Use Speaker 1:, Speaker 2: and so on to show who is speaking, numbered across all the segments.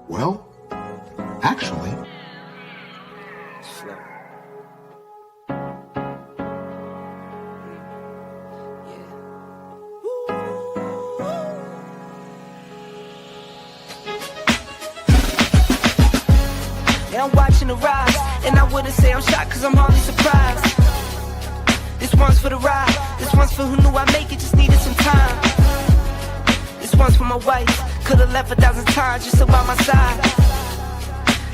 Speaker 1: Well, actually...
Speaker 2: I'm watching the rise, and I wouldn't say I'm shocked cause I'm hardly surprised. This one's for the ride, this one's for who knew I'd make it, just needed some time. This one's for my wife, could've left 1,000 times just about my side.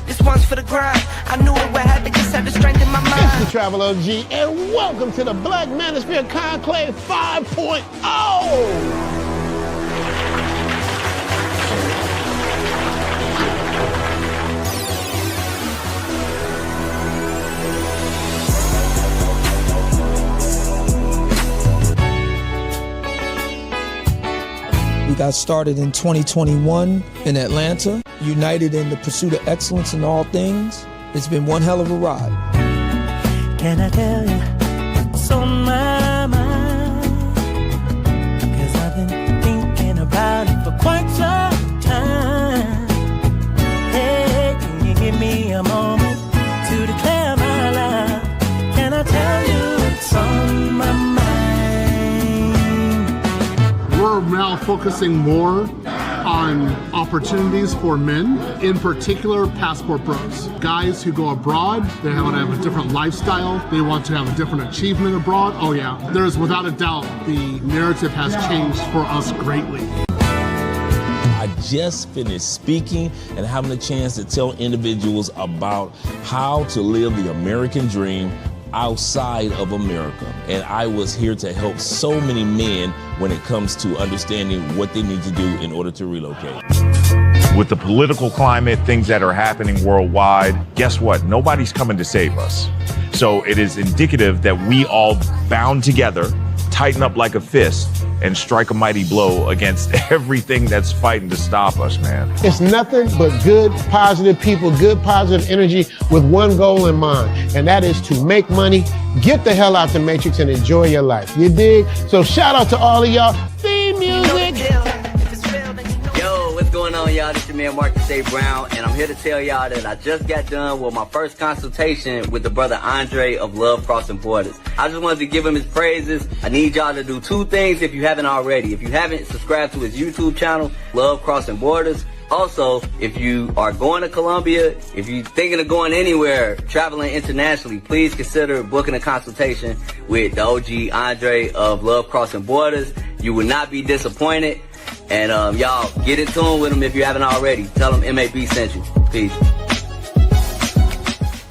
Speaker 2: This one's for the grind, I knew it would happen, just had the strength in my mind.
Speaker 3: It's the Travel OG, and welcome to the Black Manosphere Conclave 5.0!
Speaker 4: We got started in 2021 in Atlanta, united in the pursuit of excellence in all things. It's been one hell of a ride.
Speaker 2: Can I tell you what's on my mind? Cause I've been thinking about it for quite some time. Hey, can you give me a moment to declare my love? Can I tell you what's on my mind?
Speaker 3: We're now focusing more on opportunities for men, in particular passport bros. Guys who go abroad, they want to have a different lifestyle, they want to have a different achievement abroad. Oh yeah, there's without a doubt the narrative has changed for us greatly.
Speaker 5: I just finished speaking and having a chance to tell individuals about how to live the American dream outside of America. And I was here to help so many men when it comes to understanding what they need to do in order to relocate.
Speaker 6: With the political climate, things that are happening worldwide, guess what? Nobody's coming to save us. So it is indicative that we all bound together, tighten up like a fist, and strike a mighty blow against everything that's fighting to stop us, man.
Speaker 3: It's nothing but good, positive people, good, positive energy with one goal in mind, and that is to make money, get the hell out the Matrix, and enjoy your life. You dig? So shout out to all of y'all. Theme music!
Speaker 7: Yo, what's going on, y'all? This is your man, Marcus A. Brown, and I'm here to tell y'all that I just got done with my first consultation with the brother Andre of Love Crossing Borders. I just wanted to give him his praises. I need y'all to do two things if you haven't already. If you haven't, subscribe to his YouTube channel, Love Crossing Borders. Also, if you are going to Colombia, if you're thinking of going anywhere, traveling internationally, please consider booking a consultation with the OG Andre of Love Crossing Borders. You will not be disappointed. And y'all, get in tune with him if you haven't already. Tell him MAB sent you. Peace.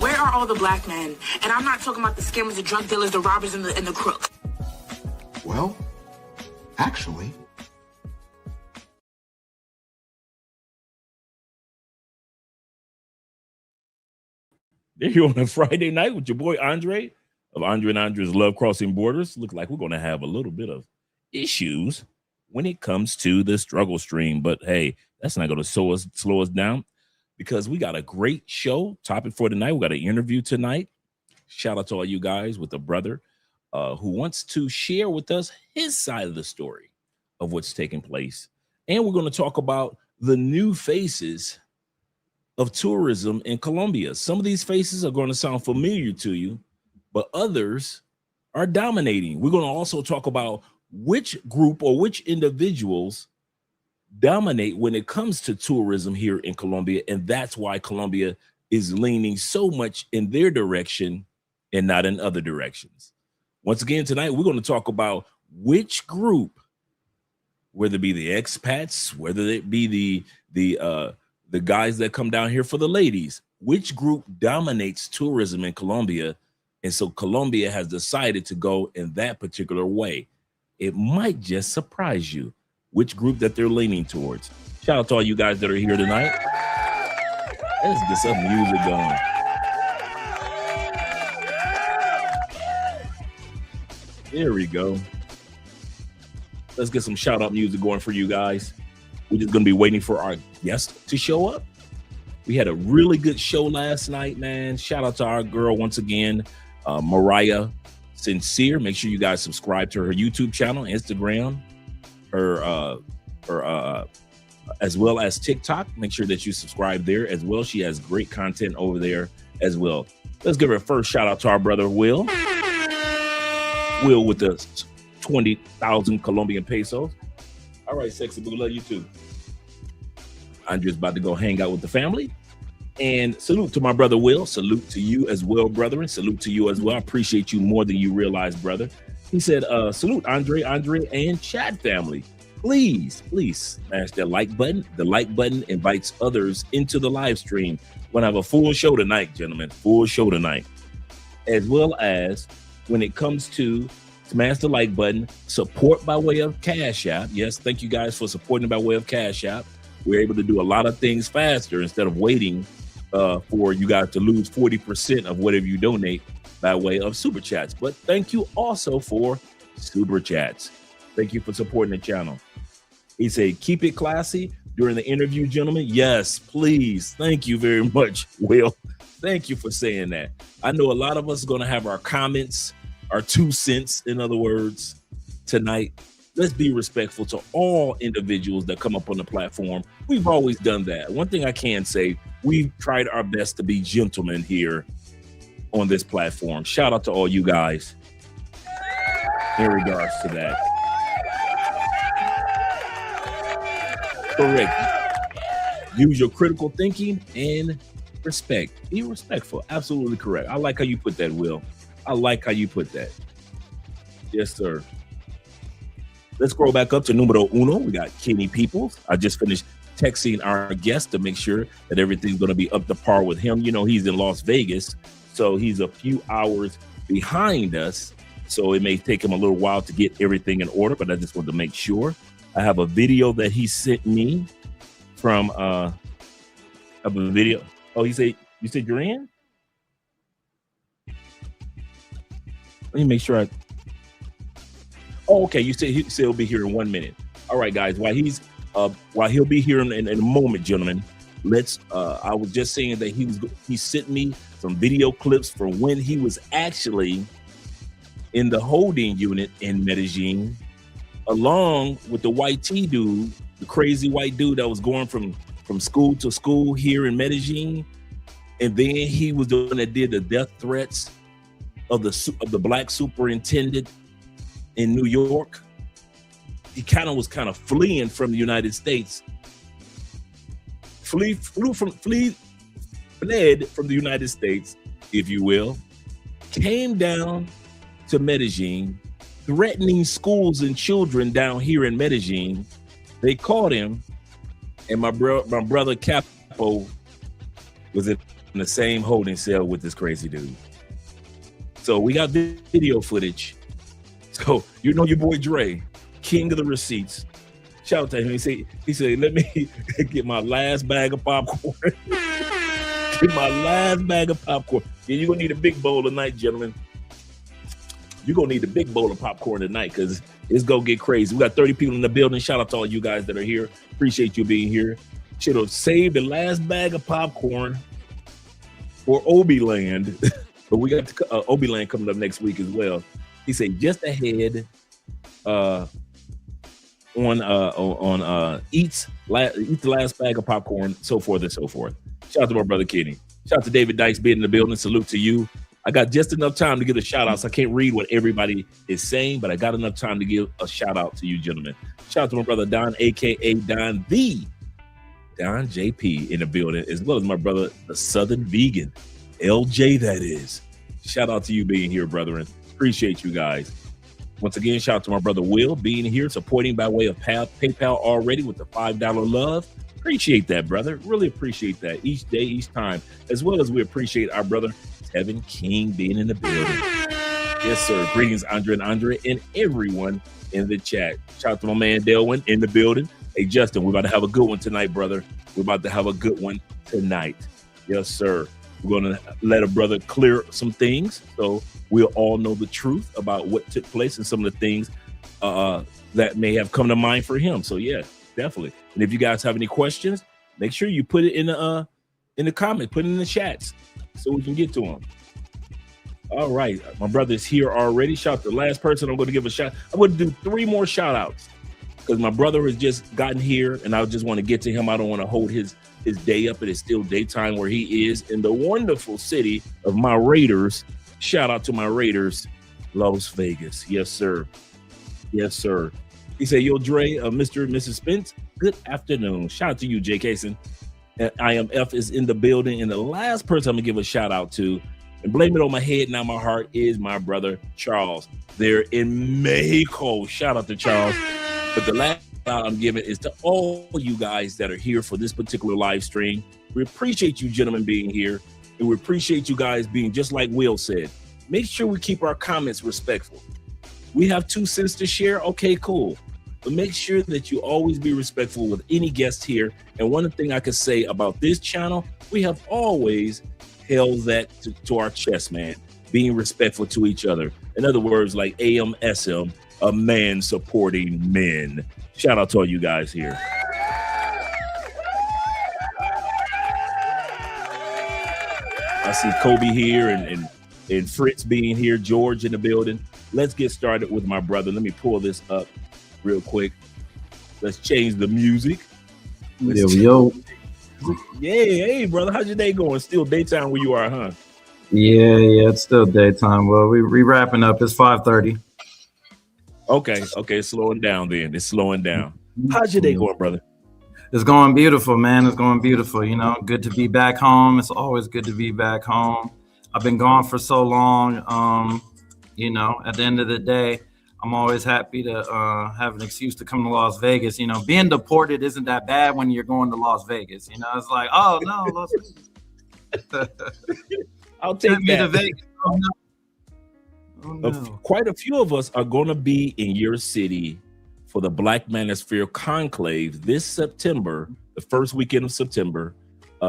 Speaker 8: Where are all the black men? And I'm not talking about the scammers, the drug dealers, the robbers, and the crooks.
Speaker 1: Well, actually...
Speaker 5: There you on a Friday night with your boy Andre of Andre and Andre's Love Crossing Borders. Look like we're going to have a little bit of issues when it comes to the struggle stream. But hey, that's not going to slow us down because we got a great show topic for tonight. We got an interview tonight. Shout out to all you guys with a brother who wants to share with us his side of the story of what's taking place. And we're going to talk about the new faces of tourism in Colombia. Some of these faces are going to sound familiar to you, but others are dominating. We're going to also talk about which group or which individuals dominate when it comes to tourism here in Colombia. And that's why Colombia is leaning so much in their direction and not in other directions. Once again, tonight, we're going to talk about which group, whether it be the expats, whether it be the guys that come down here for the ladies, which group dominates tourism in Colombia. And so Colombia has decided to go in that particular way. It might just surprise you which group that they're leaning towards. Shout out to all you guys that are here tonight. Let's get some music going. There we go. Let's get some shout out music going for you guys. We're just going to be waiting for our guest to show up. We had a really good show last night, man. Shout out to our girl once again, Mariah Sincere. Make sure you guys subscribe to her YouTube channel, Instagram, her as well as TikTok. Make sure that you subscribe there as well. She has great content over there as well. Let's give her a first shout out to our brother Will. Will with the 20,000 Colombian pesos. All right, sexy boo, love you too. Andrea's about to go hang out with the family. And salute to my brother Will. Salute to you as well, brethren. Salute to you as well. I appreciate you more than you realize, brother. He said, salute Andre, and chat family. Please smash that like button. The like button invites others into the live stream. We're gonna have a full show tonight, gentlemen. Full show tonight. As well as when it comes to smash the like button, support by way of Cash App. Yes, thank you guys for supporting by way of Cash App. We're able to do a lot of things faster instead of waiting for you guys to lose 40% of whatever you donate by way of super chats. But thank you also for super chats. Thank you for supporting the channel. He said, keep it classy during the interview, gentlemen. Yes, please. Thank you very much, Will. Thank you for saying that. I know a lot of us are going to have our comments, our 2 cents, in other words, tonight. Let's be respectful to all individuals that come up on the platform. We've always done that. One thing I can say, we've tried our best to be gentlemen here on this platform. Shout out to all you guys in regards to that. Correct. Use your critical thinking and respect. Be respectful. Absolutely correct. I like how you put that, Will. I like how you put that. Yes, sir. Let's scroll back up to numero uno. We got Kenny Peoples. I just finished texting our guest to make sure that everything's going to be up to par with him. You know, he's in Las Vegas, so he's a few hours behind us. So it may take him a little while to get everything in order, but I just wanted to make sure. I have a video that he sent me from of a video. Oh, you said you're in? Let me make sure Oh, okay. You said he'll be here in 1 minute. All right, guys. While he'll be here in a moment, gentlemen, let's. I was just saying that he sent me some video clips from when he was actually in the holding unit in Medellin, along with the white T dude, the crazy white dude that was going from school to school here in Medellin, and then he was the one that did the death threats of the black superintendent in New York. He was kind of fleeing from the United States. Fled from the United States, if you will. Came down to Medellin, threatening schools and children down here in Medellin. They caught him, and my brother Capo was in the same holding cell with this crazy dude. So we got video footage. So you know your boy Dre, king of the receipts. Shout out to him. He said, let me get my last bag of popcorn. Get my last bag of popcorn. Yeah, you're gonna need a big bowl tonight, gentlemen. You're gonna need a big bowl of popcorn tonight because it's gonna get crazy. We got 30 people in the building. Shout out to all you guys that are here. Appreciate you being here. Should have saved the last bag of popcorn for Obi-Land. But we got Obi-Land coming up next week as well. He said just ahead on eats the last bag of popcorn, so forth and so forth. Shout out to my brother Kenny. Shout out to David Dice being in the building. Salute to you. I got just enough time to give a shout out, so I can't read what everybody is saying, but I got enough time to give a shout out to you, gentlemen. Shout out to my brother Don, aka Don JP in the building, as well as my brother, the Southern Vegan, LJ, that is. Shout out to you being here, brethren. Appreciate you guys. Once again, shout out to my brother Will being here, supporting by way of PayPal already with the $5 love. Appreciate that, brother. Really appreciate that each day, each time, as well as we appreciate our brother Tevin King being in the building. Yes, sir. Greetings, Andre and everyone in the chat. Shout out to my man Delwyn in the building. Hey, Justin, we're about to have a good one tonight, brother. We're about to have a good one tonight. Yes, sir. We're going to let a brother clear some things so we'll all know the truth about what took place and some of the things that may have come to mind for him. So, yeah, definitely. And if you guys have any questions, make sure you put it in the comment, put it in the chats so we can get to them. All right. My brother's here already. Shout out to the last person I'm going to give a shout. I'm going to do 3 more shout outs. because my brother has just gotten here, and I just want to get to him. I don't want to hold his day up. It is still daytime where he is in the wonderful city of my Raiders. Shout out to my Raiders, Las Vegas. Yes, sir. Yes, sir. He said, yo, Dre, Mr. and Mrs. Spence, good afternoon. Shout out to you, Jay Kaysen. And IMF is in the building. And the last person I'm going to give a shout out to, and blame it on my head, now my heart, is my brother, Charles. They're in Mexico. Shout out to Charles. But the last shout out I'm giving is to all you guys that are here for this particular live stream. We appreciate you gentlemen being here. And we appreciate you guys being, just like Will said, make sure we keep our comments respectful. We have 2 cents to share. Okay, cool. But make sure that you always be respectful with any guest here. And one thing I could say about this channel, we have always held that to our chest, man, being respectful to each other. In other words, like AMSM, a man supporting men. Shout out to all you guys here. I see Kobe here and Fritz being here, George in the building. Let's get started with my brother. Let me pull this up real quick. Let's change the music.
Speaker 9: Yo.
Speaker 5: Yeah, hey, brother. How's your day going? Still daytime where you are, huh?
Speaker 9: Yeah, it's still daytime. Well, we wrapping up. It's 5:30.
Speaker 5: Okay, slowing down then. It's slowing down. How's your day going, brother?
Speaker 9: It's going beautiful, man. It's going beautiful. You know, good to be back home. It's always good to be back home. I've been gone for so long. You know, at the end of the day, I'm always happy to have an excuse to come to Las Vegas. You know, being deported isn't that bad when you're going to Las Vegas. You know, it's like, oh no, Las Vegas.
Speaker 5: I'll take that.
Speaker 9: To Vegas. Oh, no. Oh, no.
Speaker 5: Quite a few of us are going to be in your city for the Black Manosphere Conclave this September, the first weekend of September.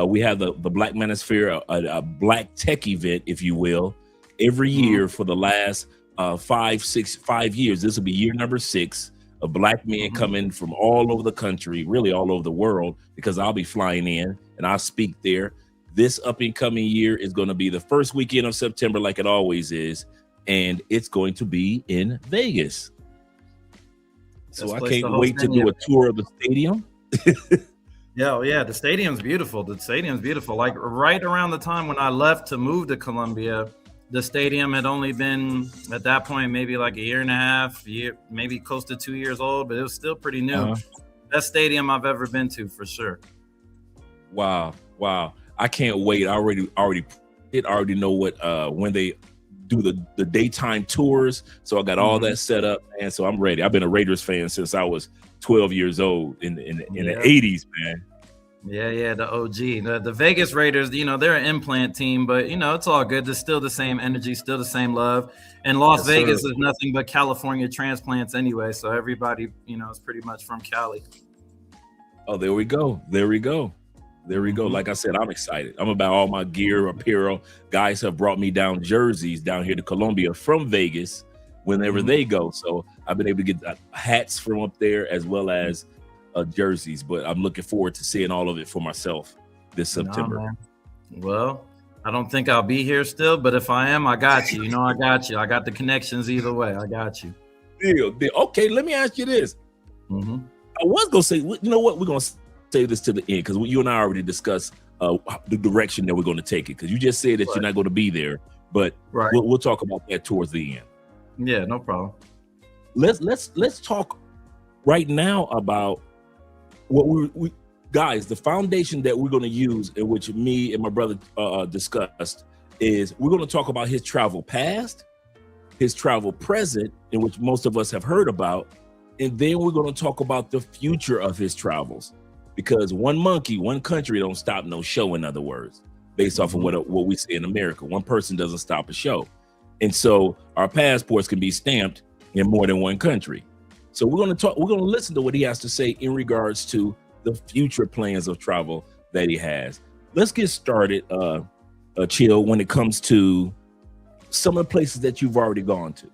Speaker 5: We have the Black Manosphere, a black tech event, if you will, every year for the last 5 years. This will be year number 6 of black men coming from all over the country, really all over the world, because I'll be flying in and I'll speak there. This up and coming year is going to be the first weekend of September, like it always is, and it's going to be in Vegas. So I can't wait to do a tour of the stadium.
Speaker 9: Yeah, the stadium's beautiful. The stadium's beautiful. Like right around the time when I left to move to Colombia, the stadium had only been at that point maybe like a year and a half, maybe close to 2 years old, but it was still pretty new. Best stadium I've ever been to for sure.
Speaker 5: Wow. I can't wait. I already know what when they do the daytime tours. So I got all that set up, and so I'm ready. I've been a Raiders fan since I was 12 years old in the 80s, man.
Speaker 9: Yeah, the OG. The Vegas Raiders, you know, they're an implant team, but, you know, it's all good. There's still the same energy, still the same love. And Las Vegas is nothing but California transplants anyway, so everybody, you know, is pretty much from Cali.
Speaker 5: Oh, there we go. Like I said, I'm excited. I'm about all my gear, apparel. Guys have brought me down jerseys down here to Colombia from Vegas whenever they go. So I've been able to get hats from up there as well as jerseys, but I'm looking forward to seeing all of it for myself this September.
Speaker 9: Well, I don't think I'll be here still, but if I am, I got you. You know, I got you. I got the connections either way. I got you.
Speaker 5: Deal. Okay, let me ask you this. I was going to say, you know what? We're going to save this to the end because you and I already discussed the direction that we're going to take it, because you just said that you're not going to be there, but we'll talk about that towards the end.
Speaker 9: Yeah, no problem.
Speaker 5: Let's talk right now about what we guys, the foundation that we're going to use, in which me and my brother discussed, is we're going to talk about his travel past, his travel present, in which most of us have heard about, and then we're going to talk about the future of his travels, because one monkey, one country don't stop no show. In other words, based off of what we see in America, one person doesn't stop a show, and so our passports can be stamped in more than one country. So we're going to listen to what he has to say in regards to the future plans of travel that he has. Let's get started, Chill, when it comes to some of the places that you've already gone to.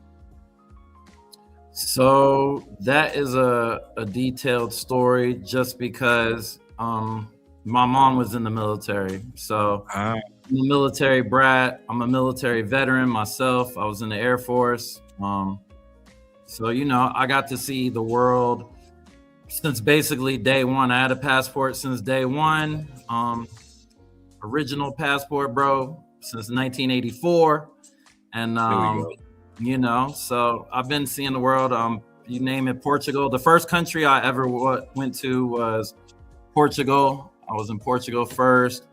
Speaker 9: So that is a detailed story, just because my mom was in the military. So I'm a military brat. I'm a military veteran myself. I was in the Air Force. So, you know, I got to see the world Since basically day one. I had a passport since day one. Original passport, bro, since 1984. And
Speaker 5: There we go.
Speaker 9: you know, so I've been seeing the world. You name it, Portugal. The first country I ever went to was Portugal. I was in Portugal first.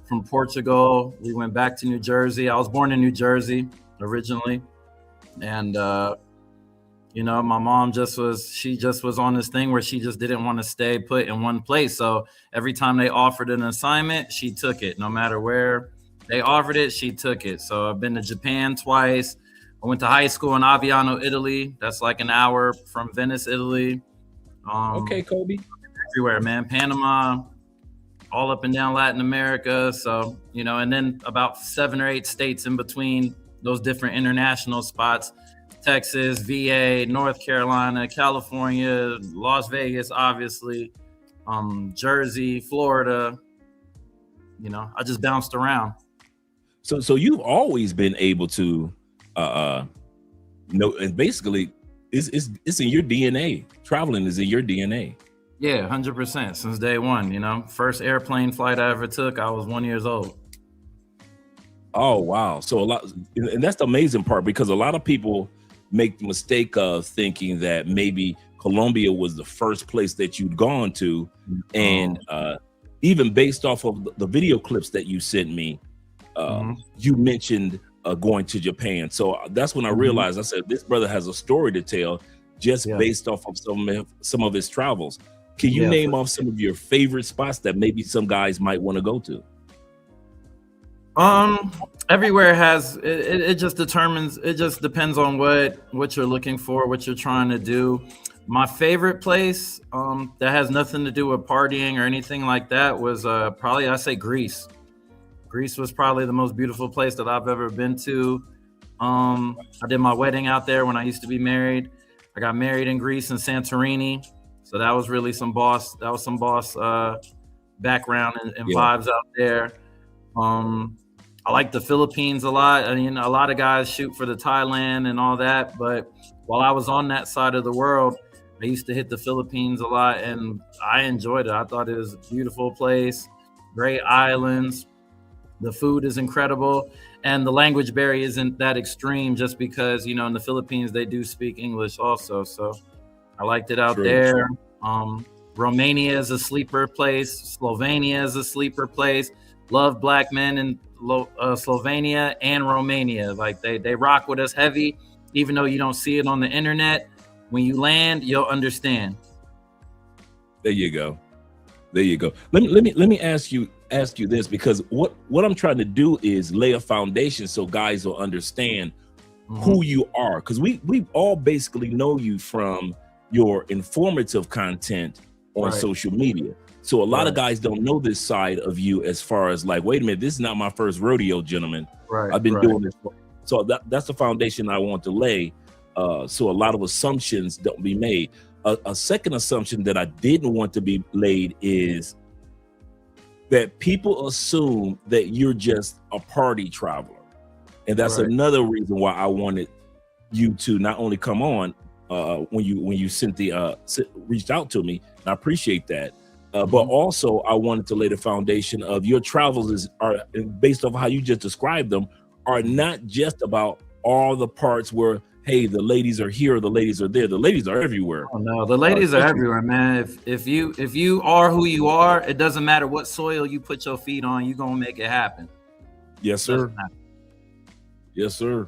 Speaker 9: From Portugal, we went back to New Jersey. I was born in New Jersey originally. And you know, my mom just was on this thing where she just didn't want to stay put in one place. So every time they offered an assignment, she took it. No matter where they offered it, she took it. So I've been to Japan twice. I went to high school in Aviano, Italy. That's like an hour from Venice, Italy.
Speaker 5: Okay, Kobe.
Speaker 9: Everywhere, man. Panama, all up and down Latin America. So, you know, and then about 7 or 8 states in between those different international spots. Texas, VA, North Carolina, California, Las Vegas, obviously, Jersey, Florida. You know, I just bounced around.
Speaker 5: So you've always been able to know, and basically it's in your DNA. Traveling is in your DNA.
Speaker 9: Yeah, 100% since day one. You know, first airplane flight I ever took, I was 1 year old.
Speaker 5: Oh wow! So a lot, and that's the amazing part, because a lot of people make the mistake of thinking that maybe Colombia was the first place that you'd gone to, and even based off of the video clips that you sent me, you mentioned going to Japan. So that's when I realized, I said, this brother has a story to tell just based off of some of his travels. Can you name off some of your favorite spots that maybe some guys might want to go to?
Speaker 9: Everywhere has it just depends on what you're looking for, what you're trying to do. My favorite place that has nothing to do with partying or anything like that was probably, I say, Greece. Greece was probably the most beautiful place that I've ever been to. I did my wedding out there when I used to be married. I got married in Greece in Santorini, so that was really some boss background and vibes out there. I like the Philippines a lot. I mean, a lot of guys shoot for the Thailand and all that, but while I was on that side of the world, I used to hit the Philippines a lot, and I enjoyed it. I thought it was a beautiful place, great islands. The food is incredible, and the language barrier isn't that extreme, just because, you know, in the Philippines, they do speak English also. So I liked it out there. Romania is a sleeper place. Slovenia is a sleeper place. Love black men in Slovenia and Romania. Like they rock with us heavy, even though you don't see it on the internet. When you land, you'll understand.
Speaker 5: There you go. There you go. Let me ask you this, because what I'm trying to do is lay a foundation so guys will understand who you are, because we all basically know you from your informative content on social media. So a lot of guys don't know this side of you, as far as like, wait a minute, this is not my first rodeo, gentlemen. I've been doing this. So that's the foundation I want to lay. So a lot of assumptions don't be made. A second assumption that I didn't want to be laid is that people assume that you're just a party traveler. And that's another reason why I wanted you to not only come on when you reached out to me, and I appreciate that. But also I wanted to lay the foundation of your travels are based off how you just described them, are not just about all the parts where, hey, the ladies are here, the ladies are there. The ladies are everywhere.
Speaker 9: Oh no, the ladies are everywhere, man. If you are who you are, it doesn't matter what soil you put your feet on, you're gonna make it happen.
Speaker 5: Yes, sir. Yes, sir.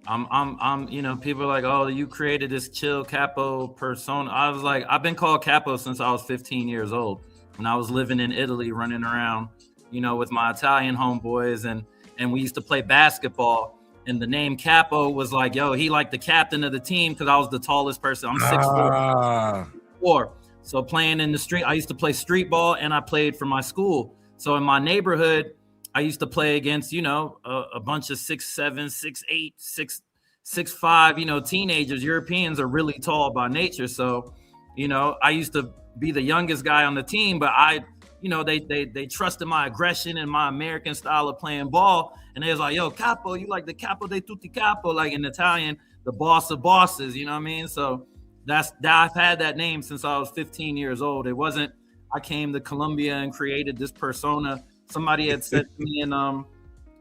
Speaker 9: I'm you know, people are like, oh, you created this chill Capo persona. I was like, I've been called Capo since I was 15 years old, when I was living in Italy, running around, you know, with my Italian homeboys, and we used to play basketball. And the name Capo was like, yo, he like the captain of the team, because I was the tallest person. I'm 6'4". So playing in the street, I used to play street ball, and I played for my school. So in my neighborhood, I used to play against, you know, a bunch of 6'7", 6'8", 6'5", you know, teenagers. Europeans are really tall by nature. So, you know, I used to be the youngest guy on the team, but you know, they trusted my aggression and my American style of playing ball. And they was like, yo, Capo, you like the Capo de tutti capo, like in Italian, the boss of bosses, you know what I mean? So I've had that name since I was 15 years old. It wasn't I came to Colombia and created this persona. Somebody had said to me in one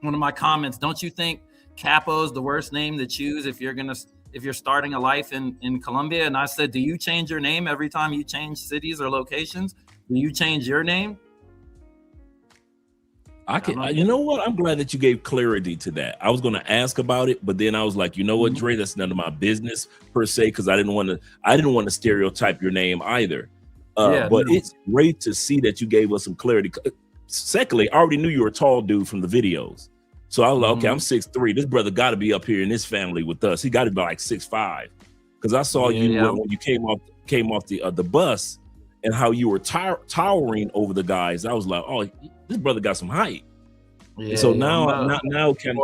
Speaker 9: of my comments, don't you think Capo is the worst name to choose if you're starting a life in Colombia? And I said, do you change your name every time you change cities or locations? Do you change your name?
Speaker 5: You know what? I'm glad that you gave clarity to that. I was going to ask about it, but then I was like, you know what, Dre, that's none of my business per se, because I didn't want to stereotype your name either. It's great to see that you gave us some clarity. Secondly, I already knew you were a tall dude from the videos. So I was like, okay, I'm 6'3". This brother got to be up here in this family with us. He got to be like 6'5", because I saw you when you came off the bus and how you were towering over the guys. I was like, oh, this brother got some height. Yeah, so now can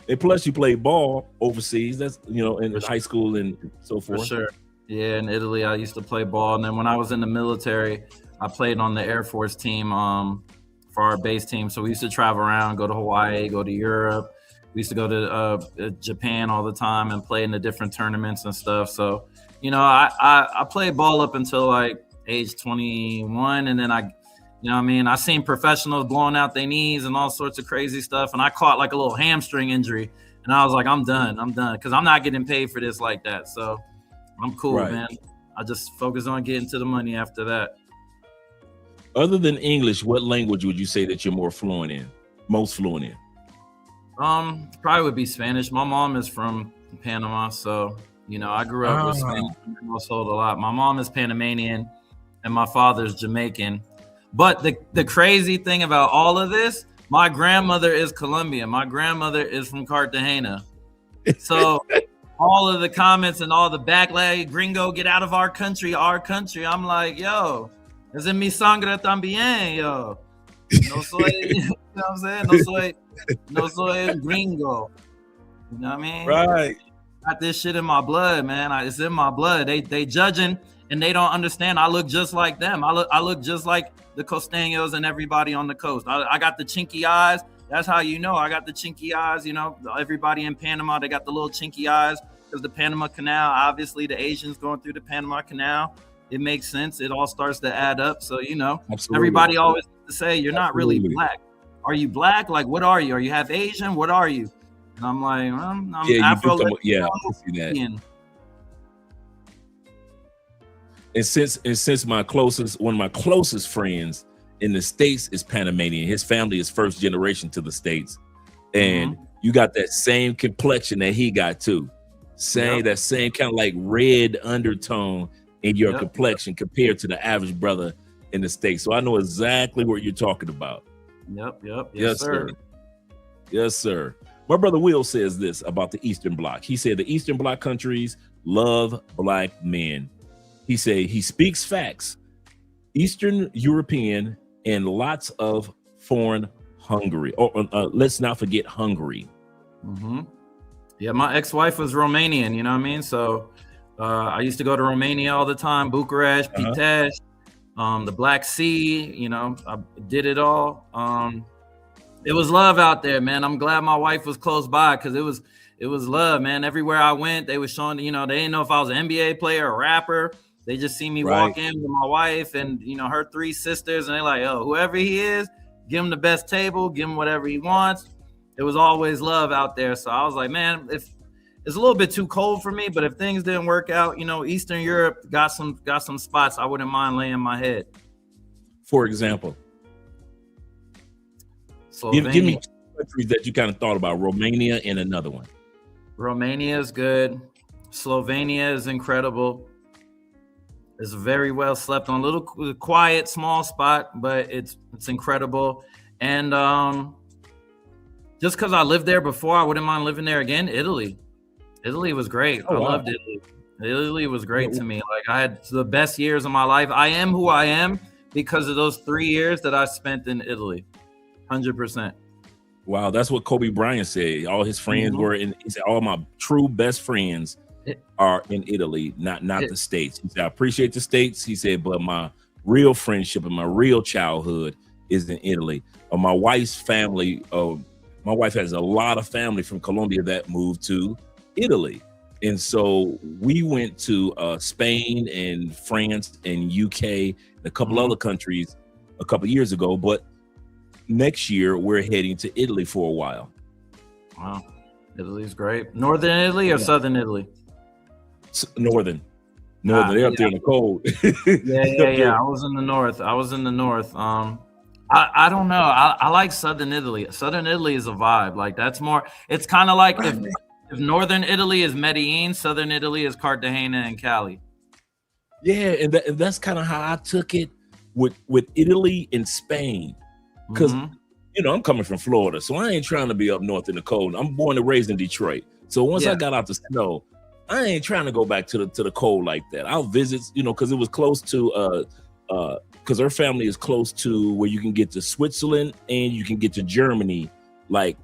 Speaker 5: and plus you played ball overseas. That's in high school and so forth.
Speaker 9: For sure. Yeah, in Italy I used to play ball, and then when I was in the military, I played on the Air Force team for our base team. So we used to travel around, go to Hawaii, go to Europe. We used to go to Japan all the time and play in the different tournaments and stuff. So, I played ball up until like age 21. And then I seen professionals blowing out their knees and all sorts of crazy stuff. And I caught like a little hamstring injury. And I was like, I'm done. Because I'm not getting paid for this like that. So I'm cool, man. I just focus on getting to the money after that.
Speaker 5: Other than English, what language would you say that you're most fluent in?
Speaker 9: Probably would be Spanish. My mom is from Panama, so I grew up with Spanish household a lot. My mom is Panamanian, and my father's Jamaican. But the crazy thing about all of this, my grandmother is Colombian. My grandmother is from Cartagena. So all of the comments and all the backlash, gringo, get out of our country. I'm like, yo, es en mi sangre también, yo. No soy, you know what I'm saying? No soy gringo. You know what I mean?
Speaker 5: Right.
Speaker 9: Got this shit in my blood, man. It's in my blood. They judging and they don't understand. I look just like them. I look just like the Costeños and everybody on the coast. I got the chinky eyes. That's how you know I got the chinky eyes. Everybody in Panama, they got the little chinky eyes because the Panama Canal, obviously the Asians going through the Panama Canal. It makes sense. It all starts to add up. So,
Speaker 5: Absolutely.
Speaker 9: Everybody always say you're not really black. Are you black? Like, what are you? Are you half Asian? What are you? And I'm like, I'm Afro.
Speaker 5: I see that. And since one of my closest friends in the States is Panamanian, his family is first generation to the States, and you got that same complexion that he got too, that same kind of like red undertone in your complexion compared to the average brother in the States. So I know exactly what you're talking about.
Speaker 9: Yep.
Speaker 5: Yes, sir. Yes, sir. My brother Will says this about the Eastern Bloc. He said the Eastern Bloc countries love black men. He said he speaks facts. Eastern European and lots of foreign Hungary. Let's not forget Hungary.
Speaker 9: Yeah, my ex-wife was Romanian, you know what I mean? So I used to go to Romania all the time, Bucharest, Pitești, the Black Sea, I did it all. It was love out there, man. I'm glad my wife was close by because it was love, man. Everywhere I went, they was showing, they didn't know if I was an NBA player or rapper. They just see me walk in with my wife and, her 3 sisters, and they're like, oh, whoever he is, give him the best table, give him whatever he wants. It was always love out there. So I was like, man, if it's a little bit too cold for me, but if things didn't work out, Eastern Europe got some spots I wouldn't mind laying my head.
Speaker 5: For example, give me 2 countries that you kind of thought about. Romania and another one.
Speaker 9: Romania is good. Slovenia is incredible. It's very well slept on, a little quiet, small spot, but it's incredible. And just because I lived there before, I wouldn't mind living there again. Italy was great. I loved Italy. Italy was great to me. Like, I had the best years of my life. I am who I am because of those 3 years that I spent in Italy. 100%.
Speaker 5: Wow, that's what Kobe Bryant said. All his friends were in. He said, all my true best friends are in Italy, not the States. He said, I appreciate the States. He said, but my real friendship and my real childhood is in Italy. My wife's family, my wife has a lot of family from Colombia that moved to Italy. And so we went to Spain and France and UK and a couple other countries a couple years ago. But next year we're heading to Italy for a while.
Speaker 9: Wow, Italy's great. Northern Italy or Southern Italy?
Speaker 5: Northern. They're up there in the cold.
Speaker 9: yeah. I was in the north. I don't know. I like Southern Italy. Southern Italy is a vibe. Like that's more. It's kind of like if Northern Italy is Medellin, Southern Italy is Cartagena and Cali.
Speaker 5: Yeah, and that's kind of how I took it with Italy and Spain, because I'm coming from Florida, so I ain't trying to be up north in the cold. I'm born and raised in Detroit, so once I got out the snow, I ain't trying to go back to the cold like that. I'll visit, because it was close to because her family is close to where you can get to Switzerland and you can get to Germany, like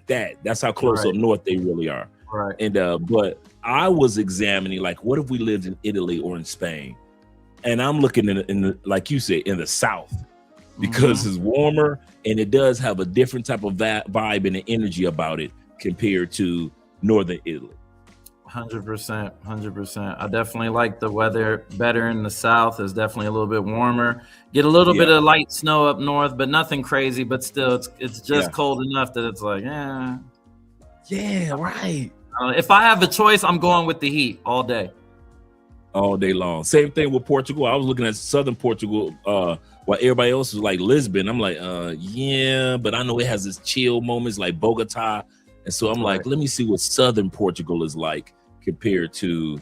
Speaker 5: that. That's how close up north they really are.
Speaker 9: Right.
Speaker 5: And but I was examining, like, what if we lived in Italy or in Spain? And I'm looking in the like you said, in the south, because it's warmer and it does have a different type of vibe and the energy about it compared to northern Italy.
Speaker 9: 100%. I definitely like the weather better in the south. It's definitely a little bit warmer. Get a little bit of light snow up north, but nothing crazy. But still, it's just cold enough that it's like, yeah,
Speaker 5: right.
Speaker 9: If I have a choice, I'm going with the heat all day
Speaker 5: long. Same thing with Portugal. I was looking at southern Portugal while everybody else was like Lisbon. I'm like, but I know it has its chill moments like Bogota. And so I'm like, let me see what southern Portugal is like compared to,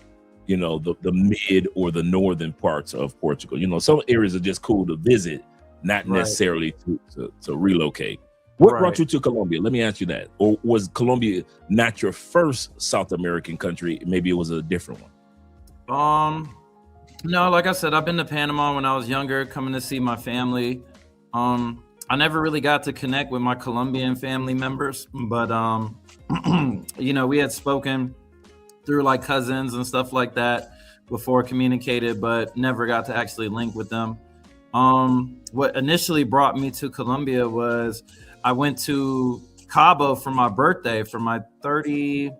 Speaker 5: the mid or the northern parts of Portugal. Some areas are just cool to visit, not necessarily to relocate. What brought you to Colombia? Let me ask you that. Or was Colombia not your first South American country? Maybe it was a different one.
Speaker 9: No, like I said, I've been to Panama when I was younger, coming to see my family. I never really got to connect with my Colombian family members, but we had spoken through like cousins and stuff like that before, communicated, but never got to actually link with them. What initially brought me to Colombia was I went to Cabo for my birthday, for my 35th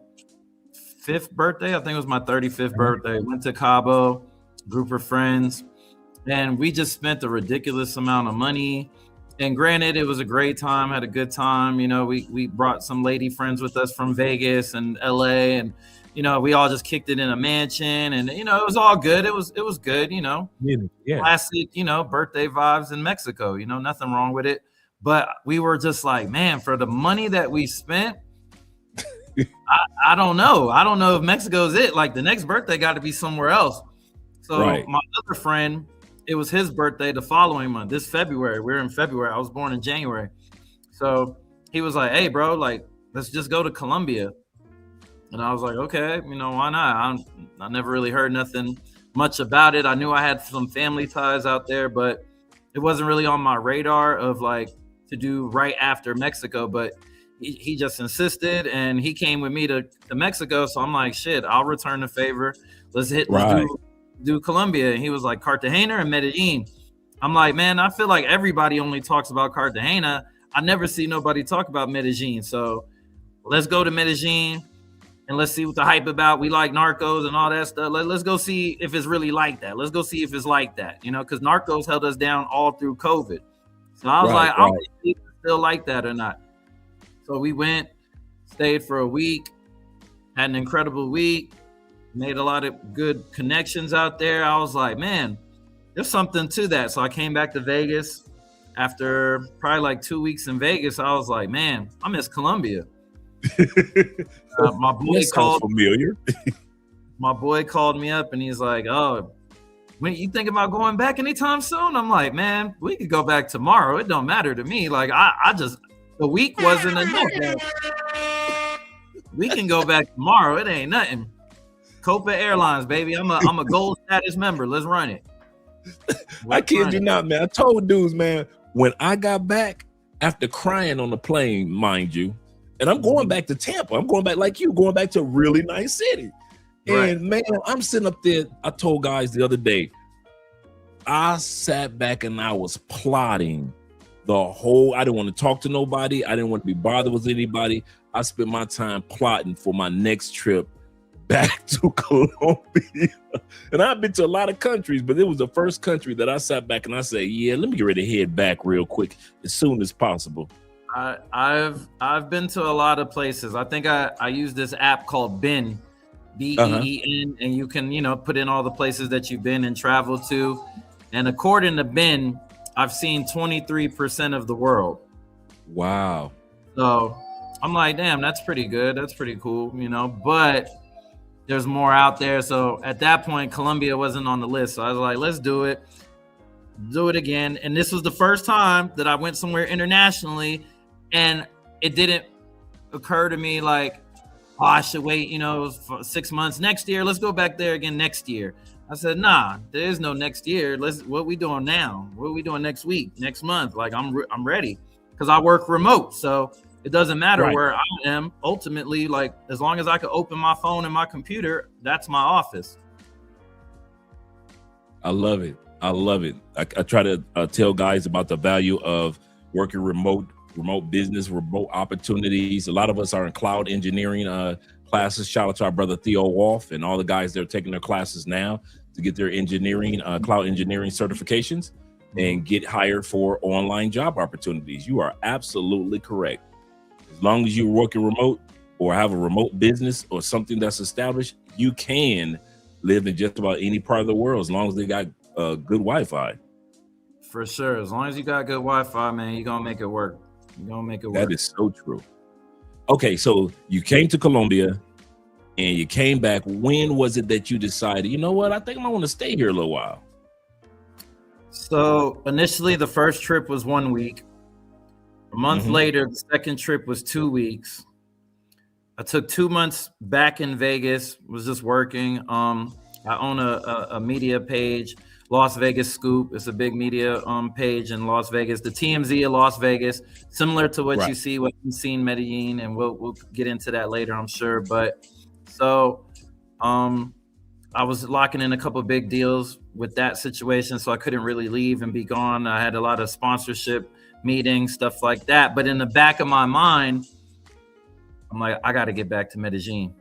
Speaker 9: birthday. I think it was my 35th birthday. Went to Cabo, group of friends, and we just spent a ridiculous amount of money. And granted, it was a great time, had a good time. We brought some lady friends with us from Vegas and LA, and we all just kicked it in a mansion, and it was all good. It was good, classic, birthday vibes in Mexico, nothing wrong with it. But we were just like, man, for the money that we spent, I don't know. I don't know if Mexico's it. Like the next birthday got to be somewhere else. So my other friend, it was his birthday the following month, this February. We're in February. I was born in January. So he was like, hey, bro, like, let's just go to Colombia. And I was like, okay, why not? I never really heard nothing much about it. I knew I had some family ties out there, but it wasn't really on my radar of like to do right after Mexico. But he just insisted, and he came with me to Mexico. So I'm like, shit, I'll return the favor. Let's do Colombia. And he was like, Cartagena and Medellin. I'm like, man, I feel like everybody only talks about Cartagena. I never see nobody talk about Medellin. So let's go to Medellin and let's see what the hype about. We like Narcos and all that stuff. Let's go see if it's really like that. Let's go see if it's like that, because Narcos held us down all through COVID. So I was I don't think it's still like that or not. So we went, stayed for a week, had an incredible week, made a lot of good connections out there. I was like, man, there's something to that. So I came back to Vegas after probably like 2 weeks in Vegas. I was like, man, I miss Colombia. My boy called
Speaker 5: familiar.
Speaker 9: My boy called me up and he's like, oh, when you think about going back anytime soon? I'm like, man, we could go back tomorrow. It don't matter to me. Like I just, the week wasn't enough. We can go back tomorrow. It ain't nothing. Copa Airlines, baby. I'm a gold status member. Let's run it.
Speaker 5: I kid you not, man. I told dudes, man, when I got back after crying on the plane, mind you, and I'm going back to Tampa. I'm going back like you, going back to a really nice city. And man, I'm sitting up there. I told guys the other day, I sat back and I was plotting I didn't want to talk to nobody. I didn't want to be bothered with anybody. I spent my time plotting for my next trip back to Colombia. And I've been to a lot of countries, but it was the first country that I sat back and I said, yeah, let me get ready to head back real quick as soon as possible.
Speaker 9: I've been to a lot of places. I think I use this app called BEN, BEEN, and you can, put in all the places that you've been and traveled to. And according to BEN, I've seen 23% of the world.
Speaker 5: Wow.
Speaker 9: So I'm like, damn, that's pretty good. That's pretty cool, but there's more out there. So at that point, Colombia wasn't on the list. So I was like, let's do it again. And this was the first time that I went somewhere internationally, and it didn't occur to me like, oh, I should wait, for 6 months next year. Let's go back there again next year. I said, nah, there is no next year. What we doing now? What are we doing next week, next month? Like I'm ready, because I work remote. So it doesn't matter where I am. Ultimately, like as long as I can open my phone and my computer, that's my office.
Speaker 5: I love it. I try to tell guys about the value of working remote business, remote opportunities. A lot of us are in cloud engineering classes. Shout out to our brother Theo Wolf and all the guys that are taking their classes now to get their cloud engineering certifications and get hired for online job opportunities. You are absolutely correct. As long as you're working remote or have a remote business or something that's established, you can live in just about any part of the world as long as they got good Wi-Fi.
Speaker 9: For sure. As long as you got good Wi-Fi, man, you're going to make it work.
Speaker 5: That is so true. Okay, so you came to Colombia and you came back. When was it that you decided, you know what, I think I want to stay here a little while?
Speaker 9: So initially, the first trip was 1 week. A month later, the second trip was 2 weeks. I took 2 months back in Vegas, was just working. I own a media page, Las Vegas Scoop. It's a big media page in Las Vegas, the TMZ of Las Vegas, similar to what you see, what you see in Medellin, and we'll get into that later, I'm sure. But so I was locking in a couple of big deals with that situation, so I couldn't really leave and be gone. I had a lot of sponsorship meetings, stuff like that. But in the back of my mind, I'm like, I got to get back to Medellin.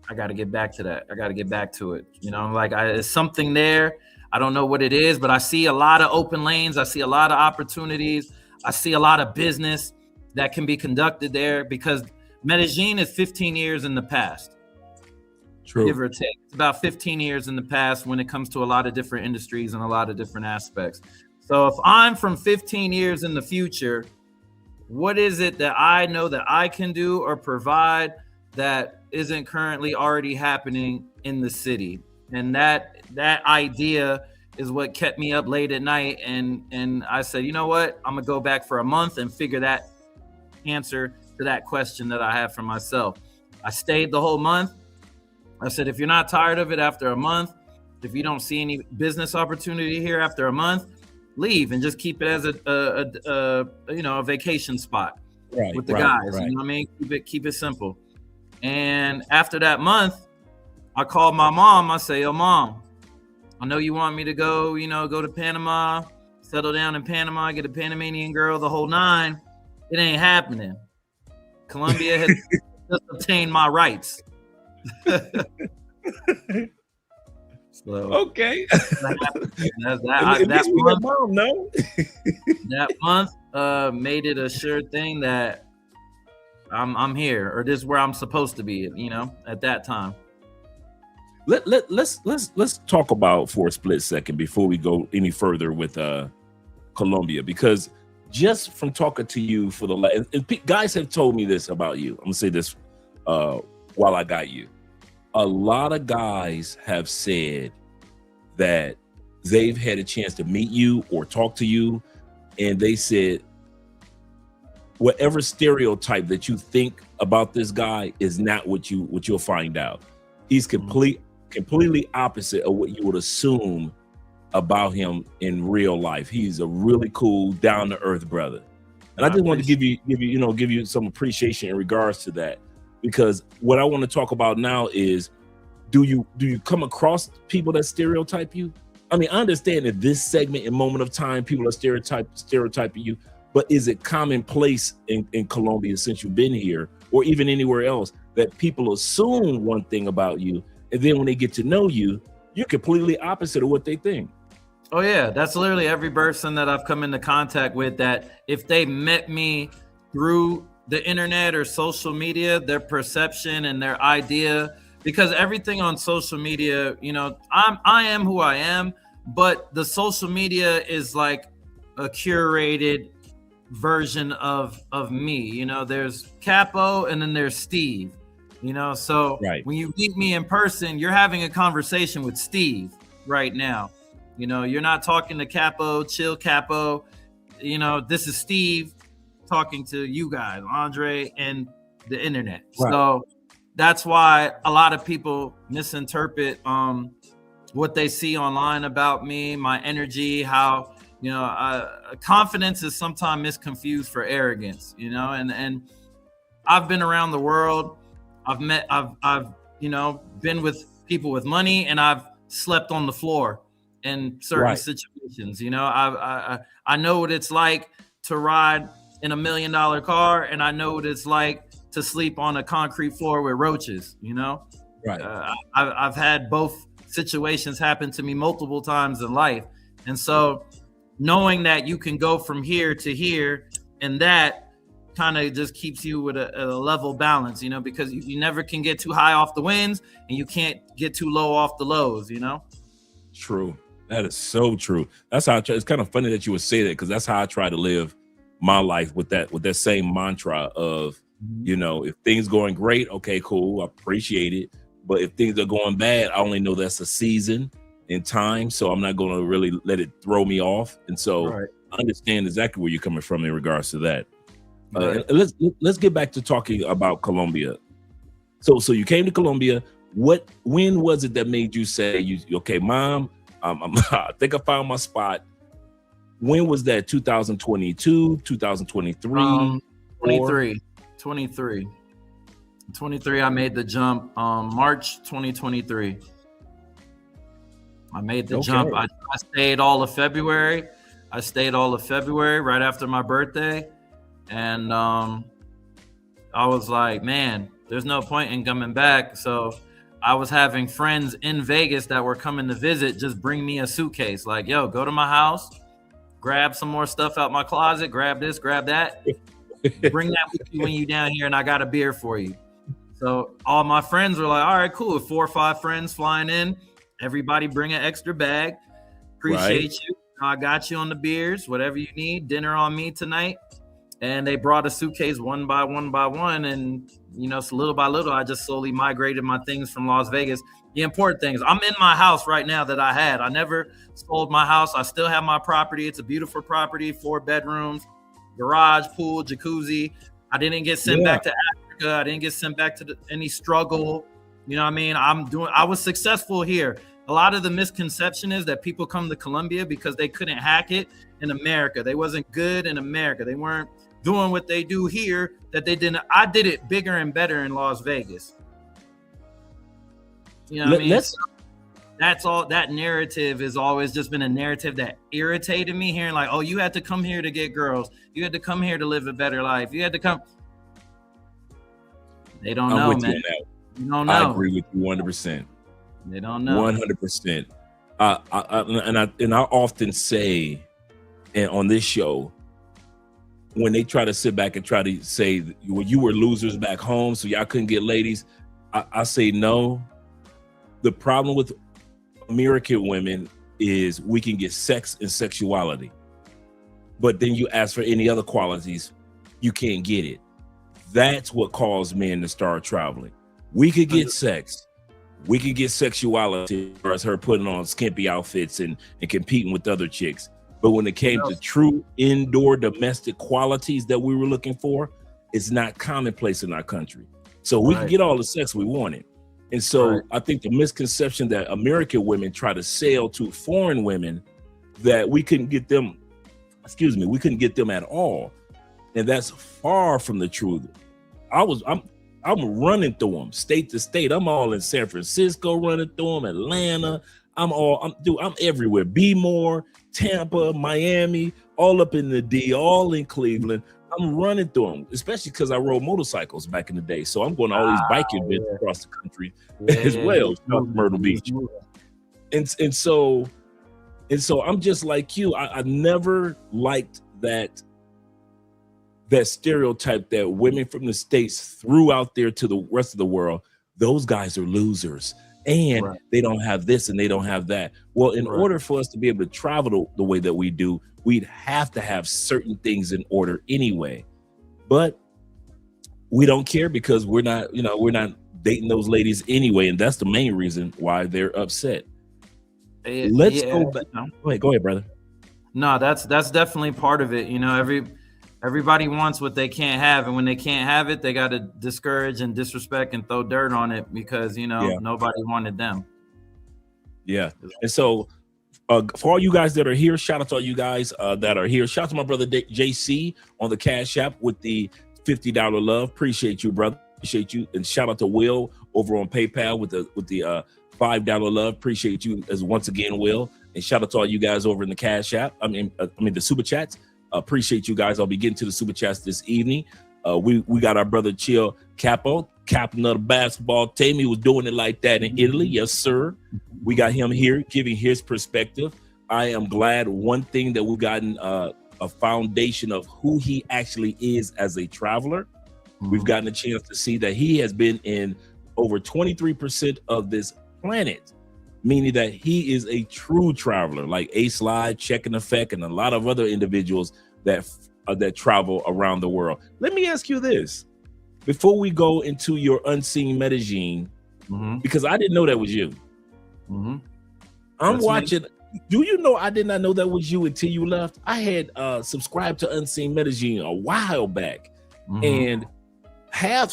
Speaker 9: I got to get back to that. I got to get back to it. I'm like, there's something there. I don't know what it is, but I see a lot of open lanes. I see a lot of opportunities. I see a lot of business that can be conducted there, because Medellin is 15 years in the past.
Speaker 5: True.
Speaker 9: Give or take. It's about 15 years in the past when it comes to a lot of different industries and a lot of different aspects. So if I'm from 15 years in the future, what is it that I know that I can do or provide that isn't currently already happening in the city? And that idea is what kept me up late at night. And I said, you know what? I'm gonna go back for a month and figure that answer to that question that I have for myself. I stayed the whole month. I said, if you're not tired of it after a month, if you don't see any business opportunity here after a month, leave and just keep it as a vacation spot with the guys. You know what I mean? Keep it simple. And after that month, I called my mom. I say, yo, Mom, I know you want me to go, go to Panama, settle down in Panama, get a Panamanian girl, the whole nine. It ain't happening. Colombia has just obtained my rights. So,
Speaker 5: okay.
Speaker 9: That month made it a sure thing that I'm here, or this is where I'm supposed to be, at that time.
Speaker 5: Let's talk about for a split second before we go any further with Colombia, because just from talking to you for guys have told me this about you. I'm gonna say this while I got you. A lot of guys have said that they've had a chance to meet you or talk to you, and they said whatever stereotype that you think about this guy is not what you'll find out. He's completely opposite of what you would assume about him in real life. He's a really cool, down to earth brother. And I just wanted to give you some appreciation in regards to that, because what I want to talk about now is, do you come across people that stereotype you? I mean, I understand that this segment and moment of time, people are stereotyping you, but is it commonplace in Colombia since you've been here, or even anywhere else, that people assume one thing about you, and then when they get to know you, you're completely opposite of what they think?
Speaker 9: Oh yeah, that's literally every person that I've come into contact with, that if they met me through the internet or social media, their perception and their idea, because everything on social media, you know, I am who I am, but the social media is like a curated version of me. You know, there's Capo and then there's Steve, you know, so when you meet me in person, you're having a conversation with Steve right now. You know, you're not talking to Capo, chill Capo. You know, this is Steve talking to you guys, Andre, and the internet. So that's why a lot of people misinterpret what they see online about me, my energy, how, you know, confidence is sometimes misconfused for arrogance, you know, and I've been around the world. I've you know, been with people with money, and I've slept on the floor in certain situations. You know, I know what it's like to ride in $1 million car, and I know what it's like to sleep on a concrete floor with roaches, you know? I've had both situations happen to me multiple times in life. And so knowing that you can go from here to here, and that kind of just keeps you with a level balance, you know, because you never can get too high off the winds, and you can't get too low off the lows, you know?
Speaker 5: True. That is so true. That's how it's kind of funny that you would say that, because that's how I try to live my life, with that same mantra of, you know, if things going great, okay, cool, I appreciate it. But if things are going bad, I only know that's a season in time, so I'm not going to really let it throw me off. And so I understand exactly where you're coming from in regards to that. Let's get back to talking about Colombia. So you came to Colombia. When was it that made you say, okay, Mom, I think I found my spot? When was that? 2022, 2023?
Speaker 9: 23. I made the jump March 2023. I made the jump. I stayed all of February. Right after my birthday. And I was like, man, there's no point in coming back. So I was having friends in Vegas that were coming to visit just bring me a suitcase. Like, yo, go to my house, grab some more stuff out my closet, grab this, grab that. Bring that with you when you down here, and I got a beer for you. So all my friends were like, all right, cool. 4 or 5 friends flying in. Everybody bring an extra bag. Appreciate you. I got you on the beers, whatever you need. Dinner on me tonight. And they brought a suitcase one by one. And, you know, so little by little, I just slowly migrated my things from Las Vegas. The important thing is I'm in my house right now that I had. I never sold my house. I still have my property. It's a beautiful property, 4 bedrooms, garage, pool, jacuzzi. I didn't get sent back to Africa. I didn't get sent back to any struggle. You know what I mean? I was successful here. A lot of the misconception is that people come to Colombia because they couldn't hack it in America. They wasn't good in America. They weren't doing what they do here that they didn't. I did it bigger and better in Las Vegas. You know what I mean? That's all. That narrative has always just been a narrative that irritated me, hearing like, oh, you had to come here to get girls. You had to come here to live a better life. You had to come. They don't know, man. You don't know.
Speaker 5: I agree with you 100%.
Speaker 9: They don't know.
Speaker 5: 100%. And I often say, and on this show, when they try to sit back and try to say, well, you were losers back home, so y'all couldn't get ladies, I say no. The problem with American women is we can get sex and sexuality, but then you ask for any other qualities, you can't get it. That's what caused men to start traveling. We could get sex, we could get sexuality, as her putting on skimpy outfits and competing with other chicks. But when it came to true indoor domestic qualities that we were looking for, it's not commonplace in our country. So we can get all the sex we wanted. And so I think the misconception that American women try to sell to foreign women, that we couldn't get them, we couldn't get them at all. And that's far from the truth. I'm running through them state to state. I'm all in San Francisco running through them, Atlanta. I'm everywhere. Be more. Tampa, Miami, all up in the D, all in Cleveland. I'm running through them, especially because I rode motorcycles back in the day. So I'm going to all these bike events across the country as well, Myrtle Beach. And so I'm just like you. I never liked that stereotype that women from the States threw out there to the rest of the world. Those guys are losers, and they don't have this and they don't have that. Well, in order for us to be able to travel the way that we do, we'd have to have certain things in order anyway. But we don't care because we're not dating those ladies anyway, and that's the main reason why they're upset. Let's go back. Go ahead, brother.
Speaker 9: No, that's definitely part of it. Everybody wants what they can't have, and when they can't have it, they got to discourage and disrespect and throw dirt on it because nobody wanted them. Yeah,
Speaker 5: and so for all you guys that are here, shout out to all you guys that are here. Shout out to my brother JC on the Cash App with the $50 love. Appreciate you, brother. Appreciate you, and shout out to Will over on PayPal with the $5 love. Appreciate you as once again, Will, and shout out to all you guys over in the Cash App. I mean the Super Chats. Appreciate you guys. I'll be getting to the Super Chats this evening. We got our brother Chill Capo, captain of the basketball team. He was doing it like that in Italy. Yes, sir. We got him here giving his perspective. I am glad one thing that we've gotten a foundation of who he actually is as a traveler. We've gotten a chance to see that he has been in over 23% of this planet, meaning that he is a true traveler, like Ace Live, Check in Effect, and a lot of other individuals that travel around the world. Let me ask you this. Before we go into your unseen Medellin, because I didn't know that was you. I'm
Speaker 9: That's
Speaker 5: watching. Do you know I did not know that was you until you left? I had subscribed to Unseen Medellin a while back, and a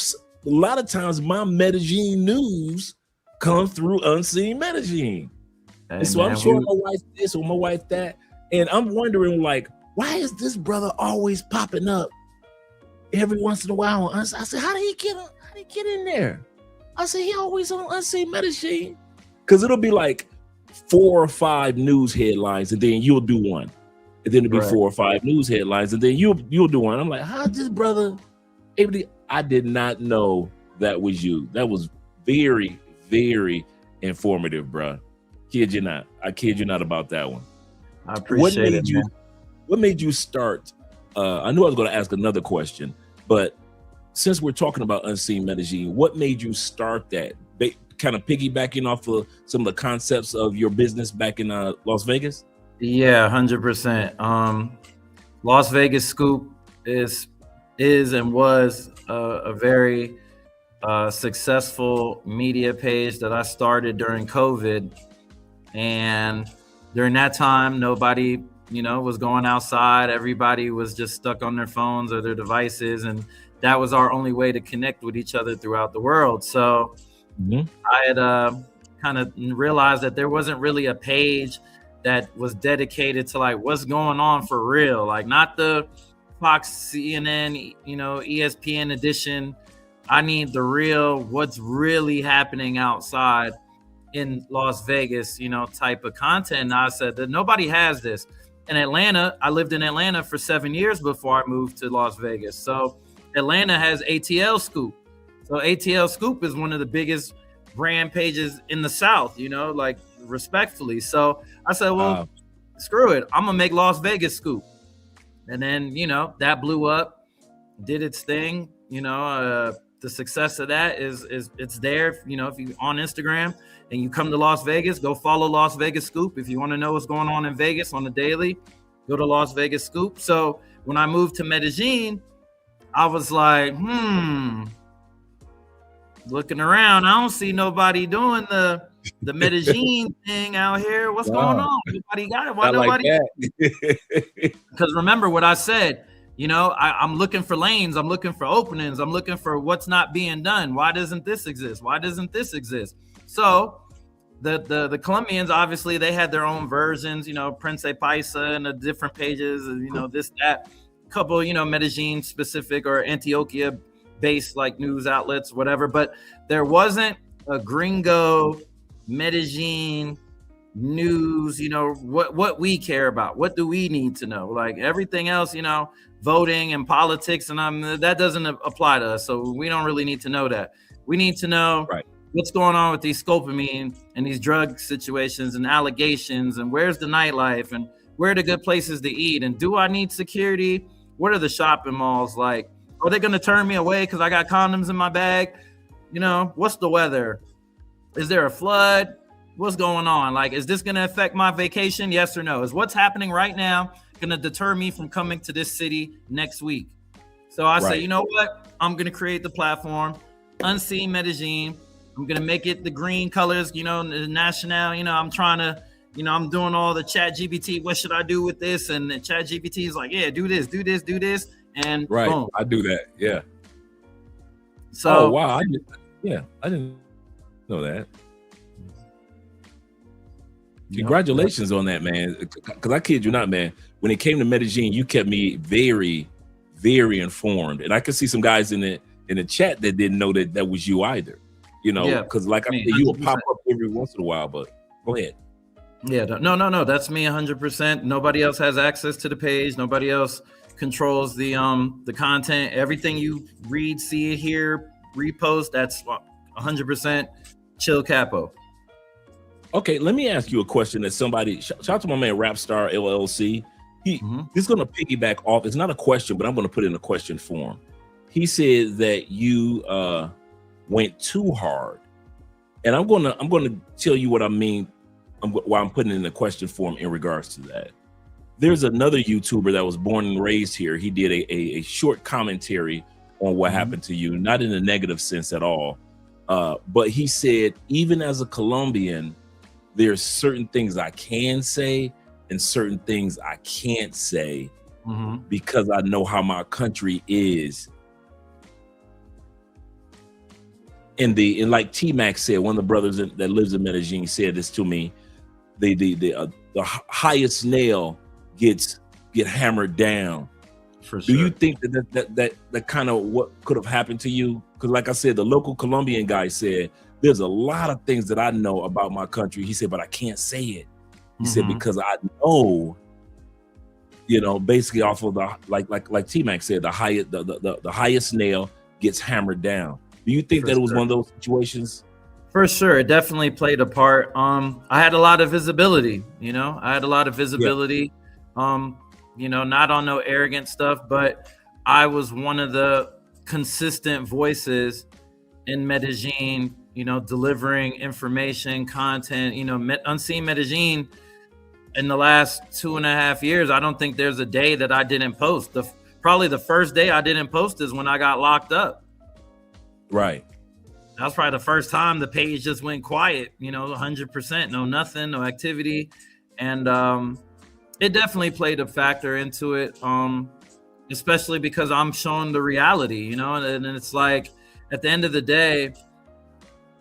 Speaker 5: lot of times my Medellin news comes through Unseen Medellin. And so I'm showing my wife this or my wife that, and I'm wondering, like, why is this brother always popping up every once in a while? I said, how did he get in there? I said, he always on Unseen Medellin, because it'll be like 4 or 5 news headlines, and then you'll do one, and then it'll be 4 or 5 news headlines, and then you'll do one. I'm like, how's this brother able to? I did not know that was you. That was very, very informative, bro. Kid you not. I kid you not about that one.
Speaker 9: I appreciate it.
Speaker 5: What made you start? I knew I was going to ask another question, but since we're talking about Unseen Medellin, what made you start that? Kind of piggybacking off of some of the concepts of your business back in Las Vegas?
Speaker 9: Yeah, 100%. Las Vegas Scoop is and was a very successful media page that I started during COVID. And during that time, nobody, was going outside. Everybody was just stuck on their phones or their devices. And that was our only way to connect with each other throughout the world. So I had kind of realized that there wasn't really a page that was dedicated to like what's going on for real, like not the Fox, CNN, ESPN edition. I need the real, what's really happening outside in Las Vegas, type of content. And I said that nobody has this. In Atlanta, I lived in Atlanta for 7 years before I moved to Las Vegas. So Atlanta has ATL Scoop. So ATL Scoop is one of the biggest brand pages in the South, like respectfully. So I said, well, screw it. I'm going to make Las Vegas Scoop. And then, that blew up, did its thing. The success of that is it's there. If you on Instagram and you come to Las Vegas, go follow Las Vegas Scoop. If you want to know what's going on in Vegas on the daily, go to Las Vegas Scoop. So when I moved to Medellin, I was like, looking around, I don't see nobody doing the Medellin thing out here. What's going on? Everybody got it. Why nobody? Because remember what I said. I'm looking for lanes. I'm looking for openings. I'm looking for what's not being done. Why doesn't this exist? Why doesn't this exist? So the Colombians, obviously, they had their own versions, Prince Paisa and the different pages, and, this, that, couple, Medellin specific or Antioquia based like news outlets, whatever. But there wasn't a gringo Medellin news, what we care about. What do we need to know? Like everything else, voting and politics, and that doesn't apply to us. So we don't really need to know that. We need to know what's going on with these scopamine and these drug situations and allegations, and where's the nightlife, and where are the good places to eat, and do I need security? What are the shopping malls like? Are they going to turn me away because I got condoms in my bag? What's the weather? Is there a flood? What's going on? Like, is this going to affect my vacation? Yes or no? Is what's happening right now going to deter me from coming to this city next week? So I say, you know what? I'm going to create the platform, Unseen Medellin. I'm going to make it the green colors, the national, I'm trying to, I'm doing all the chat GPT. What should I do with this? And the chat GPT is like, yeah, do this. And boom.
Speaker 5: I do that. Yeah.
Speaker 9: So,
Speaker 5: wow. I didn't know that. Congratulations on that, man. Because I kid you not, man. When it came to Medellin, you kept me very, very informed. And I could see some guys in the chat that didn't know that was you either. Because like I said, you will pop up every once in a while. But go ahead.
Speaker 9: Yeah, no. That's me 100%. Nobody else has access to the page. Nobody else controls the content. Everything you read, see, hear, repost, that's 100% Chill Capo.
Speaker 5: Okay, let me ask you a question that somebody, shout out to my man Rapstar LLC. He's going to piggyback off. It's not a question, but I'm going to put it in a question form. He said that you went too hard. And I'm going to tell you what I mean while I'm putting it in the question form in regards to that. There's another YouTuber that was born and raised here. He did a short commentary on what happened to you, not in a negative sense at all. But he said, even as a Colombian, there's certain things I can say and certain things I can't say because I know how my country is. And like T-Mac said, one of the brothers that lives in Medellin said this to me, the highest nail get hammered down.
Speaker 9: For sure.
Speaker 5: Do you think that kind of what could have happened to you? Because like I said, the local Colombian guy said, there's a lot of things that I know about my country. He said, but I can't say it. He said, because I know, basically off of the, like T-Mac said, the highest nail gets hammered down. Do you think that it was one of those situations?
Speaker 9: For sure. It definitely played a part. I had a lot of visibility, not on no arrogant stuff, but I was one of the consistent voices in Medellin, delivering information, content, Unseen Medellin in the last 2.5 years. I don't think there's a day that I didn't post. Probably the first day I didn't post is when I got locked up.
Speaker 5: Right.
Speaker 9: That was probably the first time the page just went quiet, 100%, no nothing, no activity. And it definitely played a factor into it, especially because I'm showing the reality, and it's like, at the end of the day,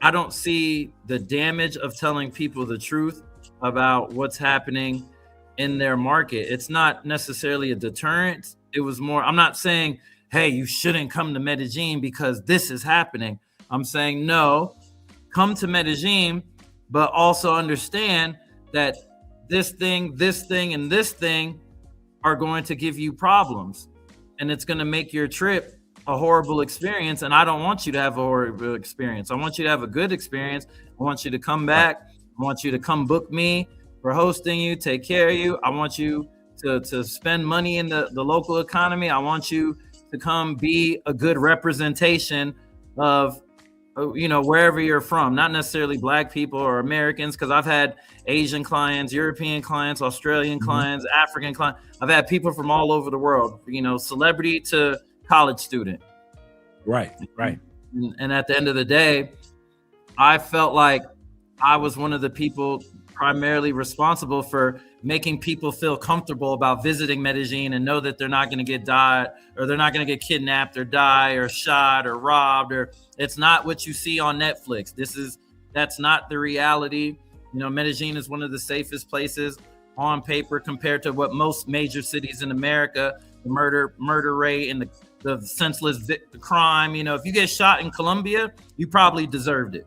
Speaker 9: I don't see the damage of telling people the truth about what's happening in their market. It's not necessarily a deterrent. It was more, I'm not saying, hey, you shouldn't come to Medellin because this is happening. I'm saying, no, come to Medellin, but also understand that this thing, and this thing are going to give you problems. And it's going to make your trip a horrible experience. And I don't want you to have a horrible experience. I want you to have a good experience. I want you to come back. I want you to come book me for hosting you, take care of you. I want you to spend money in the local economy. I want you to come be a good representation of, wherever you're from, not necessarily Black people or Americans, because I've had Asian clients, European clients, Australian clients, African clients. I've had people from all over the world, celebrity to college student.
Speaker 5: Right.
Speaker 9: And at the end of the day, I felt like I was one of the people primarily responsible for making people feel comfortable about visiting Medellin and know that they're not going to get died, or they're not going to get kidnapped or die or shot or robbed, or it's not what you see on Netflix. That's not the reality. Medellin is one of the safest places on paper compared to what most major cities in America, the murder rate and the senseless crime. If you get shot in Colombia, you probably deserved it.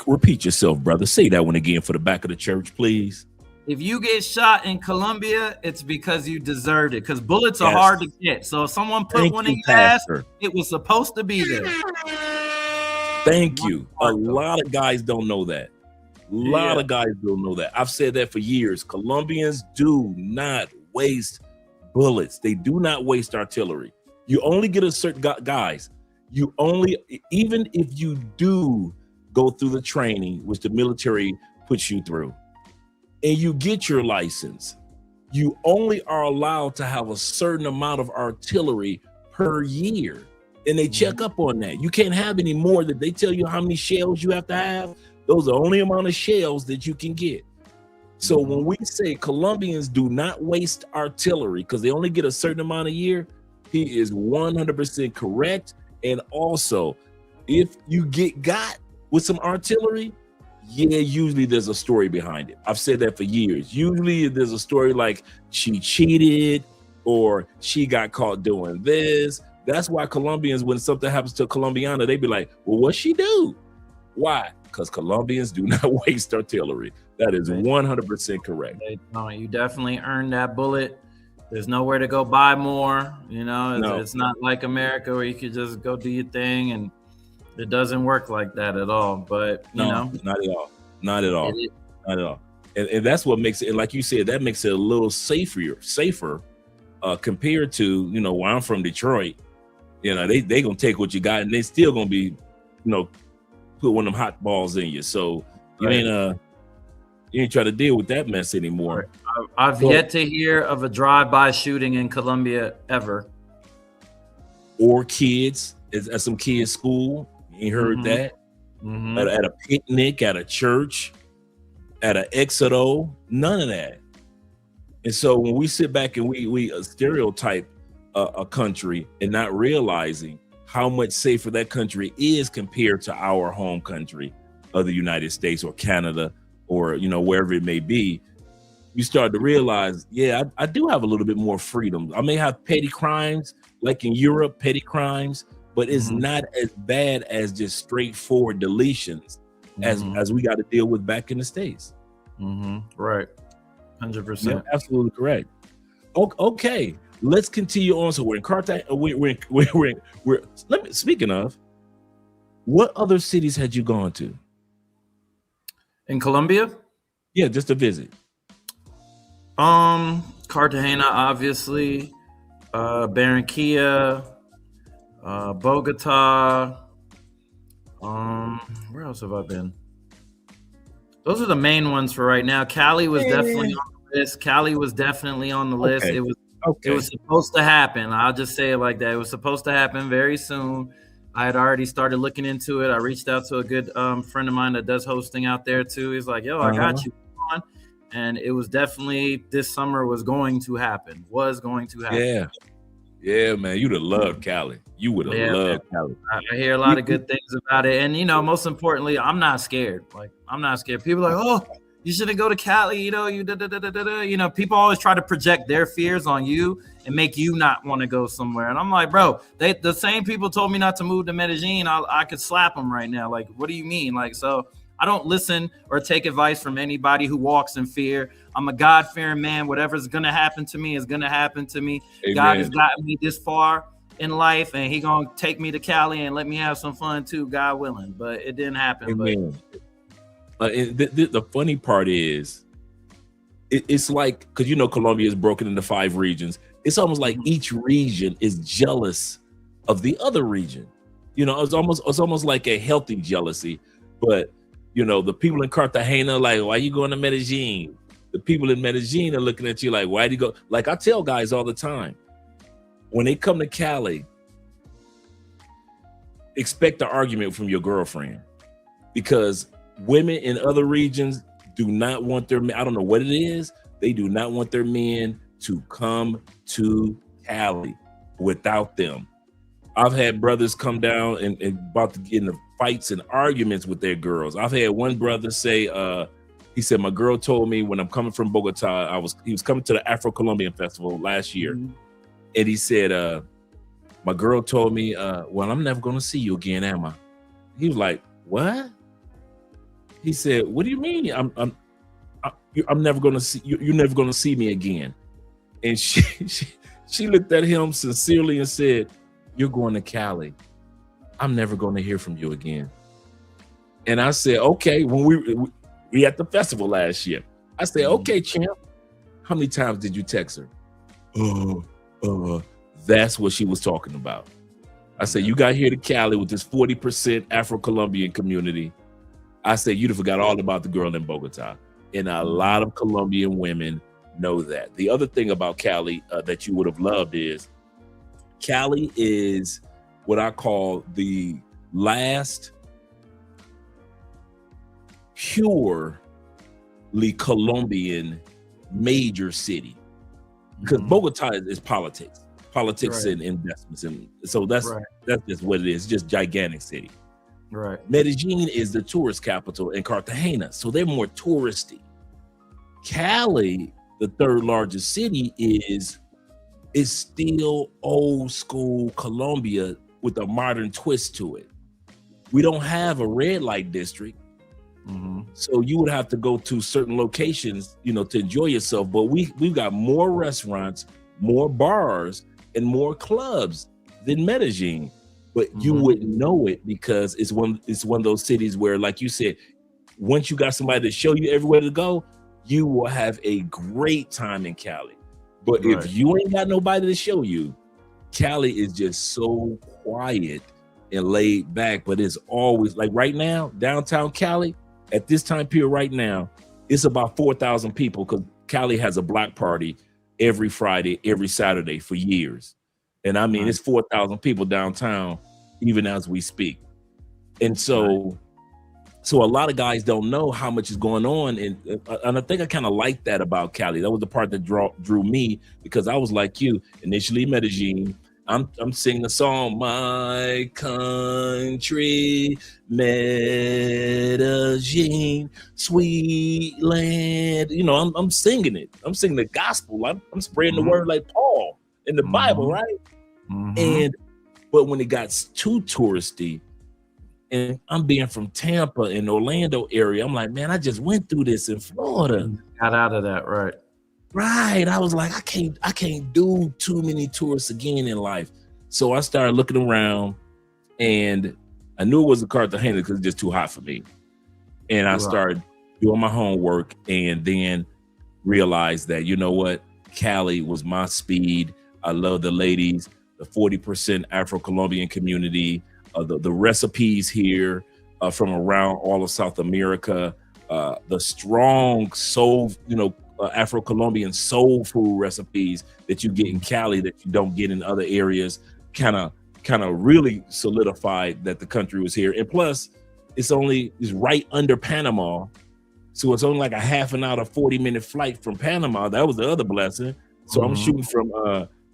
Speaker 5: Repeat yourself, brother. Say that one again for the back of the church, please.
Speaker 9: If you get shot in Colombia, it's because you deserved it. Because bullets are
Speaker 5: Yes.
Speaker 9: hard to get. So if someone put
Speaker 5: Thank
Speaker 9: one
Speaker 5: you,
Speaker 9: in your ass,
Speaker 5: Pastor.
Speaker 9: it was supposed to be there.
Speaker 5: Thank you. A lot of guys don't know that. A lot of guys don't know that. I've said that for years. Colombians do not waste bullets. They do not waste artillery. You only get a certain guys. You only, even if you do go through the training, which the military puts you through, and you get your license, you only are allowed to have a certain amount of artillery per year. And they check up on that. You can't have any more. That they tell you how many shells you have to have. Those are the only amount of shells that you can get. So when we say Colombians do not waste artillery because they only get a certain amount a year, he is 100% correct. And also, if you got with some artillery, usually there's a story behind it. I've said that for years. Usually there's a story like she cheated or she got caught doing this. That's why Colombians, when something happens to a Colombiana, they be like, well, what'd she do? Why? Because Colombians do not waste artillery. That is 100% correct.
Speaker 9: No, you definitely earned that bullet. There's nowhere to go buy more. You know, it's not like America where you could just go do your thing, and it doesn't work like that at all. But you know,
Speaker 5: not at all. Not at all. Not at all. And that's what makes it, and like you said, that makes it a little safer compared to, you know, where I'm from, Detroit. You know, they gonna take what you got, and they still gonna be, you know, put one of them hot balls in you. So you ain't try to deal with that mess anymore.
Speaker 9: I've yet to hear of a drive-by shooting in Colombia ever.
Speaker 5: Or kids at some kids' school. You ain't heard that? At a picnic, at a church, at an exodo, none of that. And so when we sit back and we stereotype a country and not realizing how much safer that country is compared to our home country of the United States or Canada or, you know, wherever it may be, you start to realize, I do have a little bit more freedom. I may have petty crimes like in Europe, petty crimes, but it's not as bad as just straightforward deletions as we got to deal with back in the States.
Speaker 9: Right. 100%.
Speaker 5: Yeah, absolutely correct. Okay. Let's continue on. So we're in Cartagena. Speaking of, what other cities had you gone to?
Speaker 9: In Colombia?
Speaker 5: Yeah, just to visit.
Speaker 9: Cartagena, obviously. Barranquilla, Bogota. Where else have I been? Those are the main ones for right now. Cali was definitely on the list.
Speaker 5: Okay.
Speaker 9: It was supposed to happen. I'll just say it like that. It was supposed to happen very soon. I had already started looking into it. I reached out to a good friend of mine that does hosting out there too. He's like, yo, I got you on. And it was definitely this summer was going to happen.
Speaker 5: Yeah, man. You'd have loved Cali. You would have loved Cali.
Speaker 9: I hear a lot of good things about it. And, you know, most importantly, I'm not scared. I'm not scared. People are like, oh, you shouldn't go to Cali. You know, you know, people always try to project their fears on you and make you not want to go somewhere. And I'm like, bro, the same people told me not to move to Medellin. I could slap them right now. Like, what do you mean? Like, so I don't listen or take advice from anybody who walks in fear. I'm a God-fearing man. Whatever's going to happen to me is going to happen to me. Amen. God has gotten me this far in life, and he going to take me to Cali and let me have some fun too, God willing. But it didn't happen.
Speaker 5: Amen. The funny part is, it's like, because, you know, Colombia is broken into 5 regions. It's almost like each region is jealous of the other region. You know, it's almost like a healthy jealousy. But, you know, the people in Cartagena, like, why you going to Medellin? The people in Medellin are looking at you like, why do you go? Like, I tell guys all the time, when they come to Cali, expect an argument from your girlfriend, because women in other regions do not want their men. I don't know what it is. They do not want their men to come to Cali without them. I've had brothers come down and about to get into fights and arguments with their girls. I've had one brother say, he said, my girl told me when I'm coming from Bogota, he was coming to the Afro-Colombian Festival last year. And he said, my girl told me, well, I'm never going to see you again, am I? He was like, what? he said, "What do you mean? I'm never gonna see you. You're never gonna see me again." And she looked at him sincerely and said, "You're going to Cali. I'm never going to hear from you again." And I said, "Okay." When we at the festival last year, I said, "Okay, champ, how many times did you text her?" That's what she was talking about. I said, "You got here to Cali with this 40% Afro-Colombian community." I said, "You'd have forgot all about the girl in Bogota." And a lot of Colombian women know that. The other thing about Cali that you would have loved is Cali is what I call the last purely Colombian major city, because Bogota is politics and investments, and so that's just what it is. It's just gigantic city.
Speaker 9: Right.
Speaker 5: Medellin is the tourist capital, and Cartagena, so they're more touristy. Cali, the third largest city, is still old school Colombia with a modern twist to it. We don't have a red light district. So you would have to go to certain locations, to enjoy yourself. But we've got more restaurants, more bars, and more clubs than Medellin. But you wouldn't know it because it's one of those cities where, like you said, once you got somebody to show you everywhere to go, you will have a great time in Cali. But if you ain't got nobody to show you, Cali is just so quiet and laid back. But it's always like right now, downtown Cali, at this time period right now, it's about 4,000 people because Cali has a block party every Friday, every Saturday for years. And I mean, it's 4,000 people downtown, even as we speak. And so a lot of guys don't know how much is going on. And I think I kind of like that about Cali. That was the part that drew me, because I was like you, initially Medellin. I'm singing the song, "My Country, Medellin, Sweet Land." I'm singing it. I'm singing the gospel. I'm spreading the word like Paul in the Bible, right? But when it got too touristy, and I'm being from Tampa and Orlando area, I'm like, man, I just went through this in Florida.
Speaker 9: Got out of that, right?
Speaker 5: Right. I was like, I can't do too many tourists again in life. So I started looking around, and I knew it wasn't Cartagena because it's just too hot for me. And I started doing my homework, and then realized that, you know what, Cali was my speed. I love the ladies, the 40% Afro-Colombian community, the recipes here from around all of South America, the strong soul, Afro-Colombian soul food recipes that you get in Cali that you don't get in other areas, kind of really solidified that the country was here. And plus, it's right under Panama, so it's only like a half an hour, 40-minute flight from Panama. That was the other blessing. So I'm shooting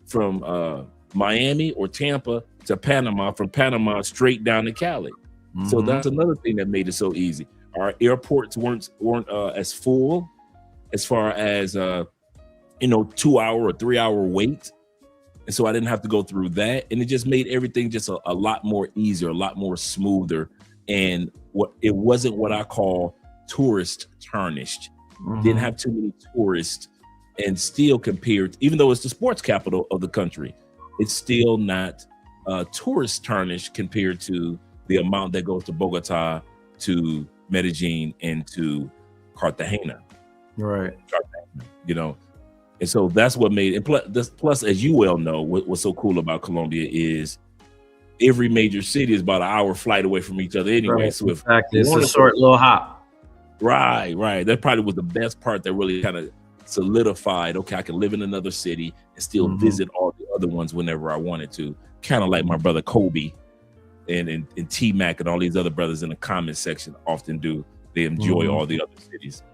Speaker 5: from Miami or Tampa to Panama, from Panama straight down to Cali. So that's another thing that made it so easy. Our airports weren't as full as far as 2 hour or 3 hour wait. And so I didn't have to go through that. And it just made everything just a lot more easier, a lot more smoother. And it wasn't what I call tourist tarnished. Didn't have too many tourists, and still compared, even though it's the sports capital of the country, it's still not tourist tarnished compared to the amount that goes to Bogota, to Medellin, and to Cartagena.
Speaker 9: Right.
Speaker 5: And so that's what made it. Plus, as you well know, what's so cool about Colombia is every major city is about an hour flight away from each other anyway.
Speaker 9: Right.
Speaker 5: So if
Speaker 9: it's a short little hop.
Speaker 5: Right. That probably was the best part that really kind of solidified, okay, I can live in another city and still visit all the other ones whenever I wanted to. Kind of like my brother Kobe and T-Mac and all these other brothers in the comment section often do. They enjoy all the other cities.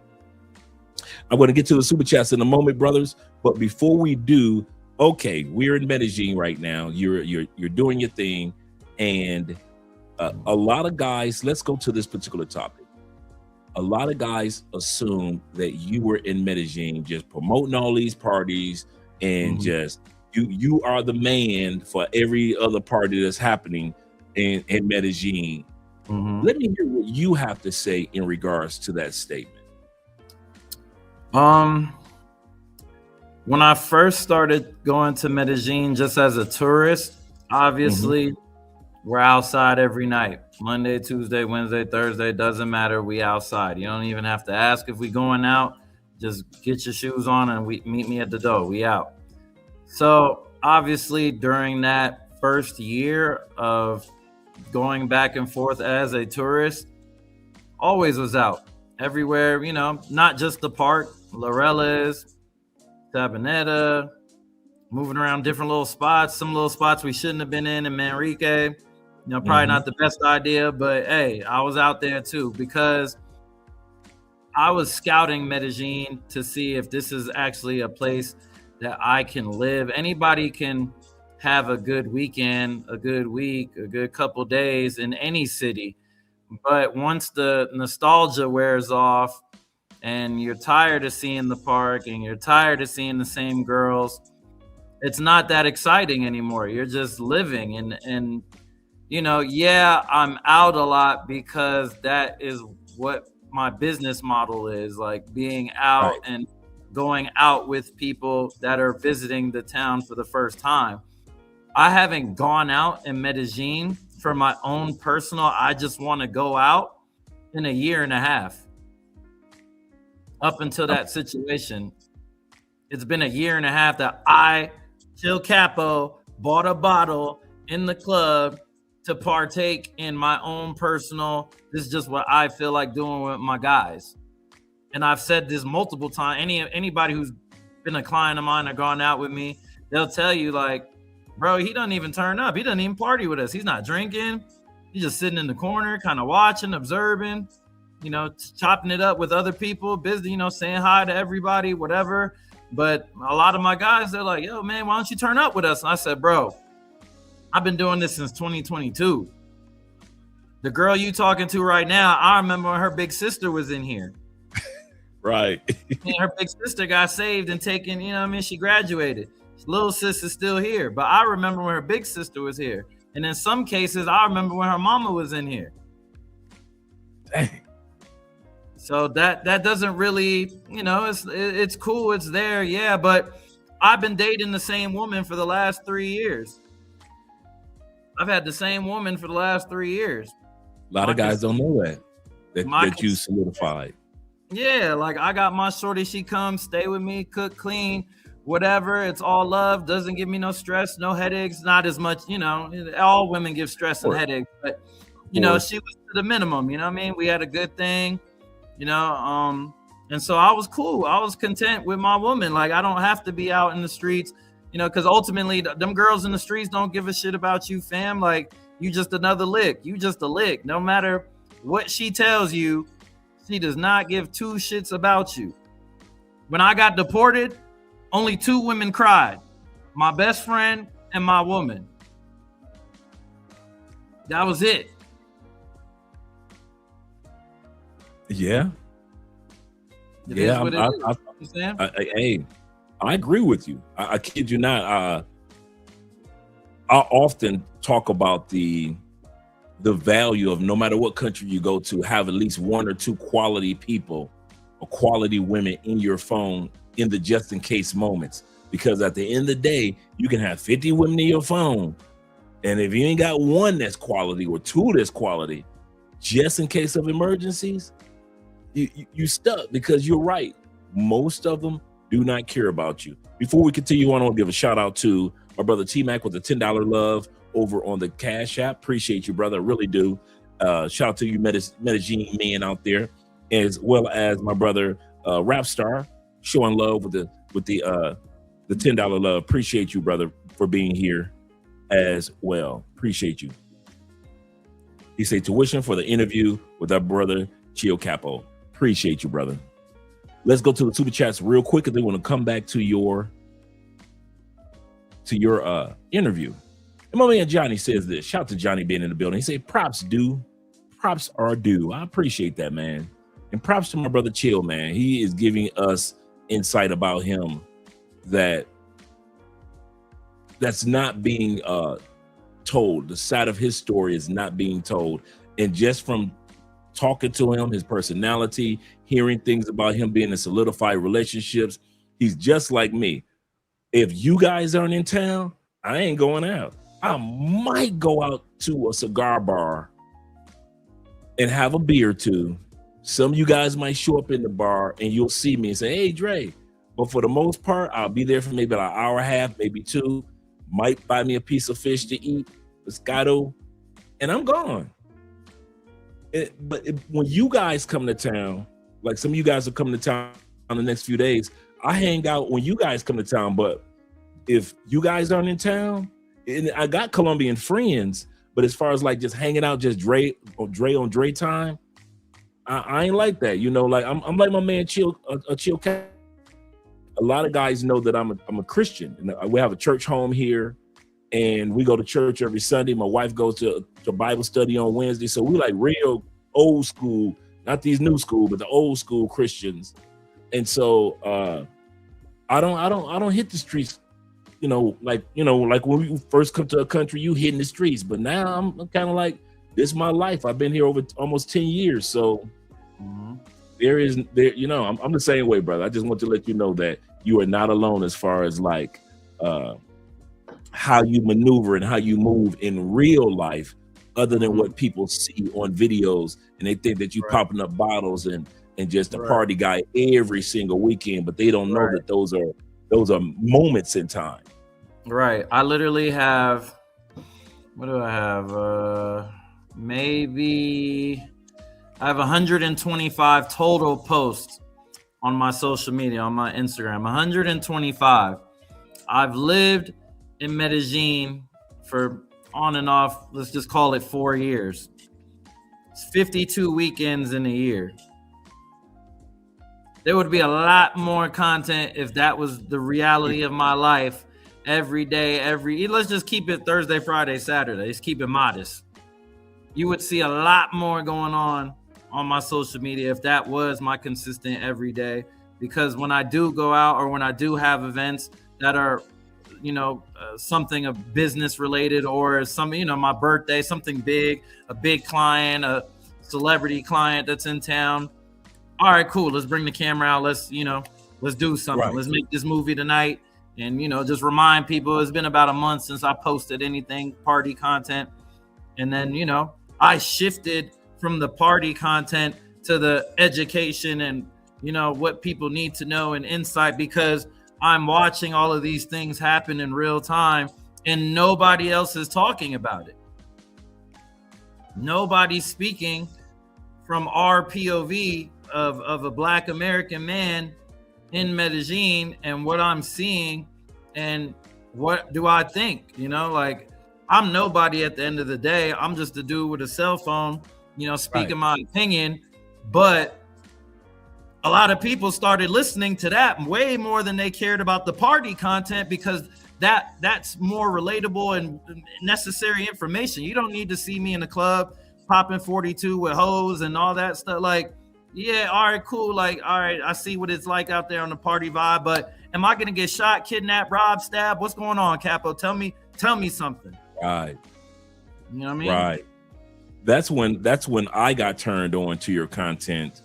Speaker 5: I'm going to get to the super chats in a moment, brothers. But before we do, okay, we're in Medellin right now. You're doing your thing, and a lot of guys. Let's go to this particular topic. A lot of guys assume that you were in Medellin just promoting all these parties, and just you are the man for every other party that's happening in Medellin. Let me hear what you have to say in regards to that statement.
Speaker 9: When I first started going to Medellin just as a tourist, obviously we're outside every night. Monday, Tuesday, Wednesday, Thursday, doesn't matter. We outside. You don't even have to ask if we going out. Just get your shoes on and meet me at the door. We out. So obviously during that first year of going back and forth as a tourist, always was out everywhere, you know, not just the park, Laureles, Sabaneta, moving around different little spots, some little spots we shouldn't have been in Manrique. You know, probably not the best idea, but hey, I was out there too because I was scouting Medellin to see if this is actually a place that I can live. Anybody can have a good weekend, a good week, a good couple days in any city. But once the nostalgia wears off and you're tired of seeing the park and you're tired of seeing the same girls, it's not that exciting anymore. You're just living and you know, yeah, I'm out a lot because that is what my business model is, like being out and going out with people that are visiting the town for the first time. I haven't gone out in Medellin for my own personal, I just want to go out in a year and a half. Up until that situation, it's been a year and a half that I, Chill Capo, bought a bottle in the club to partake in my own personal, this is just what I feel like doing with my guys. And I've said this multiple times. Anybody who's been a client of mine or gone out with me, they'll tell you like, bro, he doesn't even turn up. He doesn't even party with us. He's not drinking. He's just sitting in the corner, kind of watching, observing, you know, chopping it up with other people, busy, you know, saying hi to everybody, whatever. But a lot of my guys, they're like, yo, man, why don't you turn up with us? And I said, bro, I've been doing this since 2022. The girl you talking to right now, I remember when her big sister was in here.
Speaker 5: Right.
Speaker 9: And her big sister got saved and taken, you know what I mean? She graduated. Little sis is still here. But I remember when her big sister was here. And in some cases, I remember when her mama was in here.
Speaker 5: Dang.
Speaker 9: So that doesn't really, you know, it's cool. It's there. Yeah. But I've been dating the same woman for the last 3 years. I've had the same woman for the last 3 years.
Speaker 5: A lot of guys don't know that you solidified.
Speaker 9: Yeah, like I got my shorty, she comes, stay with me, cook, clean, whatever. It's all love, doesn't give me no stress, no headaches, not as much, you know, all women give stress and headaches, but you know, she was to the minimum, you know what I mean? We had a good thing, you know, and so I was cool. I was content with my woman. Like I don't have to be out in the streets, you know, because ultimately them girls in the streets don't give a shit about you, fam. Like you just another lick. You just a lick. No matter what she tells you, she does not give two shits about you. When I got deported, only 2 women cried. My best friend and my woman. That was it.
Speaker 5: Yeah. I agree with you. I kid you not. I often talk about the value of no matter what country you go to, have at least 1 or 2 quality people or quality women in your phone in the just in case moments. Because at the end of the day, you can have 50 women in your phone. And if you ain't got 1 that's quality or 2 that's quality, just in case of emergencies, you stuck because you're right. Most of them do not care about you. Before we continue on, I want to give a shout out to my brother T-Mac with the $10 love over on the Cash App. Appreciate you, brother. I really do. Shout out to you, Medellin men out there, as well as my brother Rap Star showing love with the $10 love. Appreciate you, brother, for being here as well. Appreciate you. He said tuition for the interview with our brother Chill Capo. Appreciate you, brother. Let's go to the super chats real quick, and then we're gonna come back to your interview. And my man Johnny says this. Shout out to Johnny being in the building. He said, props are due. I appreciate that, man. And props to my brother Chill, man. He is giving us insight about him that's not being told. The side of his story is not being told. And just from talking to him, his personality, hearing things about him being in solidified relationships, he's just like me. If you guys aren't in town, I ain't going out. I might go out to a cigar bar and have a beer or two. Some of you guys might show up in the bar and you'll see me and say, hey, Dre. But for the most part, I'll be there for maybe about an hour and a half, maybe 2. Might buy me a piece of fish to eat, pescado, and I'm gone. When you guys come to town, like some of you guys are coming to town in the next few days, I hang out when you guys come to town. But if you guys aren't in town, and I got Colombian friends, but as far as like just hanging out, just Dre on Dre time, I ain't like that. You know, like I'm like my man Chill Cat. A lot of guys know that I'm a Christian, and we have a church home here, and we go to church every Sunday. My wife goes to Bible study on Wednesday, so we like real old school, not these new school, but the old school Christians. And so I don't hit the streets, like when we first come to a country, you hit in the streets. But now I'm kind of like, this is my life. I've been here over almost 10 years, so. I'm the same way, brother. I just want to let you know that you are not alone as far as like how you maneuver and how you move in real life, other than what people see on videos, and they think that you popping up bottles and just a party guy every single weekend, but they don't know that those are moments in time.
Speaker 9: Right. I literally have, what do I have? I have 125 total posts on my social media, on my Instagram, 125. I've lived in Medellin for on and off, let's just call it 4 years. It's 52 weekends in a year. There would be a lot more content if that was the reality of my life every day, let's just keep it Thursday, Friday, Saturday. Let's keep it modest. You would see a lot more going on my social media if that was my consistent every day, because when I do go out or when I do have events that are something of business related, or something, my birthday, something big, a big client, a celebrity client that's in town, all right, cool, let's bring the camera out, let's do something, let's make this movie tonight, and just remind people it's been about a month since I posted anything party content. And then I shifted from the party content to the education and, what people need to know and insight, because I'm watching all of these things happen in real time and nobody else is talking about it. Nobody's speaking from our POV of a Black American man in Medellin and what I'm seeing and what do I think, like I'm nobody at the end of the day. I'm just a dude with a cell phone, speaking my opinion, but a lot of people started listening to that way more than they cared about the party content, because that's more relatable and necessary information. You don't need to see me in the club popping 42 with hoes and all that stuff. Like, yeah, all right, cool. Like, all right, I see what it's like out there on the party vibe, but am I going to get shot, kidnapped, robbed, stabbed? What's going on, Capo? Tell me something.
Speaker 5: Right.
Speaker 9: You know what I mean?
Speaker 5: Right. That's when I got turned on to your content,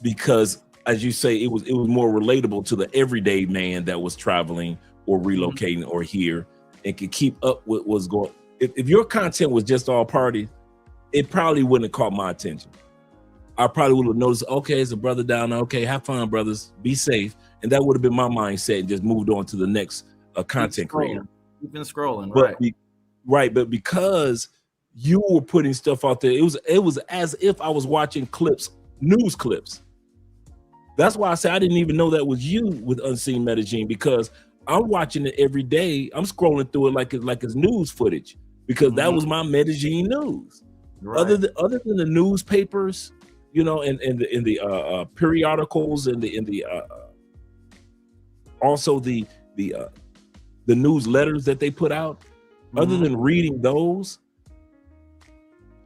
Speaker 5: because as you say, it was more relatable to the everyday man that was traveling or relocating or here and could keep up with what's going. If your content was just all party, it probably wouldn't have caught my attention. I probably would have noticed, okay, it's a brother down there. Okay, have fun, brothers. Be safe. And that would have been my mindset and just moved on to the next content creator.
Speaker 9: You've been scrolling,
Speaker 5: right? But because you were putting stuff out there, it was as if I was watching news clips. That's why I say I didn't even know that was you with Unseen Medellin, because I'm watching it every day. I'm scrolling through it like it's news footage, because that was my Medellin news. Right. Other than the newspapers, and the periodicals and also the newsletters that they put out. Other than reading those,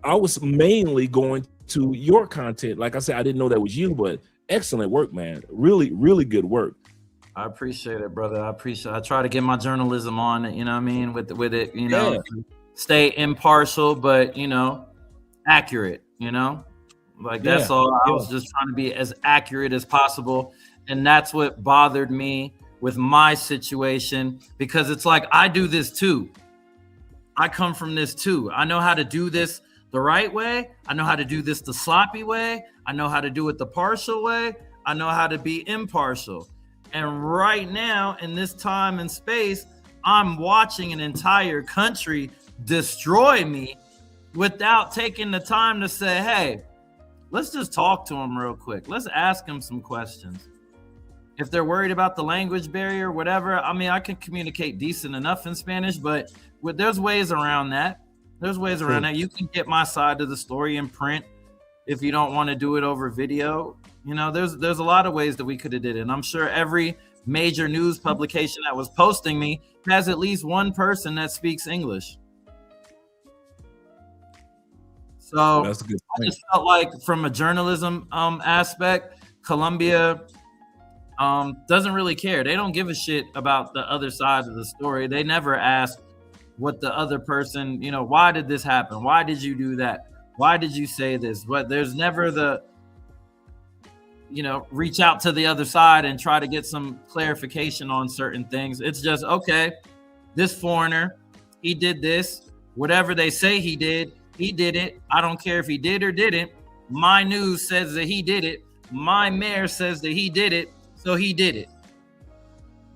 Speaker 5: I was mainly going to your content. Like I said, I didn't know that was you, but excellent work, man. Really, really good work.
Speaker 9: I appreciate it, brother. I try to get my journalism on it, you know what I mean? With it, stay impartial, but accurate. Like that's all. I was just trying to be as accurate as possible, and that's what bothered me with my situation, because it's like I do this too. I come from this too. I know how to do this the right way. I know how to do this the sloppy way. I know how to do it the partial way. I know how to be impartial. And right now, in this time and space, I'm watching an entire country destroy me without taking the time to say, hey, let's just talk to them real quick. Let's ask them some questions. If they're worried about the language barrier, whatever, I mean, I can communicate decent enough in Spanish, but there's ways around that. There's ways around that. You can get my side of the story in print if you don't want to do it over video. There's a lot of ways that we could have did it. And I'm sure every major news publication that was posting me has at least one person that speaks English. So
Speaker 5: that's a good point.
Speaker 9: I just felt like from a journalism aspect, Colombia doesn't really care. They don't give a shit about the other side of the story. They never ask what the other person, why did this happen? Why did you do that? Why did you say this? But there's never the, reach out to the other side and try to get some clarification on certain things. It's just, okay, this foreigner, he did this. Whatever they say he did it. I don't care if he did or didn't. My news says that he did it. My mayor says that he did it. So he did it.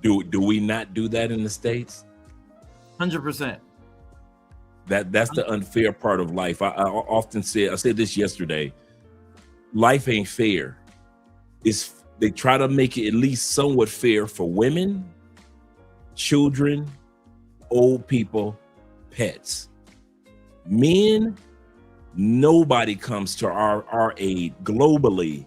Speaker 5: Do we not do that in the States?
Speaker 9: 100%.
Speaker 5: That's the unfair part of life. I often say, I said this yesterday, life ain't fair. They try to make it at least somewhat fair for women, children, old people, pets. Men, nobody comes to our aid globally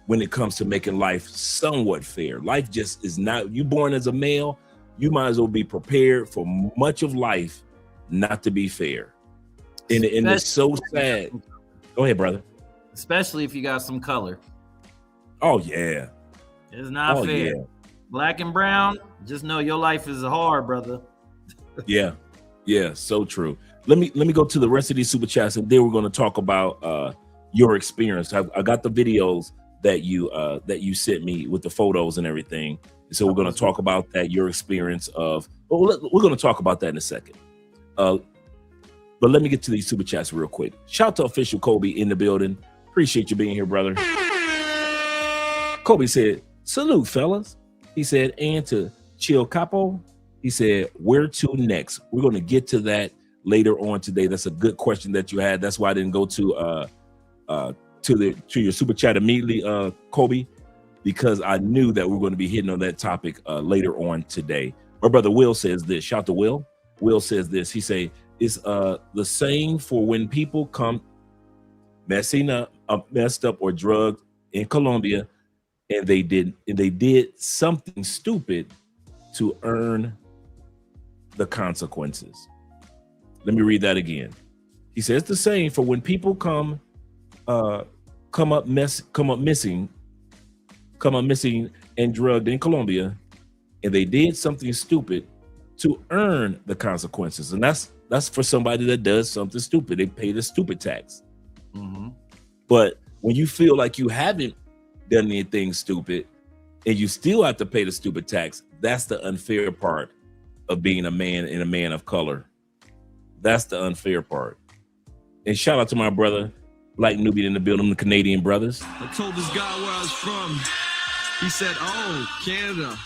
Speaker 5: when it comes to making life somewhat fair. Life just is not, you born as a male, you might as well be prepared for much of life not to be fair. And it's so sad. Go ahead, brother.
Speaker 9: Especially if you got some color.
Speaker 5: Oh, yeah.
Speaker 9: It's not fair. Yeah. Black and brown, just know your life is hard, brother.
Speaker 5: Yeah, so true. Let me go to the rest of these super chats, and then we're going to talk about your experience. I got the videos that you sent me with the photos and everything. So we're going to talk about that, your experience of, we're going to talk about that in a second. But let me get to these super chats real quick. Shout out to official Kobe in the building. Appreciate you being here, brother. Kobe said, salute, fellas. He said, and to Chill Capo, he said, where to next? We're going to get to that later on today. That's a good question that you had. That's why I didn't go to your super chat immediately, Kobe, because I knew that we were going to be hitting on that topic later on today. My brother Will says this. Shout to Will. Will says this. He say, it's the same for when people come messed up or drugged in Colombia, and they did something stupid to earn the consequences. Let me read that again. He says it's the same for when people come missing and drugged in Colombia, and they did something stupid to earn the consequences. And that's for somebody that does something stupid. They pay the stupid tax. Mm-hmm. But when you feel like you haven't done anything stupid and you still have to pay the stupid tax, that's the unfair part of being a man and a man of color. That's the unfair part. And shout out to my brother, Black Nubian in the building, the Canadian brothers.
Speaker 10: I told this guy where I was from. He said, oh, Canada.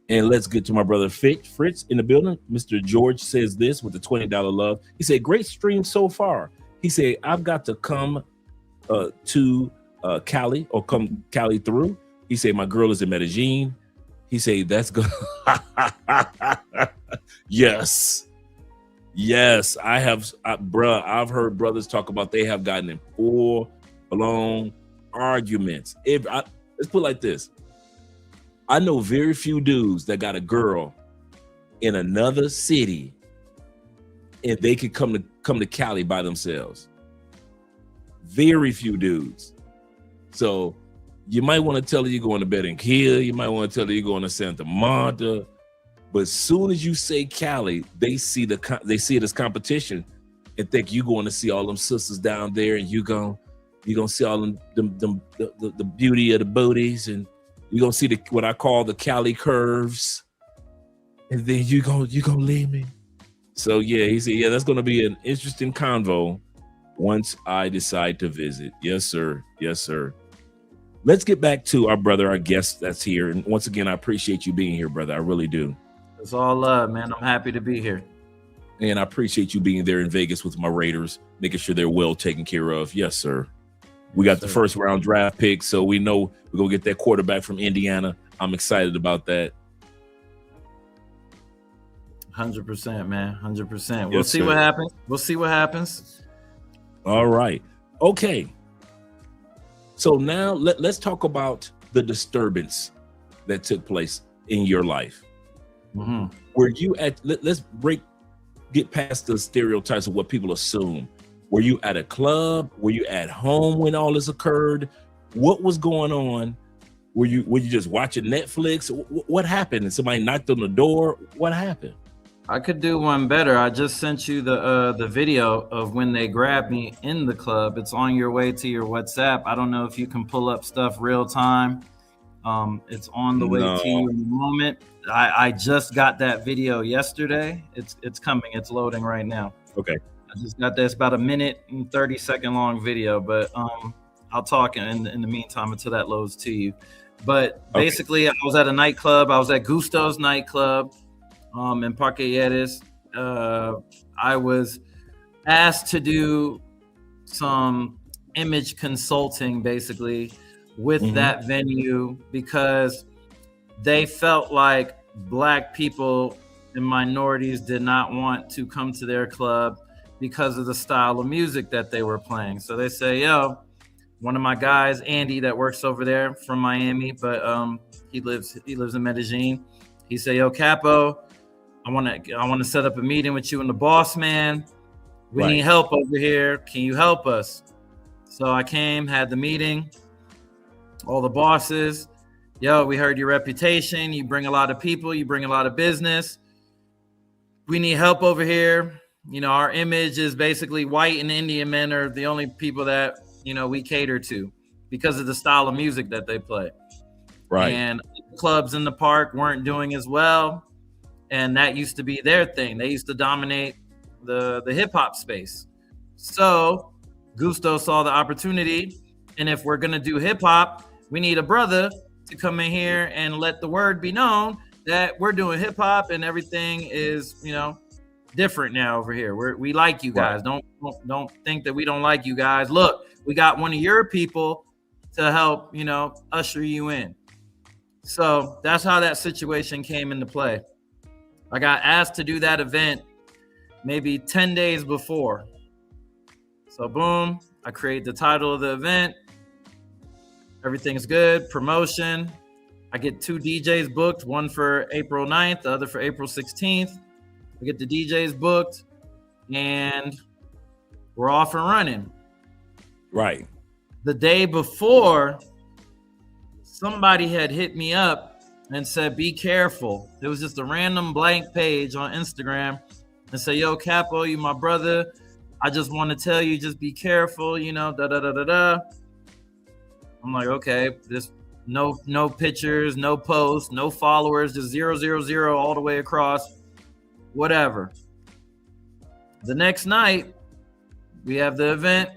Speaker 5: And let's get to my brother Fritz in the building. Mr. George says this with the $20 love. He said, great stream so far. He said, I've got to come to Cali or come Cali through. He said, my girl is in Medellin. He said, that's good. Yes. I've heard brothers talk about they have gotten in full-blown arguments. Let's put it like this. I know very few dudes that got a girl in another city and they could come to Cali by themselves. Very few dudes. So you might want to tell her you're going to Medellin. You might want to tell her you're going to Santa Marta. But as soon as you say Cali, they see it as competition. and think you going to see all them sisters down there, and you gonna see all them the beauty of the booties, and you gonna see what I call the Cali curves, and then you gonna leave me. So yeah, he said, yeah, that's gonna be an interesting convo once I decide to visit. Yes, sir. Yes, sir. Let's get back to our brother, our guest that's here. And once again, I appreciate you being here, brother. I really do.
Speaker 9: It's all love, man. I'm happy to be here.
Speaker 5: And I appreciate you being there in Vegas with my Raiders, making sure they're well taken care of. Yes, sir. We got the first round draft pick, so we know we're going to get that quarterback from Indiana. I'm excited about that.
Speaker 9: 100%, man. 100%. We'll
Speaker 5: Yes,
Speaker 9: see
Speaker 5: sir.
Speaker 9: what happens. We'll see what happens.
Speaker 5: All right. Okay. So now let's talk about the disturbance that took place in your life.
Speaker 9: Mm-hmm.
Speaker 5: Were you at, let's get past the stereotypes of what people assume. Were you at a club? Were you at home when all this occurred? What was going on? Were you just watching Netflix? What happened? Somebody knocked on the door? What happened?
Speaker 9: I could do one better. I just sent you the video of when they grabbed me in the club. It's on your way to your WhatsApp. I don't know if you can pull up stuff real time. It's on the way to you in a moment. I just got that video yesterday. It's coming. It's loading right now.
Speaker 5: Okay.
Speaker 9: I just got this about a minute and 30-second long video, but I'll talk in the meantime until that loads to you. But basically, I was at a nightclub. I was at Gusto's nightclub in Parque Lleras. I was asked to do some image consulting, basically, with that venue because they felt like Black people and minorities did not want to come to their club because of the style of music that they were playing. So they say, yo, one of my guys, Andy, that works over there from Miami, but he lives in Medellin. He said, yo, Capo, I want to set up a meeting with you and the boss man. We need help over here. Can you help us? So I came, had the meeting, all the bosses. Yo, we heard your reputation. You bring a lot of people. You bring a lot of business. We need help over here. You know, our image is basically white and Indian men are the only people that, you know, we cater to because of the style of music that they play.
Speaker 5: Right.
Speaker 9: And clubs in the park weren't doing as well. And that used to be their thing. They used to dominate the hip hop space. So Gusto saw the opportunity. And if we're going to do hip hop, we need a brother to come in here and let the word be known that we're doing hip hop and everything is, you know, different now over here. We like you guys. Right. Don't think that we don't like you guys. Look, we got one of your people to help, you know, usher you in. So that's how that situation came into play. I got asked to do that event maybe 10 days before. So boom, I create the title of the event. Everything's good. Promotion. I get 2 DJs booked, one for April 9th, the other for April 16th. I get the DJs booked and we're off and running.
Speaker 5: Right.
Speaker 9: The day before, somebody had hit me up and said, be careful. It was just a random blank page on Instagram and say, yo, Capo, you my brother. I just want to tell you, just be careful, you know, da-da-da-da-da. I'm like, okay, this no pictures, no posts, no followers, just 000 all the way across, whatever. The next night, we have the event.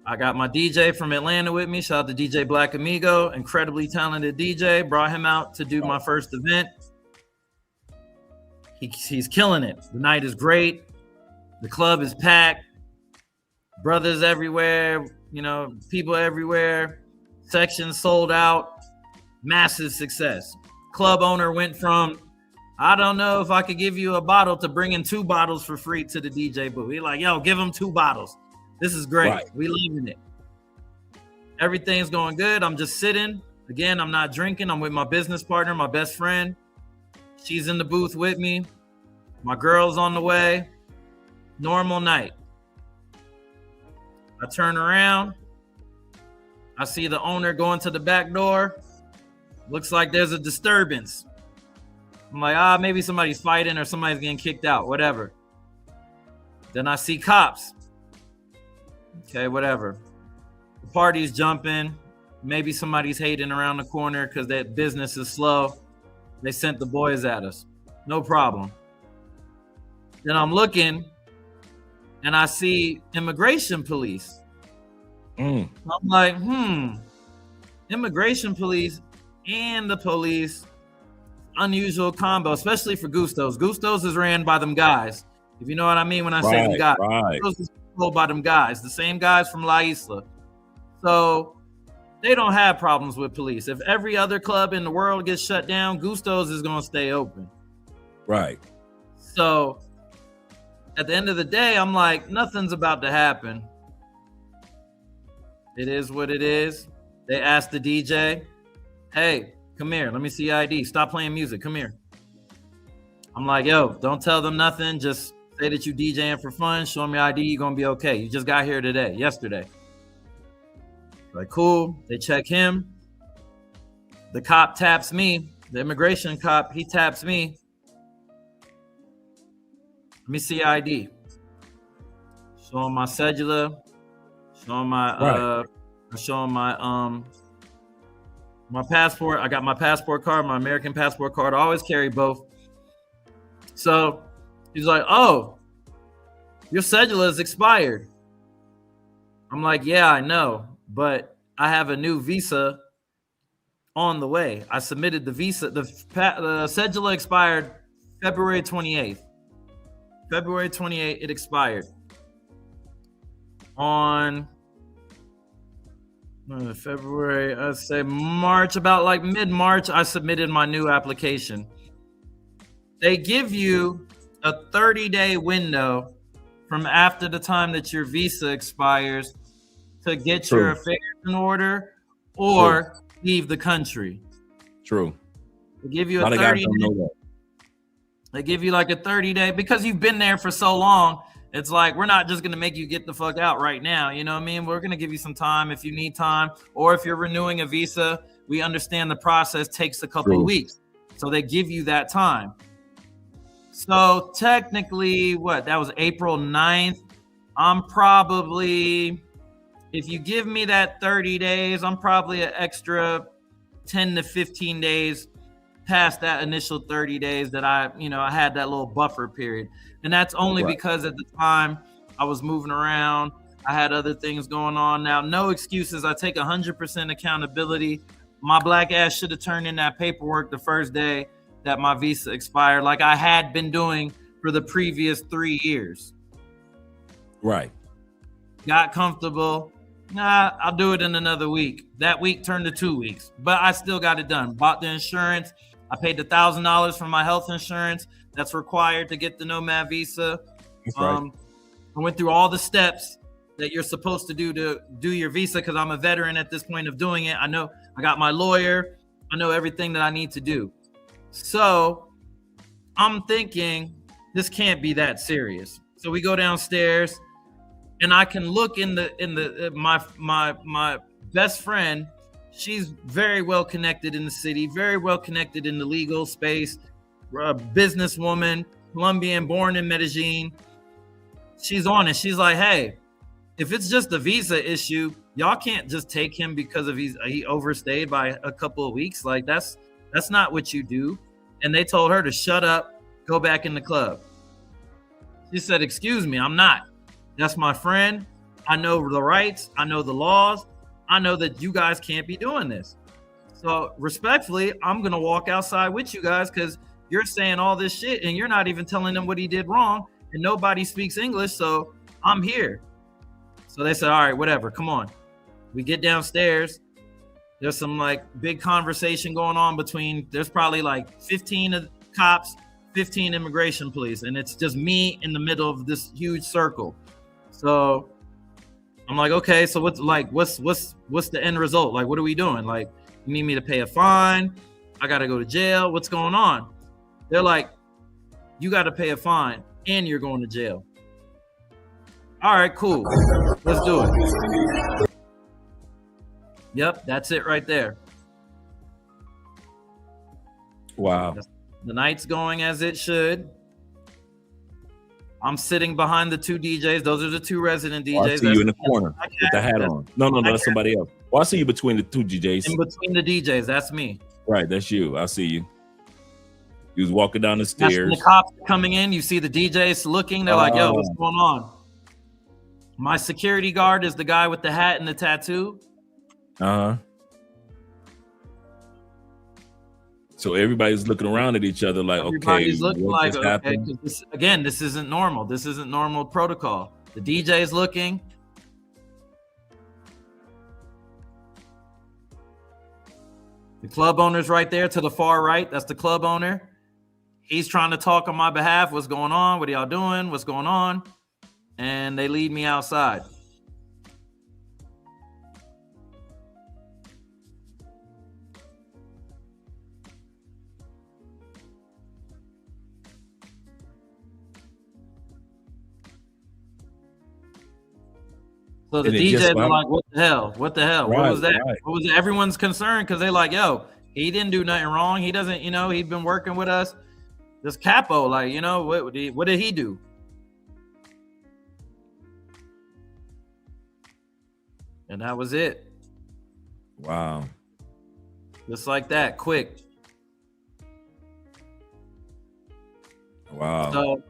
Speaker 9: I got my DJ from Atlanta with me. Shout out to DJ Black Amigo, incredibly talented DJ. Brought him out to do my first event. He's killing it. The night is great. The club is packed. Brothers everywhere, you know, people everywhere. Sections sold out. Massive success. Club owner went from, I don't know if I could give you a bottle to bringing 2 bottles for free to the DJ booth. He's like, yo, give him 2 bottles. This is great. Right. We loving it. Everything's going good. I'm just sitting. Again, I'm not drinking. I'm with my business partner, my best friend. She's in the booth with me. My girl's on the way. Normal night. I turn around. I see the owner going to the back door. Looks like there's a disturbance. I'm like, maybe somebody's fighting or somebody's getting kicked out, whatever. Then I see cops. Okay, whatever. The party's jumping. Maybe somebody's hating around the corner because that business is slow. They sent the boys at us. No problem. Then I'm looking and I see immigration police. I'm like, immigration police and the police, unusual combo, especially for Gustos. Gustos is ran by them guys. If you know what I mean when I say them guys. Gustos is controlled by them guys, the same guys from La Isla. So they don't have problems with police. If every other club in the world gets shut down, Gustos is going to stay open.
Speaker 5: Right.
Speaker 9: So at the end of the day, I'm like, nothing's about to happen. It is what it is. They asked the DJ, hey, come here. Let me see your ID. Stop playing music. Come here. I'm like, yo, don't tell them nothing. Just say that you DJing for fun. Show them your ID. You're going to be okay. You just got here yesterday. Like, cool. They check him. The cop taps me. The immigration cop, he taps me. Let me see your ID. Show him my cedula. Show him my my passport. I got my passport card, my American passport card. I always carry both. So he's like, oh, your cedula is expired. I'm like, yeah, I know, but I have a new visa on the way. I submitted the visa. The cedula expired February 28th. February 28th, it expired. On February, I'd say March, about like mid-March, I submitted my new application. They give you a 30-day window from after the time that your visa expires to get your affairs in order or leave the country.
Speaker 5: True.
Speaker 9: They give you a 30-day. They give you like a 30-day because you've been there for so long. It's like, we're not just going to make you get the fuck out right now. You know what I mean? We're going to give you some time if you need time, or if you're renewing a visa, we understand the process takes a couple of weeks. So they give you that time. So technically, that was April 9th. I'm probably, if you give me that 30 days, I'm probably an extra 10 to 15 days past that initial 30 days that I had that little buffer period. And that's only because at the time I was moving around. I had other things going on. Now, no excuses. I take 100% accountability. My black ass should have turned in that paperwork the first day that my visa expired, like I had been doing for the previous 3 years.
Speaker 5: Right.
Speaker 9: Got comfortable. I'll do it in another week. That week turned to 2 weeks, but I still got it done. Bought the insurance. I paid the $1,000 for my health insurance that's required to get the Nomad visa.
Speaker 5: That's right.
Speaker 9: I went through all the steps that you're supposed to do your visa because I'm a veteran at this point of doing it. I know I got my lawyer. I know everything that I need to do. So I'm thinking this can't be that serious. So we go downstairs and I can look in my best friend. She's very well connected in the city, very well connected in the legal space, a businesswoman, Colombian, born in Medellin. She's on it. She's like, hey, if it's just a visa issue, y'all can't just take him because of he overstayed by a couple of weeks. Like that's not what you do. And they told her to shut up, go back in the club. She said, excuse me, I'm not. That's my friend. I know the rights. I know the laws. I know that you guys can't be doing this. So respectfully, I'm going to walk outside with you guys because you're saying all this shit and you're not even telling them what he did wrong and nobody speaks English. So I'm here. So they said, all right, whatever. Come on. We get downstairs. There's some like big conversation going on between, there's probably like 15 cops, 15 immigration police. And it's just me in the middle of this huge circle. So I'm like, okay, so what's the end result? Like, what are we doing? Like, you need me to pay a fine? I got to go to jail. What's going on? They're like, you got to pay a fine and you're going to jail. All right, cool. Let's do it. Yep, that's it right there.
Speaker 5: Wow.
Speaker 9: The night's going as it should. I'm sitting behind the two DJs. Those are the two resident DJs.
Speaker 5: I see you in the corner with the hat on. No, that's somebody else. Well, I see you between the two DJs.
Speaker 9: In between the DJs, that's me.
Speaker 5: Right, that's you. I see you. You was walking down the stairs.
Speaker 9: That's when the cops are coming in. You see the DJs looking. They're like, yo, what's going on? My security guard is the guy with the hat and the tattoo.
Speaker 5: Uh-huh. So everybody's looking around at each other like,
Speaker 9: everybody's looking like,
Speaker 5: okay,
Speaker 9: this isn't normal. This isn't normal protocol. The DJ's looking. The club owner's right there to the far right. That's the club owner. He's trying to talk on my behalf. What's going on? What are y'all doing? What's going on? And they lead me outside. So the DJs were like, what the hell? What the hell? What was that? What was it? Everyone's concerned because they're like, yo, he didn't do nothing wrong. He doesn't, he's been working with us. This Capo, like, what did he do? And that was it.
Speaker 5: Wow.
Speaker 9: Just like that, quick.
Speaker 5: Wow.
Speaker 9: So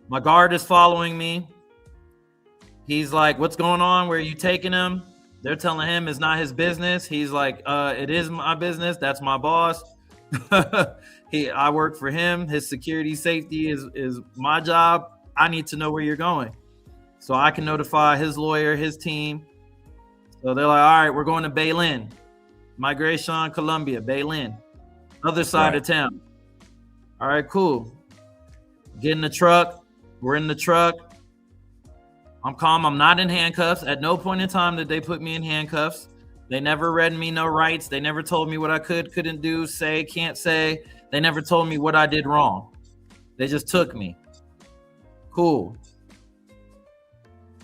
Speaker 9: my guard is following me. He's like, what's going on? Where are you taking him? They're telling him it's not his business. He's like, it is my business. That's my boss. I work for him. His security safety is my job. I need to know where you're going so I can notify his lawyer, his team. So they're like, all right, we're going to Medellin, Migration, Colombia, Medellin, other side of town. All right, cool. Get in the truck. We're in the truck. I'm calm. I'm not in handcuffs. At no point in time did they put me in handcuffs. They never read me no rights. They never told me what I couldn't do, say, can't say. They never told me what I did wrong. They just took me. Cool.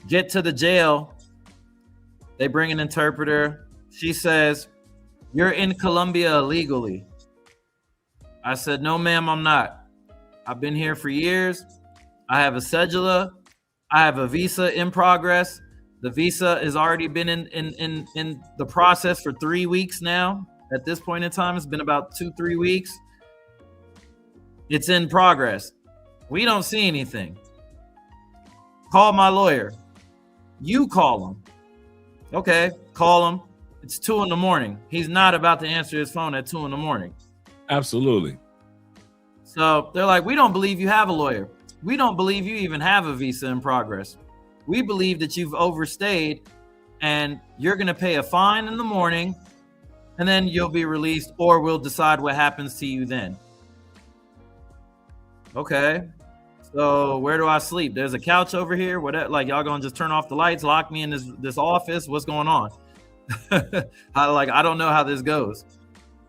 Speaker 9: Get to the jail. They bring an interpreter. She says, you're in Colombia illegally. I said, no, ma'am, I'm not. I've been here for years. I have a cedula. I have a visa in progress. The visa has already been in the process for 3 weeks now. At this point in time, it's been about 2-3 weeks. It's in progress. We don't see anything. Call my lawyer. You call him. Okay, call him. It's 2 a.m. He's not about to answer his phone at 2 a.m.
Speaker 5: Absolutely.
Speaker 9: So they're like, we don't believe you have a lawyer. We don't believe you even have a visa in progress. We believe that you've overstayed and you're going to pay a fine in the morning and then you'll be released, or we'll decide what happens to you then. Okay. So where do I sleep? There's a couch over here. What, like, y'all going to just turn off the lights, lock me in this office? What's going on? I don't know how this goes.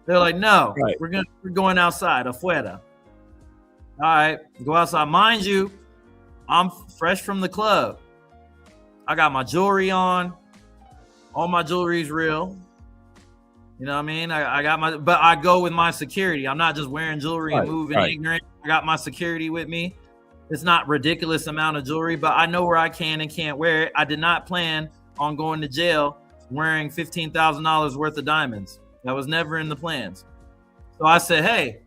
Speaker 9: They're like, no, we're going outside, afuera. All right, go outside. Mind you, I'm fresh from the club. I got my jewelry on. All my jewelry's real. You know what I mean? I got but I go with my security. I'm not just wearing jewelry and moving ignorant. I got my security with me. It's not ridiculous amount of jewelry, but I know where I can and can't wear it. I did not plan on going to jail wearing $15,000 worth of diamonds. That was never in the plans. So I said, hey,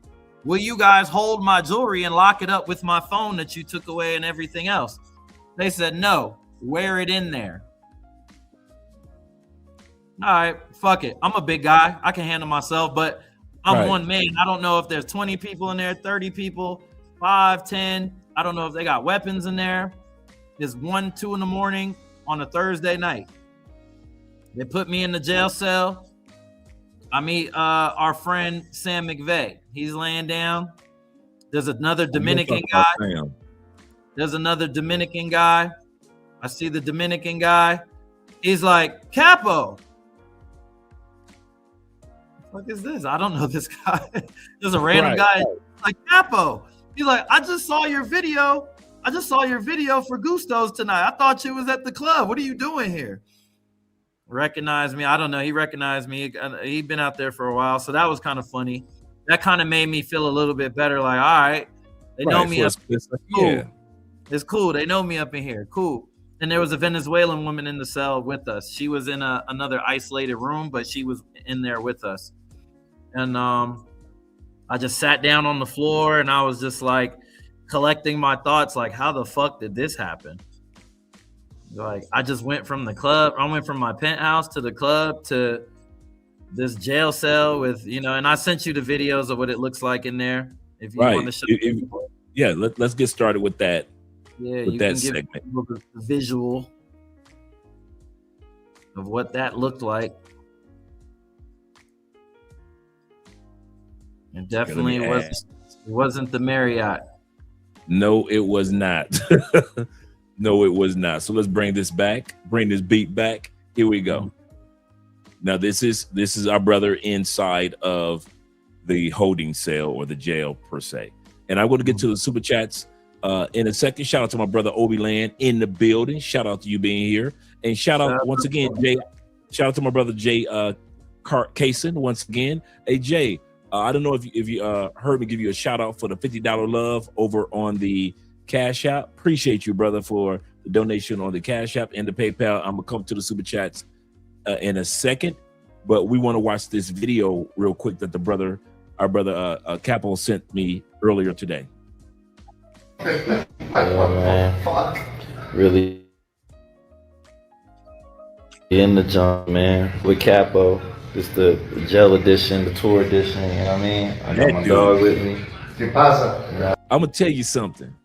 Speaker 9: will you guys hold my jewelry and lock it up with my phone that you took away and everything else? They said, no, wear it in there. All right, fuck it. I'm a big guy. I can handle myself, but I'm one man. I don't know if there's 20 people in there, 30 people, 5, 10. I don't know if they got weapons in there. It's 1, 2 in the morning on a Thursday night. They put me in the jail cell. I meet our friend Sam McVeigh. He's laying down. There's another Dominican guy. There's another Dominican guy. I see the Dominican guy. He's like, Capo. What the fuck is this? I don't know this guy. There's a random guy like, Capo. He's like, I just saw your video. I just saw your video for Gusto's tonight. I thought you was at the club. What are you doing here? Recognized me. I don't know. He recognized me. He'd been out there for a while. So that was kind of funny. That kind of made me feel a little bit better. Like, all right, they know me. Cool. It's cool. They know me up in here. Cool. And there was a Venezuelan woman in the cell with us. She was in another isolated room, but she was in there with us. And I just sat down on the floor and I was just like collecting my thoughts, like, how the fuck did this happen? Like, I just went from the club. I went from my penthouse to the club to this jail cell with, you know, and I sent you the videos of what it looks like in there. If you want to show people.
Speaker 5: Yeah, let's get started with that.
Speaker 9: Yeah,
Speaker 5: with
Speaker 9: you
Speaker 5: that
Speaker 9: can give
Speaker 5: segment.
Speaker 9: people the visual of what that looked like. It definitely wasn't the Marriott.
Speaker 5: No, it was not. No, it was not. So let's bring this beat back. Here we go. Now this is our brother inside of the holding cell or the jail per se. And I'm going to get to the super chats in a second. Shout out to my brother Obi Land in the building. Shout out to you being here. And shout out once again, Jay. Shout out to my brother Jay Kaysen once again. Hey Jay, I don't know if you heard me give you a shout out for the $50 love over on the Cash App. Appreciate you, brother, for the donation on the Cash App and the PayPal. I'm gonna come to the super chats in a second, but we want to watch this video real quick that our brother Capo sent me earlier today.
Speaker 11: Yeah, man. Really in the jump, man, with Capo. It's the jail edition, the tour edition, you know what I mean? I got my dog with me.
Speaker 5: I'm gonna tell you something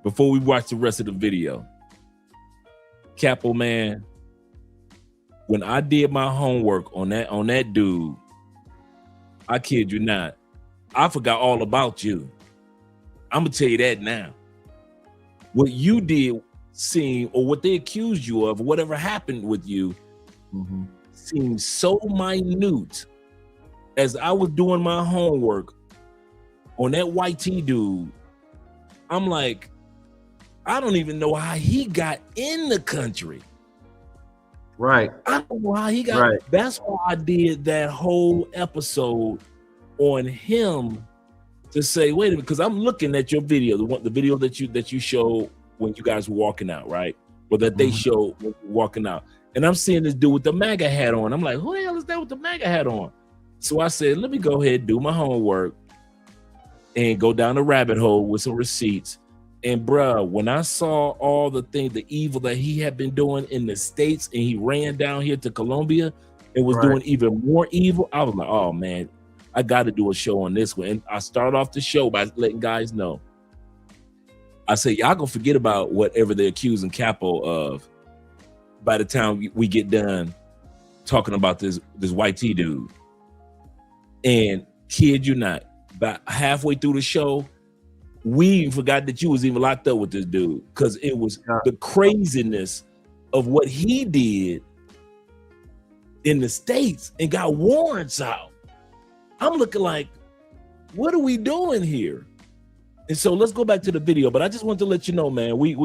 Speaker 5: before we watch the rest of the video. Capo, man, when I did my homework on that dude, I kid you not, I forgot all about you. I'm gonna tell you that now. What you did seem, or what they accused you of, or whatever happened with you, seems so minute. As I was doing my homework on that white tee dude, I'm like, I don't even know how he got in the country.
Speaker 9: Right.
Speaker 5: I don't know how he got. Right. That's why I did that whole episode on him to say, wait a minute, because I'm looking at your video, the video that you showed when you guys were walking out, right? Or that they showed when you were walking out. And I'm seeing this dude with the MAGA hat on. I'm like, who the hell is that with the MAGA hat on? So I said, let me go ahead and do my homework and go down the rabbit hole with some receipts. And bruh, when I saw all the evil that he had been doing in the States, and he ran down here to Colombia and was doing even more evil, I was like, oh man, I got to do a show on this one. And I started off the show by letting guys know. I said, y'all gonna forget about whatever they're accusing Capo of by the time we get done talking about this white tee dude. And kid you not, about halfway through the show, we forgot that you was even locked up with this dude, because it was the craziness of what he did in the States and got warrants out. I'm looking like, what are we doing here? And so let's go back to the video. But I just want to let you know, man, we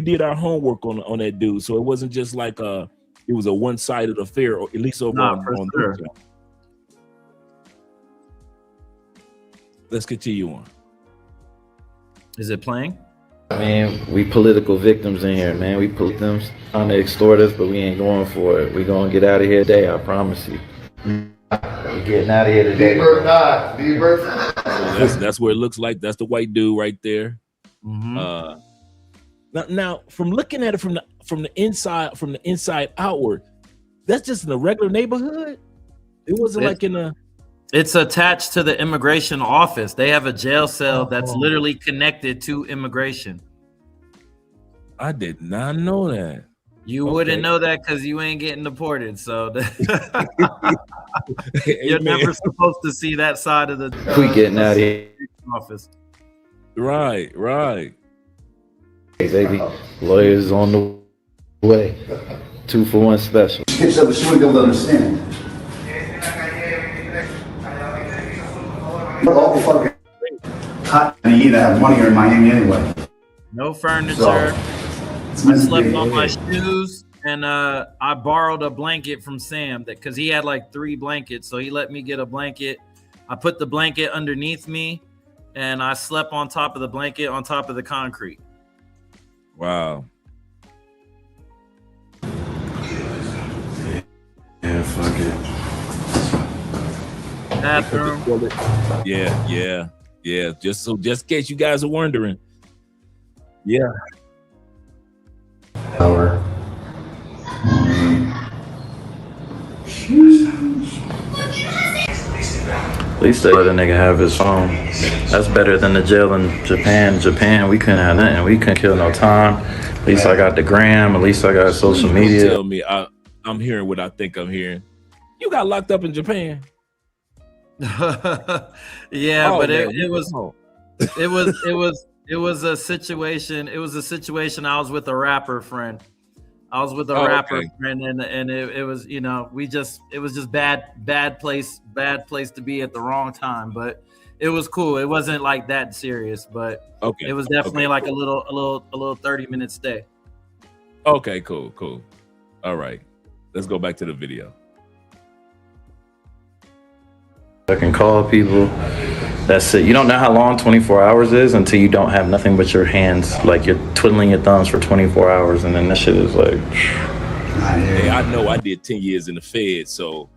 Speaker 5: did our homework on that dude, so it wasn't just like it was a one-sided affair, or at least over on sure. Let's continue on.
Speaker 9: Is it playing?
Speaker 11: I mean, we political victims in here, man. We victims trying to extort us, but we ain't going for it. We gonna get out of here today, I promise you. We're getting out of here today.
Speaker 5: So that's where it looks like. That's the white dude right there. Now, from looking at it from the inside outward, that's just in a regular neighborhood. It wasn't like in a.
Speaker 9: It's attached to the immigration office. They have a jail cell that's literally connected to immigration.
Speaker 5: I did not know that.
Speaker 9: You wouldn't know that because you ain't getting deported. So you're never supposed to see that side of the
Speaker 11: we getting out of here.
Speaker 9: Office.
Speaker 5: Right.
Speaker 11: Hey, baby, lawyers on the way. 2-for-1 special.
Speaker 12: Kids that we should be able to understand. All fucking hot and you either have money or in Miami anyway.
Speaker 9: No furniture. I slept on my shoes, and I borrowed a blanket from Sam because he had like 3 blankets, so he let me get a blanket. I put the blanket underneath me, and I slept on top of the blanket on top of the concrete.
Speaker 5: Wow.
Speaker 9: Yeah, fuck it.
Speaker 5: Bathroom. Yeah. Just in case you guys are wondering. Yeah.
Speaker 9: Power. At least they let a nigga have his phone. That's better than the jail in Japan. Japan, we couldn't have nothing. We couldn't kill no time. At least I got the gram. At least I got social media.
Speaker 5: Tell me, I'm hearing what I think I'm hearing. You got locked up in Japan.
Speaker 9: Yeah, but it was a situation. It was a situation. I was with a rapper friend. Friend, and it was, you know, it was just bad place to be at the wrong time. But it was cool. It wasn't like that serious, but it was definitely like a little 30-minute stay.
Speaker 5: Okay, cool. All right, let's go back to the video.
Speaker 9: I can call people. That's it. You don't know how long 24 hours is until you don't have nothing but your hands. Like you're twiddling your thumbs for 24 hours, and then that shit is like.
Speaker 5: Hey, I know I did 10 years in the Fed, so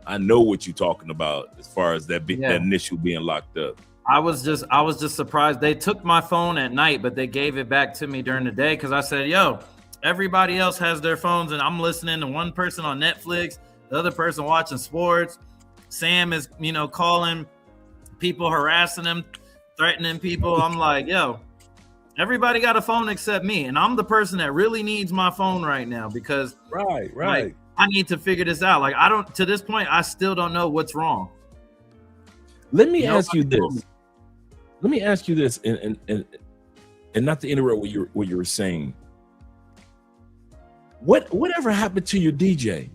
Speaker 5: I know what you're talking about as far as that initial being locked up.
Speaker 9: I was just surprised. They took my phone at night, but they gave it back to me during the day because I said, yo, everybody else has their phones, and I'm listening to one person on Netflix, the other person watching sports. Sam is, you know, calling people, harassing them, threatening people. I'm like, yo, everybody got a phone except me, and I'm the person that really needs my phone right now because
Speaker 5: right.
Speaker 9: Like, I need to figure this out. Like to this point, I still don't know what's wrong.
Speaker 5: Let me ask you this. Let me ask you this, and not to interrupt what you were saying. Whatever happened to your DJ?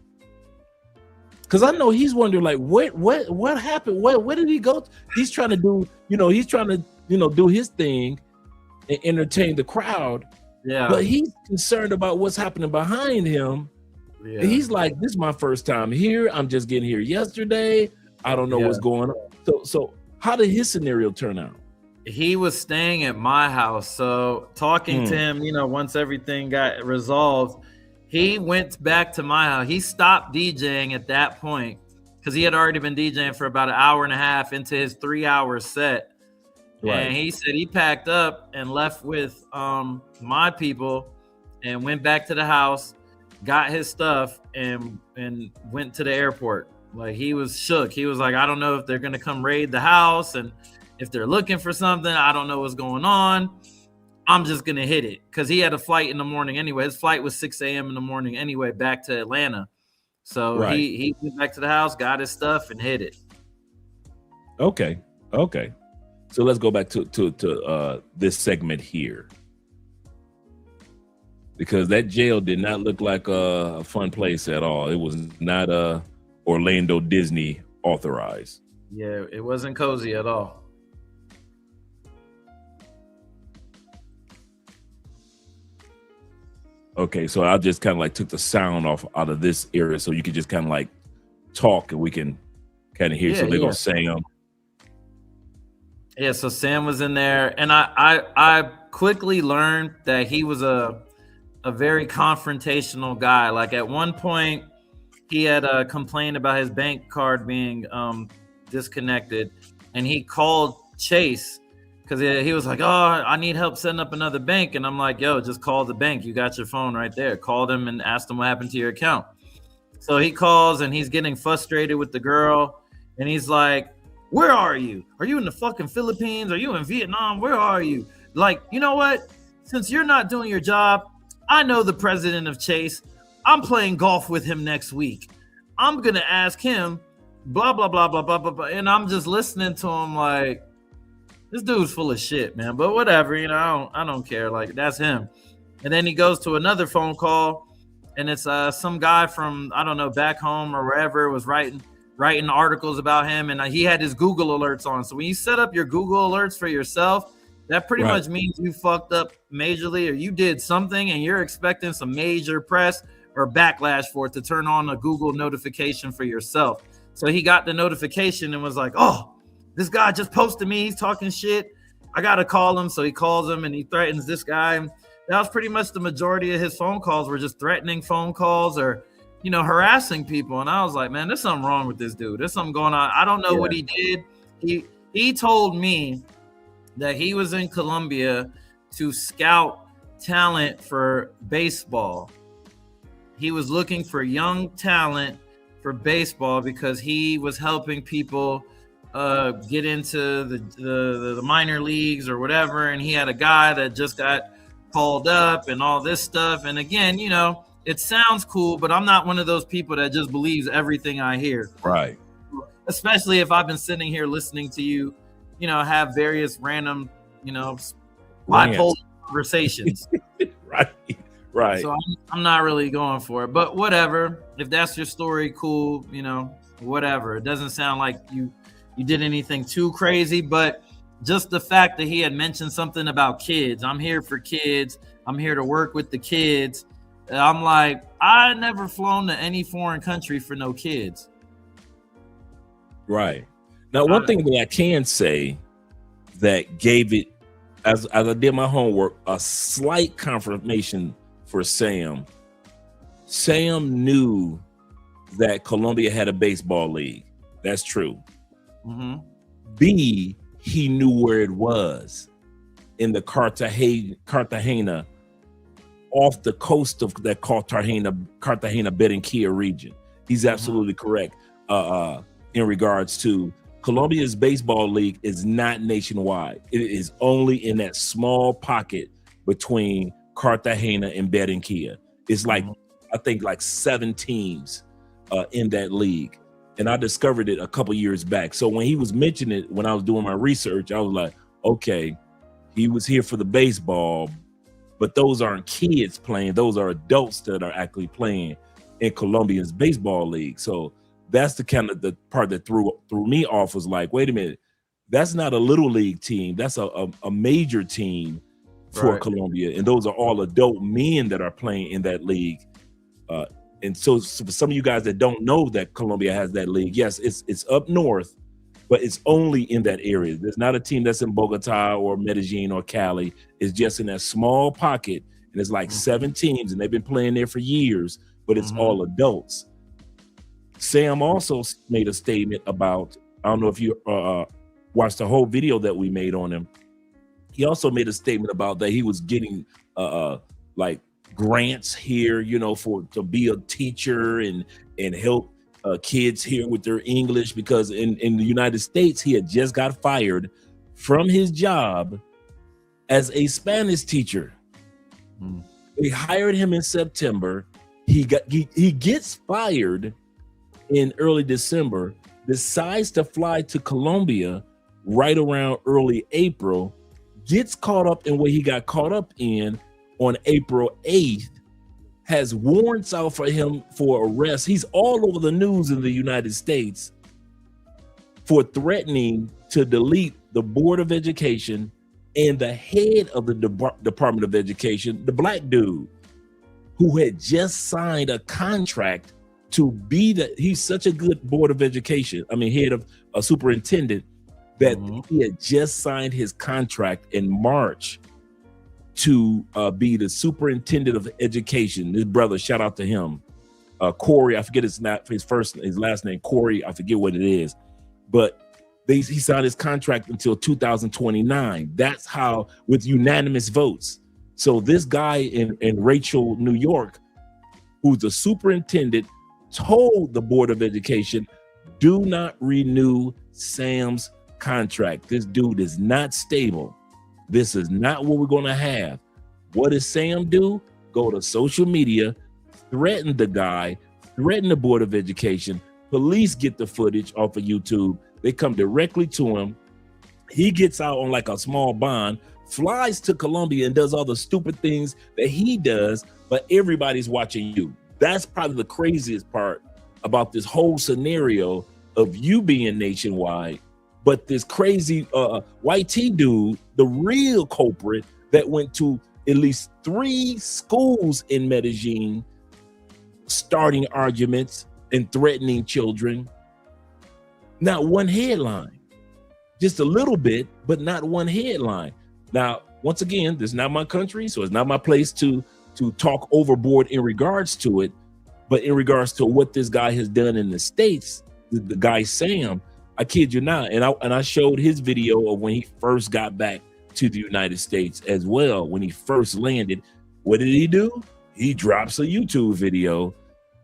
Speaker 5: Because I know he's wondering, like, what happened? Where did he go? He's trying to do, do his thing and entertain the crowd.
Speaker 9: Yeah.
Speaker 5: But he's concerned about what's happening behind him. Yeah. And he's like, this is my first time here. I'm just getting here yesterday. I don't know what's going on. So how did his scenario turn out?
Speaker 9: He was staying at my house. So talking to him, once everything got resolved, he went back to my house. He stopped DJing at that point because he had already been DJing for about an hour and a half into his 3-hour set. Right. And he said he packed up and left with my people and went back to the house, got his stuff, and went to the airport. Like, he was shook. He was like, I don't know if they're going to come raid the house, and if they're looking for something, I don't know what's going on. I'm just going to hit it. Because he had a flight in the morning anyway. His flight was 6 a.m. in the morning anyway, back to Atlanta. So he went back to the house, got his stuff, and hit it.
Speaker 5: Okay. So let's go back to this segment here. Because that jail did not look like a fun place at all. It was not Orlando Disney authorized.
Speaker 9: Yeah, it wasn't cozy at all.
Speaker 5: Okay, so I just kind of like took the sound out of this area so you could just kind of like talk and we can kind of hear. So they're gonna Sam.
Speaker 9: Yeah, so Sam was in there, and I quickly learned that he was a very confrontational guy. Like, at one point, he had complained about his bank card being disconnected, and he called Chase because he was like, "Oh, I need help setting up another bank," and I'm like, "Yo, just call the bank. You got your phone right there." Called him and asked him what happened to your account. So he calls, and he's getting frustrated with the girl, and he's like, "Where are you? Are you in the fucking Philippines? Are you in Vietnam? Where are you? Like, you know what? Since you're not doing your job, I know the president of Chase. I'm playing golf with him next week. I'm going to ask him, blah, blah, blah, blah, blah, blah, blah." And I'm just listening to him like, this dude's full of shit, man. But whatever, I don't care. Like, that's him. And then he goes to another phone call, and it's some guy from, I don't know, back home or wherever, was writing articles about him, and he had his Google alerts on. So when you set up your Google alerts for yourself, that pretty much means you fucked up majorly, or you did something and you're expecting some major press or backlash for it to turn on a Google notification for yourself. So he got the notification and was like, "Oh, this guy just posted me. He's talking shit. I got to call him." So he calls him and he threatens this guy pretty much the majority of his phone calls were just threatening phone calls or, harassing people. And I was like, man, there's something wrong with this dude. There's something going on. I don't know what he did. He told me that he was in Colombia to scout talent for baseball. He was looking for young talent for baseball because he was helping people get into the minor leagues or whatever. And he had a guy that just got called up and all this stuff. And again, it sounds cool, but I'm not one of those people that just believes everything I hear.
Speaker 5: Right.
Speaker 9: Especially if I've been sitting here listening to you, have various random, bipolar conversations.
Speaker 5: Right.
Speaker 9: So I'm not really going for it, but whatever. If that's your story, cool. Whatever. It doesn't sound like you did anything too crazy, but just the fact that he had mentioned something about kids. I'm here for kids. I'm here to work with the kids. I'm like, I never flown to any foreign country for no kids.
Speaker 5: Right. Now, one thing that I can say that gave it, as I did my homework, a slight confirmation for Sam. Sam knew that Colombia had a baseball league. That's true.
Speaker 9: Mm-hmm.
Speaker 5: B, he knew where it was in the Cartagena, off the coast of that Cartagena, Barranquilla region. He's absolutely correct in regards to Colombia's baseball league is not nationwide. It is only in that small pocket between Cartagena and Barranquilla. It's like, I think like 7 teams in that league. And I discovered it a couple years back. So when he was mentioning it, when I was doing my research, I was like, okay, he was here for the baseball, but those aren't kids playing. Those are adults that are actually playing in Colombia's baseball league. So that's the kind of the part that threw me off, was like, wait a minute, that's not a little league team. That's a major team for Colombia. And those are all adult men that are playing in that league. And so for some of you guys that don't know that Colombia has that league, yes, it's up north, but it's only in that area. There's not a team that's in Bogota or Medellin or Cali. It's just in that small pocket, and it's like 7 teams, and they've been playing there for years, but it's all adults. Sam also made a statement about, I don't know if you watched the whole video that we made on him. He also made a statement about that he was getting like grants here, to be a teacher and help kids here with their English, because in the United States, he had just got fired from his job as a Spanish teacher. They hired him in September. He gets fired in early December, decides to fly to Colombia right around early April, gets caught up in what he got caught up in on April 8th, has warrants out for him for arrest. He's all over the news in the United States for threatening to delete the Board of Education and the head of the Department of Education, the black dude who had just signed a contract to be he's such a good Board of Education, head of a superintendent, that he had just signed his contract in March to be the superintendent of education. His brother, shout out to him, Corey. I forget his last name, Corey. I forget what it is, but he signed his contract until 2029. That's how, with unanimous votes. So this guy in Rachel, New York, who's the superintendent, told the Board of Education, do not renew Sam's contract. This dude is not stable. This is not what we're going to have. What does Sam do? Go to social media, threaten the guy, threaten the Board of Education. Police get the footage off of YouTube. They come directly to him. He gets out on like a small bond, flies to Colombia and does all the stupid things that he does, but everybody's watching you. That's probably the craziest part about this whole scenario of you being nationwide. But this crazy white T dude, the real culprit that went to at least 3 schools in Medellin, starting arguments and threatening children. Not one headline, just a little bit, but not one headline. Now, once again, this is not my country, so it's not my place to talk overboard in regards to it. But in regards to what this guy has done in the States, the guy Sam, I kid you not, and I showed his video of when he first got back to the United States as well. When he first landed, what did he do? He drops a YouTube video,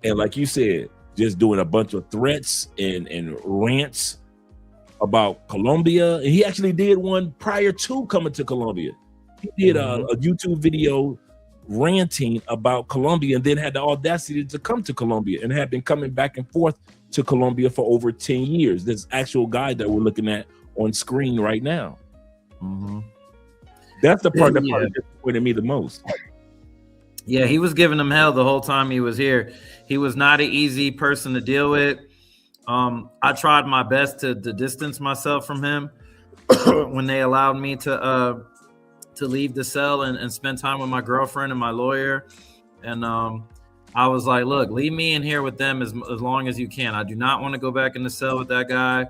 Speaker 5: and like you said, just doing a bunch of threats and rants about Colombia. And he actually did one prior to coming to Colombia. He did a YouTube video ranting about Colombia, and then had the audacity to come to Colombia, and have been coming back and forth to Colombia for over 10 years. This actual guy that we're looking at on screen right now. That's the part that probably disappointed me the most.
Speaker 9: Yeah, he was giving them hell the whole time he was here. He was not an easy person to deal with. I tried my best to distance myself from him when they allowed me to leave the cell and spend time with my girlfriend and my lawyer. And I was like, look, leave me in here with them as long as you can. I do not want to go back in the cell with that guy.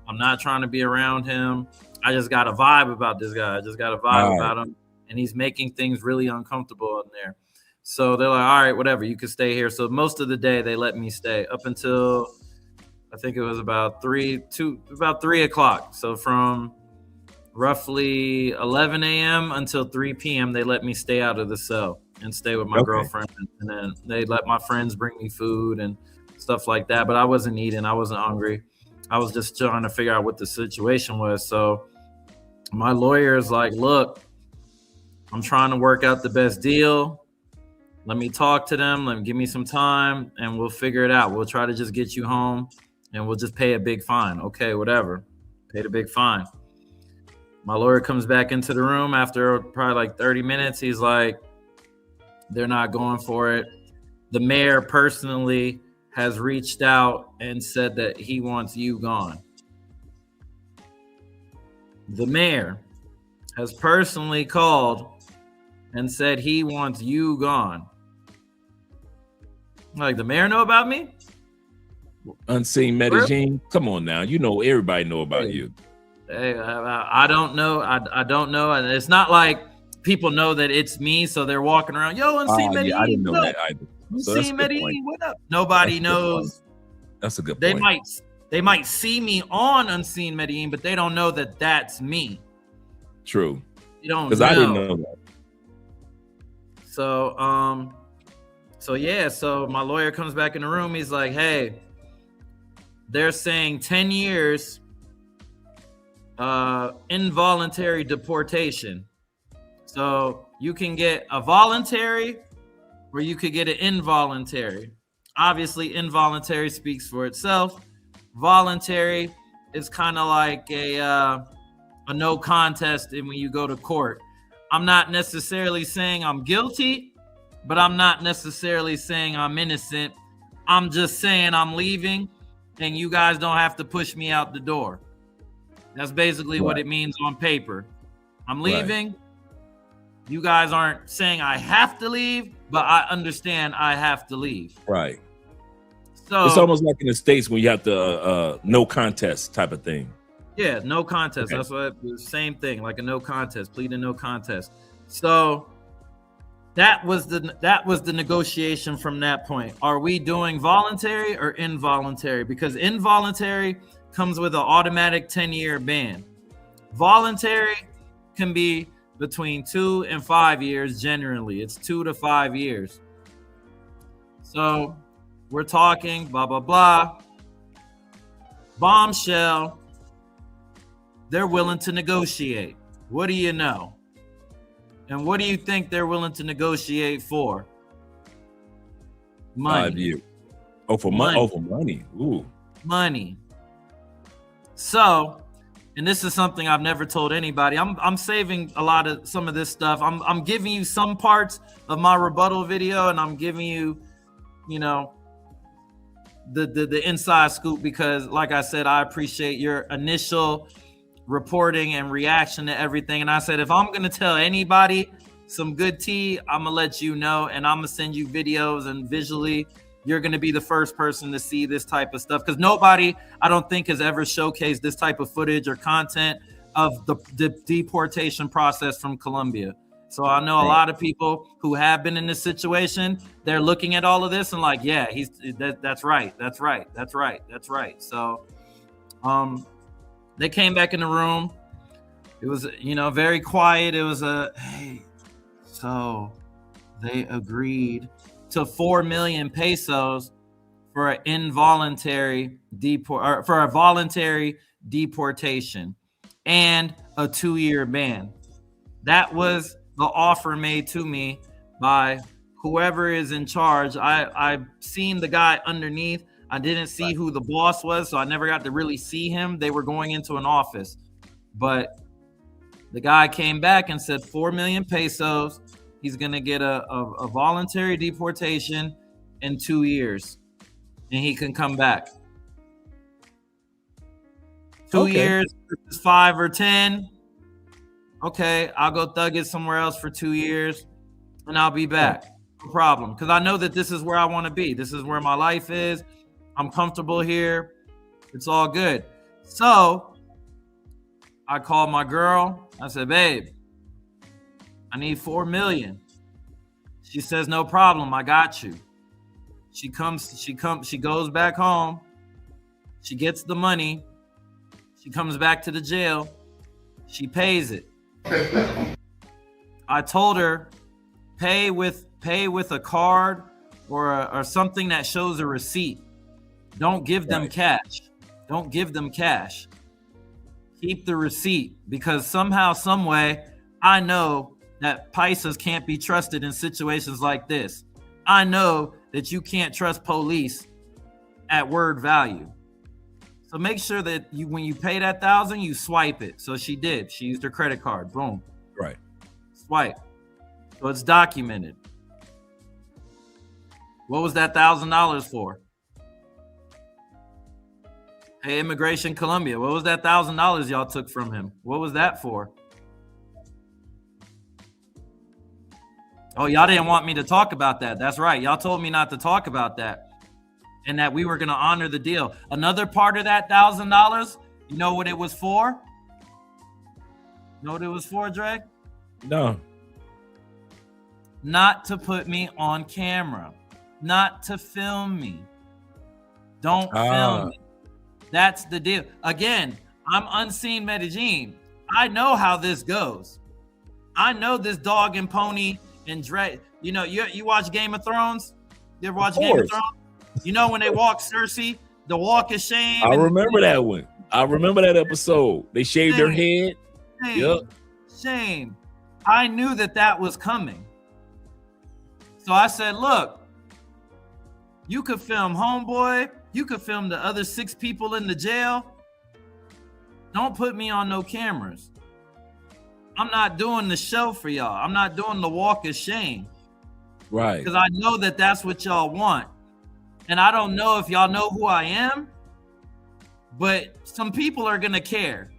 Speaker 9: I'm not trying to be around him. I just got a vibe about this guy. I just got a vibe about him. And he's making things really uncomfortable in there. So they're like, all right, whatever, you can stay here. So most of the day they let me stay up until I think it was about 3 o'clock. So from roughly 11 a.m. until 3 p.m. they let me stay out of the cell and stay with my girlfriend. And then they let my friends bring me food and stuff like that. But I wasn't eating. I wasn't hungry. I was just trying to figure out what the situation was. So my lawyer is like, look, I'm trying to work out the best deal. Let me talk to them. Let me give me some time and we'll figure it out. We'll try to just get you home and we'll just pay a big fine. Okay, whatever. Pay the big fine. My lawyer comes back into the room after probably like 30 minutes. He's like, they're not going for it. The mayor personally has reached out and said that he wants you gone. The mayor has personally called and said he wants you gone. Like, the mayor know about me?
Speaker 5: Unseen Medellin. Come on now. You know, everybody know about you.
Speaker 9: Hey, I don't know. I don't know. And it's not like people know that it's me, so they're walking around, yo, Unseen Medellin.
Speaker 5: Yeah, I didn't know that either. So
Speaker 9: Unseen Medellin, what up? Nobody knows.
Speaker 5: That's a good point.
Speaker 9: They might see me on Unseen Medellin, but they don't know that that's me.
Speaker 5: True.
Speaker 9: You don't know.
Speaker 5: Because I didn't know that.
Speaker 9: So my lawyer comes back in the room. He's like, hey, they're saying 10 years involuntary deportation. So you can get a voluntary or you could get an involuntary. Obviously, involuntary speaks for itself. Voluntary is kind of like a no contest when you go to court. I'm not necessarily saying I'm guilty, but I'm not necessarily saying I'm innocent. I'm just saying I'm leaving, and you guys don't have to push me out the door. That's basically what it means on paper. I'm leaving. Right. You guys aren't saying I have to leave, but I understand I have to leave.
Speaker 5: Right.
Speaker 9: So
Speaker 5: it's almost like in the States when you have to no contest type of thing.
Speaker 9: Yeah, no contest. Okay. That's what same thing, like a no contest, plead a no contest. So that was the negotiation from that point. Are we doing voluntary or involuntary? Because involuntary comes with an automatic 10-year ban. Voluntary can be between 2 and 5 years. Generally, it's 2 to 5 years. So we're talking blah blah blah. Bombshell. They're willing to negotiate. What do you know? And what do you think they're willing to negotiate for? Money.
Speaker 5: 5 years. Oh, for money. Oh, for money. Ooh.
Speaker 9: Money. So, and this is something I've never told anybody. I'm saving some of this stuff. I'm giving you some parts of my rebuttal video, and I'm giving you, the inside scoop because, like I said, I appreciate your initial reporting and reaction to everything. And I said, if I'm going to tell anybody some good tea, I'm going to let you know, and I'm going to send you videos, and visually you're going to be the first person to see this type of stuff because nobody, I don't think, has ever showcased this type of footage or content of the deportation process from Colombia. So I know a lot of people who have been in this situation, they're looking at all of this and like, yeah, that's right. So they came back in the room. It was, very quiet. It was hey, so they agreed to 4 million pesos for an involuntary for a voluntary deportation and a 2-year ban. That was the offer made to me by whoever is in charge. I've seen the guy underneath. I didn't see who the boss was, so I never got to really see him. They were going into an office, but the guy came back and said 4 million pesos. He's going to get a voluntary deportation in 2 years, and he can come back. 2 years versus 5 or 10. Okay, I'll go thug it somewhere else for 2 years, and I'll be back. No problem, because I know that this is where I want to be. This is where my life is. I'm comfortable here. It's all good. So I called my girl. I said, babe, I need 4 million. She says, no problem. I got you. She goes back home. She gets the money. She comes back to the jail. She pays it. I told her, pay with a card or something that shows a receipt. Don't give them cash. Don't give them cash. Keep the receipt, because somehow, some way, I know that paisas can't be trusted in situations like this. I know that you can't trust police at word value. So make sure that when you pay that 1,000, you swipe it. So she did. She used her credit card. Boom.
Speaker 5: Right.
Speaker 9: Swipe. So it's documented. What was that $1,000 for? Hey, Immigration Colombia, what was that $1,000 y'all took from him? What was that for? Oh, y'all didn't want me to talk about that. That's right. Y'all told me not to talk about that, and that we were going to honor the deal. Another part of that $1,000, you know what it was for? You know what it was for, Drake?
Speaker 5: No.
Speaker 9: Not to put me on camera. Not to film me. Don't film me. That's the deal. Again, I'm unseen Medellin. I know how this goes. I know this dog and pony and Drake. You know, you watch Game of Thrones? You ever watch Game of Thrones? You know when they walk Cersei, the walk of shame.
Speaker 5: I remember that one. I remember that episode. They shaved their head.
Speaker 9: Shame.
Speaker 5: Yep.
Speaker 9: Shame. I knew that was coming. So I said, look, you could film Homeboy. You could film the other 6 people in the jail. Don't put me on no cameras. I'm not doing the show for y'all. I'm not doing the walk of shame.
Speaker 5: Right.
Speaker 9: Because I know that that's what y'all want. And I don't know if y'all know who I am, but some people are going to care.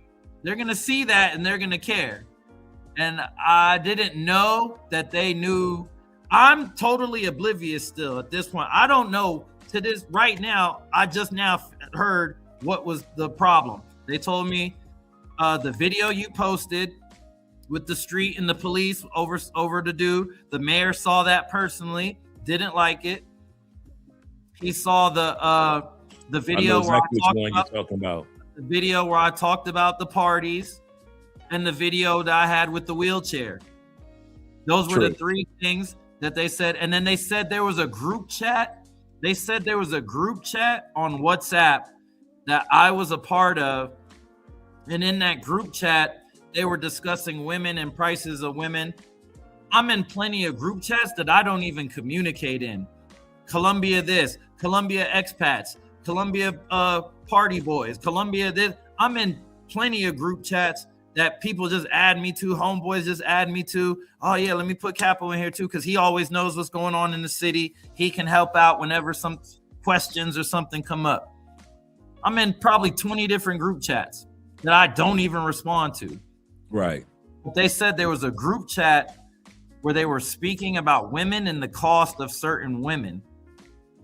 Speaker 9: They're going to see that and they're going to care. And I didn't know that they knew. I'm totally oblivious still at this point. I don't know to this right now. I just now heard what was the problem. They told me the video you posted with the street and the police over the dude. The mayor saw that personally, didn't like it. He saw the video where I talked about the video where I talked about the parties, and the video that I had with the wheelchair. Those were the 3 things that they said. And then they said there was a group chat. They said there was a group chat on WhatsApp that I was a part of. And in that group chat, they were discussing women and prices of women. I'm in plenty of group chats that I don't even communicate in. Colombia this, Colombia expats, Colombia party boys, Colombia this. I'm in plenty of group chats that people just add me to, homeboys just add me to. Oh yeah, let me put Capo in here too, because he always knows what's going on in the city. He can help out whenever some questions or something come up. I'm in probably 20 different group chats that I don't even respond to.
Speaker 5: Right.
Speaker 9: They said there was a group chat where they were speaking about women and the cost of certain women,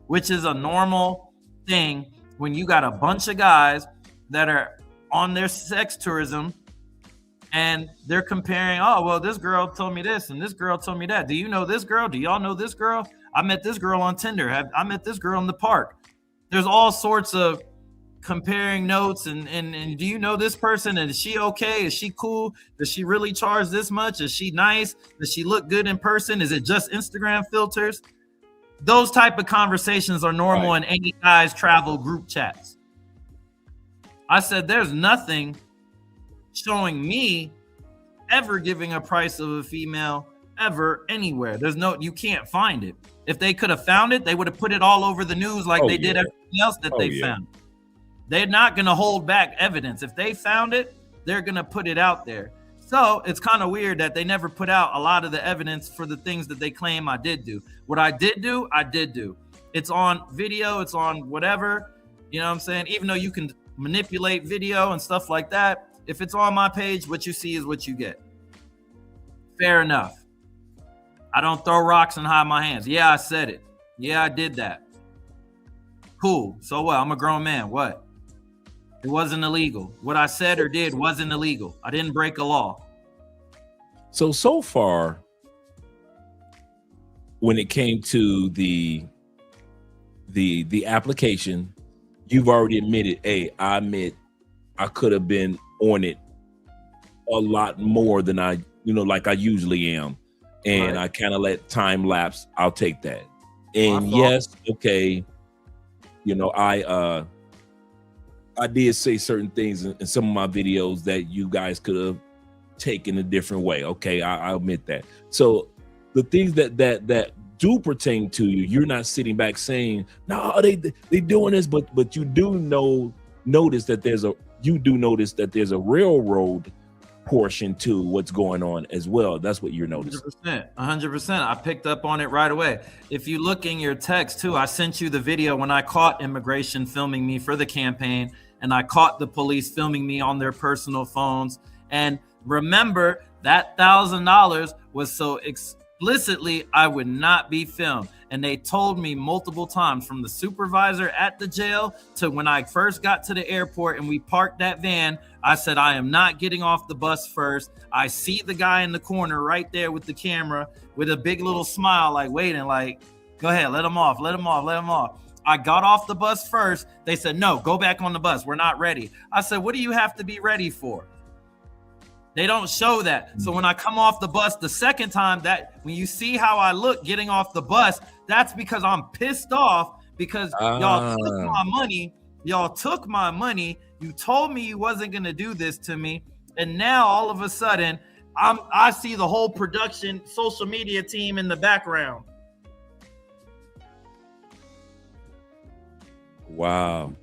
Speaker 9: which is a normal thing when you got a bunch of guys that are on their sex tourism And they're comparing, oh, well, this girl told me this and this girl told me that. Do you know this girl? Do y'all know this girl? I met this girl on Tinder. I met this girl in the park. There's all sorts of comparing notes and do you know this person? And is she okay? Is she cool? Does she really charge this much? Is she nice? Does she look good in person? Is it just Instagram filters? Those type of conversations are normal in any guys travel group chats. I said, there's nothing showing me ever giving a price of a female ever anywhere. There's no, you can't find it. If they could have found it, they would have put it all over the news like they did everything else that they found. They're not going to hold back evidence. If they found it, they're going to put it out there. So it's kind of weird that they never put out a lot of the evidence for the things that they claim I did do. What I did do, I did do. It's on video, it's on whatever, you know what I'm saying? Even though you can manipulate video and stuff like that, if it's on my page, what you see is what you get. Fair enough. I don't throw rocks and hide my hands. Yeah, I said it. Yeah, I did that. Cool. So what? I'm a grown man. What? It wasn't illegal. What I said or did wasn't illegal. I didn't break a law.
Speaker 5: So far, when it came to the application, you've already admitted, hey, I admit I could have been on it a lot more than I usually am. And I kind of let time lapse. I'll take that. And yes, okay, I did say certain things in some of my videos that you guys could have taken a different way. Okay, I admit that. So the things that do pertain to you, you're not sitting back saying, no, they doing this, but you do notice that there's a railroad portion to what's going on as well. That's what you're noticing.
Speaker 9: 100%. I picked up on it right away. If you look in your text too, I sent you the video when I caught immigration filming me for the campaign, and I caught the police filming me on their personal phones. And remember, that $1,000 was so explicitly I would not be filmed. And they told me multiple times, from the supervisor at the jail to when I first got to the airport and we parked that van, I said, I am not getting off the bus first. I see the guy in the corner right there with the camera with a big little smile, like waiting, like, go ahead, let him off, let him off, let him off. I got off the bus first. They said, no, go back on the bus. We're not ready. I said, what do you have to be ready for? They don't show that. So when I come off the bus the second time, that when you see how I look getting off the bus, that's because I'm pissed off because y'all took my money. Y'all took my money. You told me you wasn't going to do this to me. And now all of a sudden, I see the whole production social media team in the background.
Speaker 5: Wow.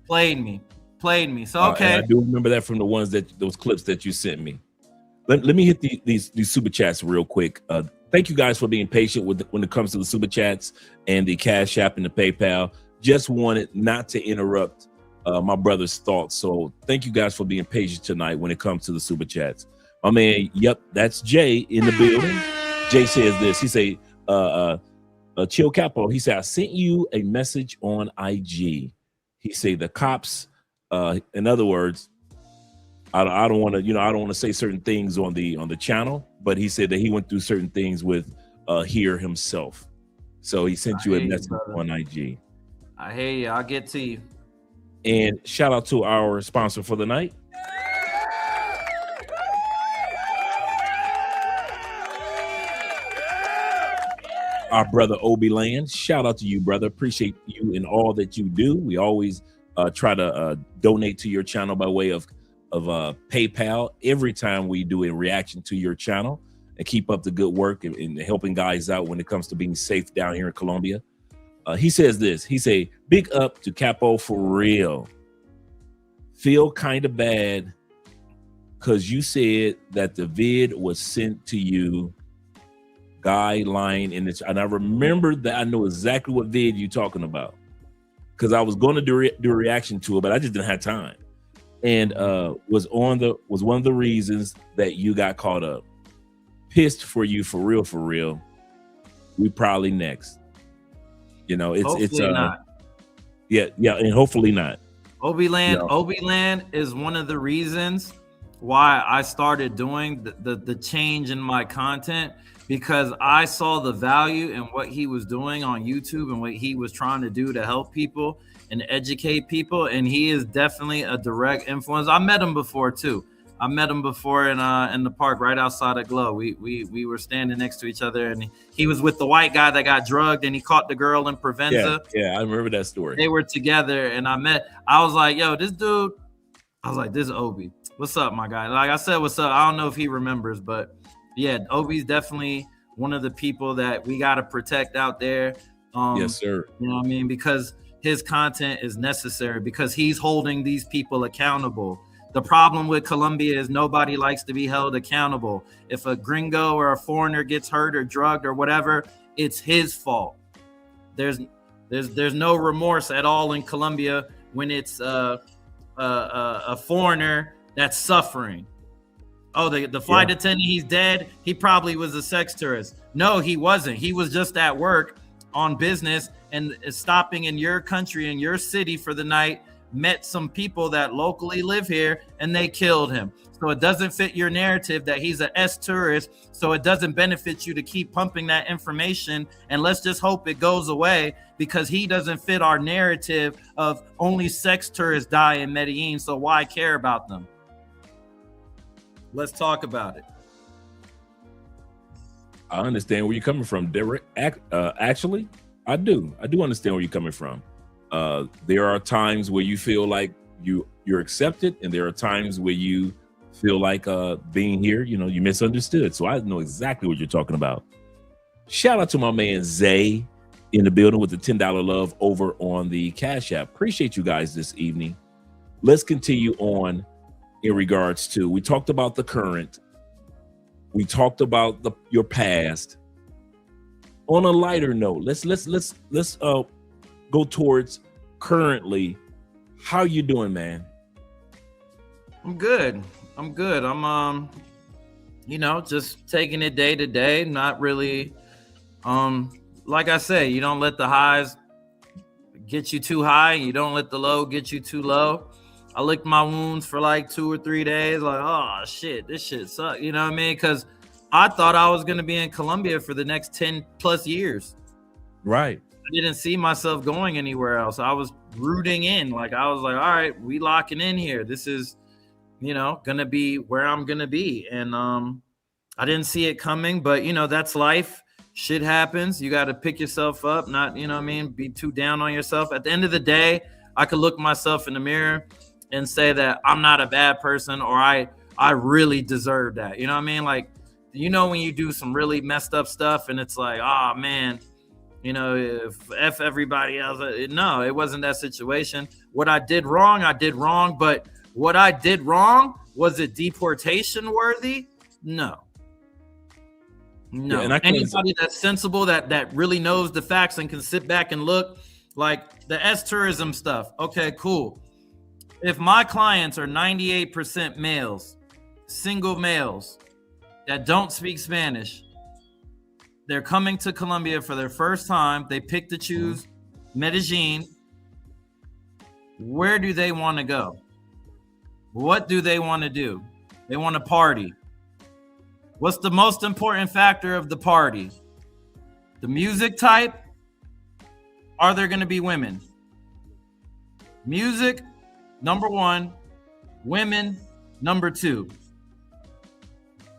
Speaker 9: Played me. So, okay.
Speaker 5: I do remember that from those clips that you sent me. Let me hit these super chats real quick. Thank you guys for being patient when it comes to the super chats and the Cash App and the PayPal. Just wanted not to interrupt my brother's thoughts. So thank you guys for being patient tonight when it comes to the super chats. My man, yep, that's Jay in the building. Jay says this. He say, Chill Capo. He said, I sent you a message on IG. He say the cops. In other words, I don't want to say certain things on the channel, but he said that he went through certain things with here himself. So he sent you a message on IG.
Speaker 9: I hear you. I'll get to you.
Speaker 5: And shout out to our sponsor for the night. Our brother Obi Land. Shout out to you, brother. Appreciate you in all that you do. We always try to donate to your channel by way of PayPal every time we do a reaction to your channel, and keep up the good work and helping guys out when it comes to being safe down here in Colombia. He says this. He say, big up to Capo for real. Feel kind of bad because you said that the vid was sent to you. Guy lying in it, and I remember that. I know exactly what vid you talking about, because I was going to do a reaction to it, but I just didn't have time. And was one of the reasons that you got caught up. Pissed for you, for real. We probably next. It's
Speaker 9: not.
Speaker 5: Yeah, and hopefully not.
Speaker 9: Obi Land is one of the reasons why I started doing the change in my content, because I saw the value in what he was doing on YouTube and what he was trying to do to help people and educate people. And he is definitely a direct influence. I met him before too. I met him before in the park right outside of Glow. We were standing next to each other, and he was with the white guy that got drugged, and he caught the girl in Provenza.
Speaker 5: Yeah, I remember that story.
Speaker 9: They were together, and I was like, yo, this dude, I was like, this is Obi. What's up, my guy? Like I said, what's up? I don't know if he remembers, but yeah, Obi's definitely one of the people that we got to protect out there.
Speaker 5: Yes, sir.
Speaker 9: You know what I mean? Because his content is necessary, because he's holding these people accountable. The problem with Colombia is nobody likes to be held accountable. If a gringo or a foreigner gets hurt or drugged or whatever, it's his fault. There's no remorse at all in Colombia when it's a foreigner that's suffering. Oh, the flight attendant, he's dead. He probably was a sex tourist. No, he wasn't. He was just at work on business and stopping in your country, in your city for the night, met some people that locally live here, and they killed him. So it doesn't fit your narrative that he's an S tourist. So it doesn't benefit you to keep pumping that information. And let's just hope it goes away, because he doesn't fit our narrative of only sex tourists die in Medellin. So why care about them? Let's talk about it.
Speaker 5: I understand where you're coming from, Derek. Actually, I do understand where you're coming from. There are times where you feel like you're accepted, and there are times where you feel like being here, you misunderstood. So I know exactly what you're talking about. Shout out to my man Zay in the building with the $10 love over on the Cash App. Appreciate you guys this evening. Let's continue on in regards to, we talked about the current, we talked about your past. On a lighter note, let's go towards currently. How you doing, man?
Speaker 9: I'm good. I'm just taking it day to day. Not really, like I say, you don't let the highs get you too high. You don't let the low get you too low. I licked my wounds for like 2 or 3 days. Like, oh shit, this shit sucks. You know what I mean? Because I thought I was going to be in Colombia for the next 10 plus years.
Speaker 5: Right.
Speaker 9: I didn't see myself going anywhere else. I was rooting in. Like, I was like, all right, we locking in here. This is, going to be where I'm going to be. And I didn't see it coming, but, that's life. Shit happens. You got to pick yourself up, not, be too down on yourself. At the end of the day, I could look myself in the mirror and say that I'm not a bad person, or I really deserve that. You know what I mean? Like, when you do some really messed up stuff and it's like, oh man, if F everybody else. No, it wasn't that situation. What I did wrong, but what I did wrong, was it deportation worthy? No.
Speaker 5: Yeah,
Speaker 9: anybody that's sensible, that really knows the facts and can sit back and look, like the S tourism stuff. Okay, cool. If my clients are 98% males, single males that don't speak Spanish, they're coming to Colombia for their first time. They pick to choose Medellin. Where do they want to go? What do they want to do? They want to party. What's the most important factor of the party? The music type? Are there going to be women? Music, number one. Women, number two.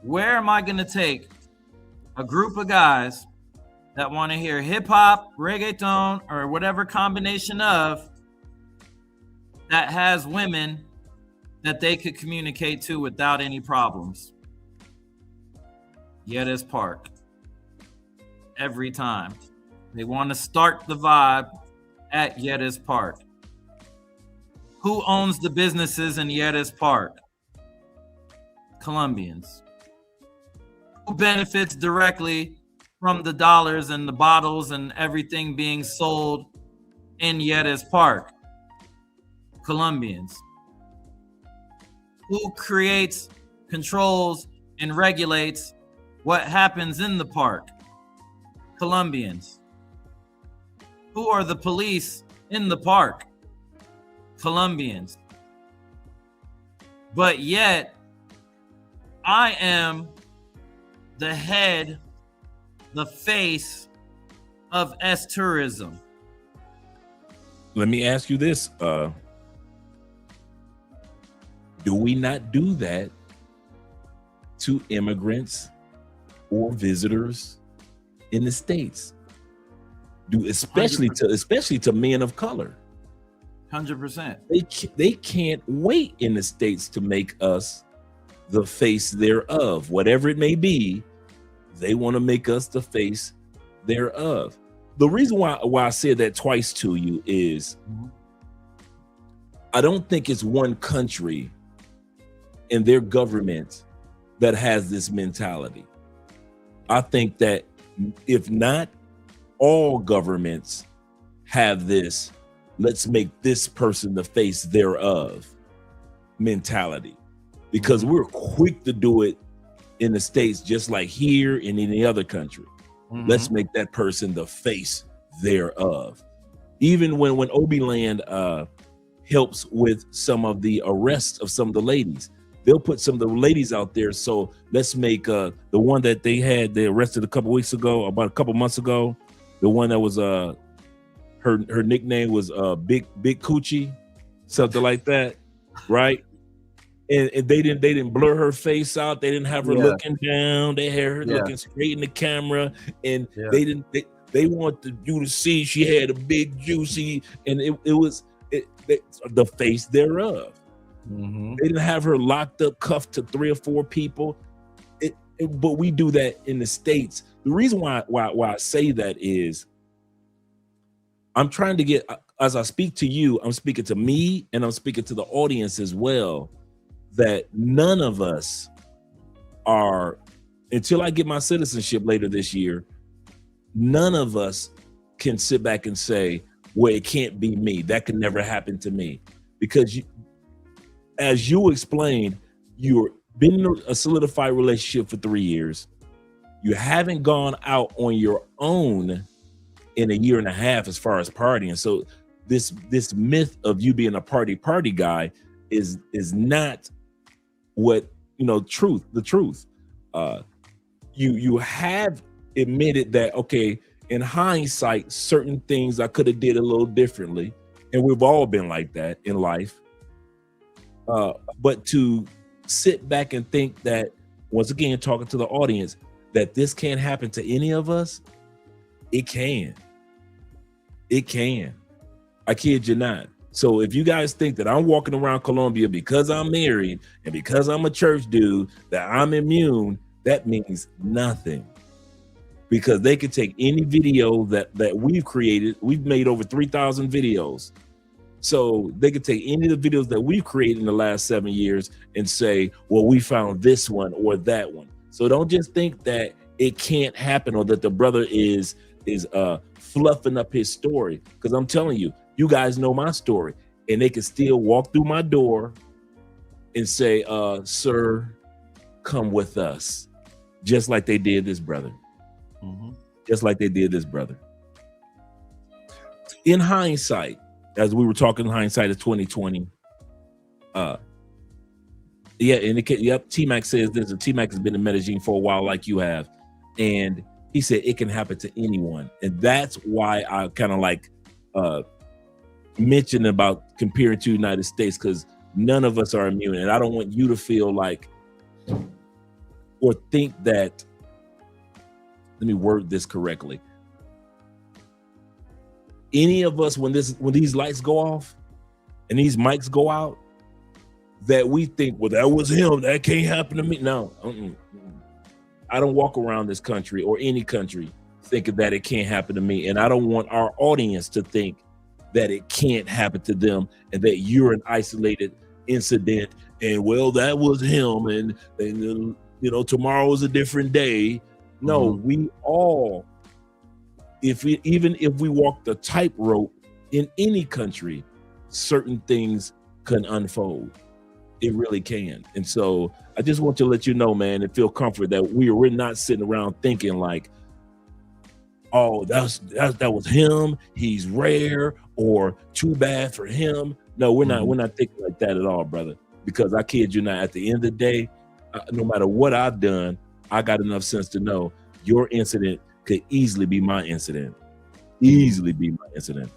Speaker 9: Where am I going to take a group of guys that want to hear hip hop, reggaeton, or whatever combination of that has women that they could communicate to without any problems? Yetis Park. Every time. They want to start the vibe at Yetis Park. Who owns the businesses in Yetis Park? Colombians. Who benefits directly from the dollars and the bottles and everything being sold in Yetis Park? Colombians. Who creates, controls, and regulates what happens in the park? Colombians. Who are the police in the park? Colombians. But yet, I am the head, the face of S tourism.
Speaker 5: Let me ask you this. Do we not do that to immigrants or visitors in the States? Especially to men of color.
Speaker 9: 100%.
Speaker 5: They can't wait in the States to make us the face thereof. Whatever it may be, they want to make us the face thereof. The reason why I said that twice to you is I don't think it's one country and their government that has this mentality. I think that if not all governments have this, let's make this person the face thereof mentality, because we're quick to do it in the States, just like here and in any other country. Let's make that person the face thereof. Even when Obi-Land helps with some of the arrests of some of the ladies, they'll put some of the ladies out there. So let's make the one that they arrested a couple weeks ago, about a couple months ago, the one that was her nickname was Big Coochie, something like that, right? And they didn't blur her face out. They didn't have her looking down. They had her looking straight in the camera, and they wanted you to see she had a big juicy, and it was the face thereof. They didn't have her locked up, cuffed to 3 or 4 people. But we do that in the States. The reason why I say that is I'm trying to get, as I speak to you, I'm speaking to me and I'm speaking to the audience as well, that none of us are, until I get my citizenship later this year, none of us can sit back and say, well, it can't be me. That can never happen to me. Because as you explained, you've been in a solidified relationship for 3 years. You haven't gone out on your own in a year and a half as far as partying. So this myth of you being a party guy is not what, the truth. You have admitted that, okay, in hindsight, certain things I could have did a little differently. And we've all been like that in life. But to sit back and think that, once again, talking to the audience, that this can't happen to any of us, it can. It can. I kid you not. So if you guys think that I'm walking around Colombia because I'm married and because I'm a church dude, that I'm immune, that means nothing. Because they could take any video that we've created. We've made over 3,000 videos. So they could take any of the videos that we've created in the last 7 years and say, well, we found this one or that one. So don't just think that it can't happen or that the brother is fluffing up his story. Because I'm telling you, you guys know my story, and they can still walk through my door and say, sir, come with us. Just like they did this brother. Just like they did this brother. In hindsight, as we were talking in hindsight of 2020, T-Mac says this, and T-Mac has been in Medellin for a while like you have, and he said it can happen to anyone. And that's why I kind of like mentioned about comparing to United States, because none of us are immune. And I don't want you to feel like or think that, let me word this correctly. Any of us, when these lights go off and these mics go out, that we think, well, that was him, that can't happen to me. No, I don't walk around this country or any country thinking that it can't happen to me. And I don't want our audience to think that it can't happen to them and that you're an isolated incident and, well, that was him and tomorrow is a different day. No, we all, even if we walk the tightrope in any country, certain things can unfold. It really can. And so I just want to let you know, man, and feel comfort that we're not sitting around thinking like, oh, that was him, he's rare, or too bad for him. No, we're not thinking like that at all, brother. Because I kid you not, at the end of the day, no matter what I've done, I got enough sense to know your incident could easily be my incident. Easily be my incident.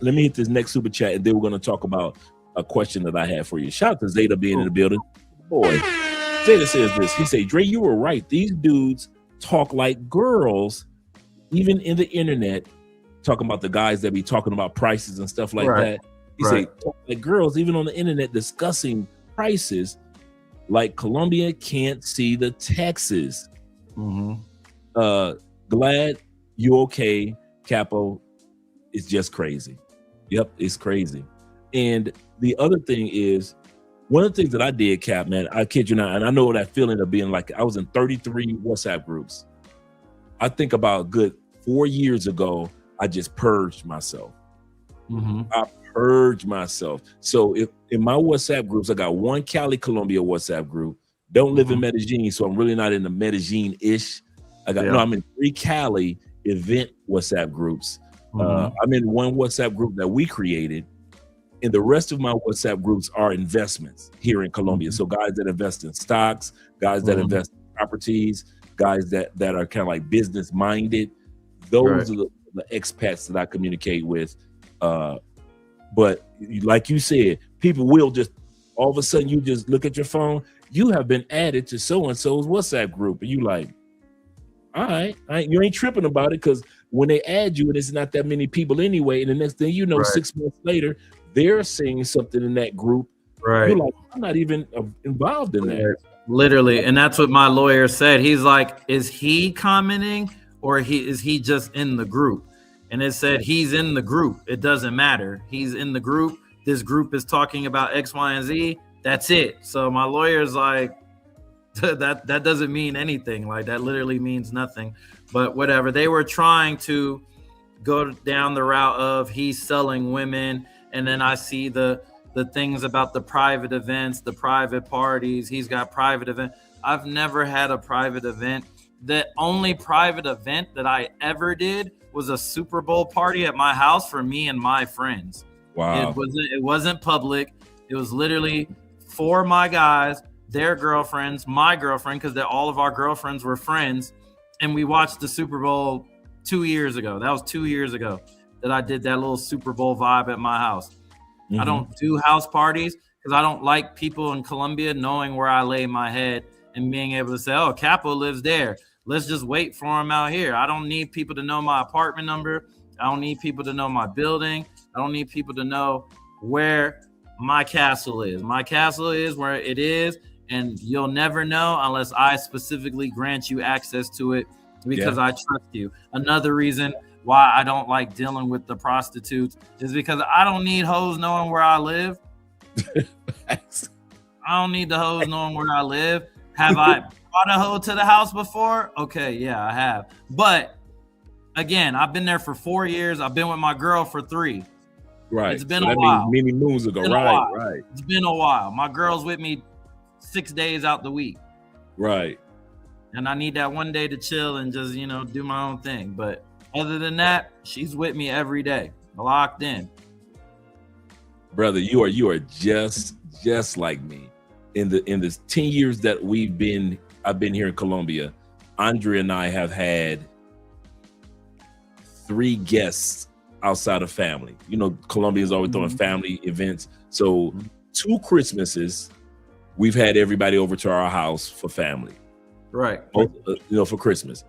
Speaker 5: Let me hit this next super chat, and then we're going to talk about a question that I have for you. Shout out to Zeta being in the building. Boy, Zeta says this. He say, Dre, you were right. These dudes talk like girls, even in the internet, talking about the guys that be talking about prices and stuff like that. He say, talk like girls, even on the internet, discussing prices like Colombia can't see the taxes. Glad you okay, Capo. It's just crazy. Yep, it's crazy. And the other thing is, one of the things that I did, Cap, man, I kid you not, and I know that feeling of being like, I was in 33 WhatsApp groups. I think about a good 4 years ago, I just purged myself. I purged myself. So if in my WhatsApp groups, I got one Cali, Colombia WhatsApp group. Don't live in Medellin, so I'm really not in the Medellin-ish. I'm in 3 Cali event WhatsApp groups. I'm in one WhatsApp group that we created, and the rest of my WhatsApp groups are investments here in Colombia. So guys that invest in stocks, guys that invest in properties, guys that are kind of like business minded. Those are the expats that I communicate with. But like you said, people will just all of a sudden you just look at your phone. You have been added to so-and-so's WhatsApp group, and you like, all right, you ain't tripping about it, because when they add you and it's not that many people anyway, and the next thing you know, 6 months later, they're saying something in that group. You're like, I'm not even involved in that.
Speaker 9: Literally, and that's what my lawyer said. He's like, is he commenting or is he just in the group? And it said he's in the group. It doesn't matter. He's in the group. This group is talking about X, Y, and Z. That's it. So my lawyer's like, that doesn't mean anything. Like, that literally means nothing. But whatever. They were trying to go down the route of he's selling women, and then I see the things about the private events, the private parties. He's got private event. I've never had a private event. The only private event that I ever did was a Super Bowl party at my house for me and my friends.
Speaker 5: Wow.
Speaker 9: It wasn't public. It was literally for my guys, their girlfriends, my girlfriend, because all of our girlfriends were friends. And we watched the Super Bowl 2 years ago. That was 2 years ago that I did that little Super Bowl vibe at my house. I don't do house parties because I don't like people in Colombia knowing where I lay my head and being able to say, oh, Capo lives there. Let's just wait for him out here. I don't need people to know my apartment number. I don't need people to know my building. I don't need people to know where my castle is. My castle is where it is, and you'll never know unless I specifically grant you access to it because I trust you. Another reason why I don't like dealing with the prostitutes is because I don't need hoes knowing where I live. I don't need the hoes knowing where I live. Have I brought a hoe to the house before? Okay, yeah, I have. But again, I've been there for 4 years. I've been with my girl for 3.
Speaker 5: Right.
Speaker 9: It's been a while.
Speaker 5: Many moons ago. Right.
Speaker 9: It's been a while. My girl's with me 6 days out the week.
Speaker 5: Right.
Speaker 9: And I need that one day to chill and just, do my own thing. But other than that, she's with me every day, locked in.
Speaker 5: Brother, you are just like me. In the 10 years that I've been here in Colombia, Andre and I have had 3 guests outside of family. Colombia is always throwing family events. So 2 Christmases, we've had everybody over to our house for family.
Speaker 9: Right.
Speaker 5: For Christmas.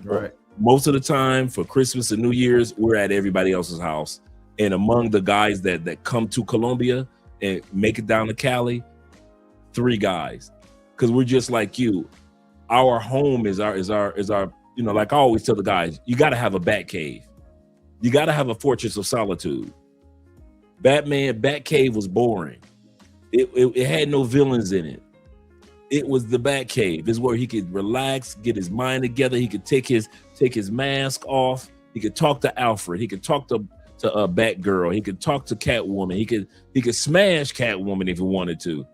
Speaker 9: Right.
Speaker 5: Most of the time for Christmas and New Year's, we're at everybody else's house. And among the guys that come to Colombia and make it down to Cali, 3 guys. Because we're just like you. Our home is our, like I always tell the guys, you got to have a bat cave. You got to have a fortress of solitude. Bat cave was boring. It had no villains in it. It was the bat cave. It's where he could relax, get his mind together. He could take his mask off. He could talk to Alfred. He could talk to Batgirl. He could talk to Catwoman. He could smash Catwoman if he wanted to.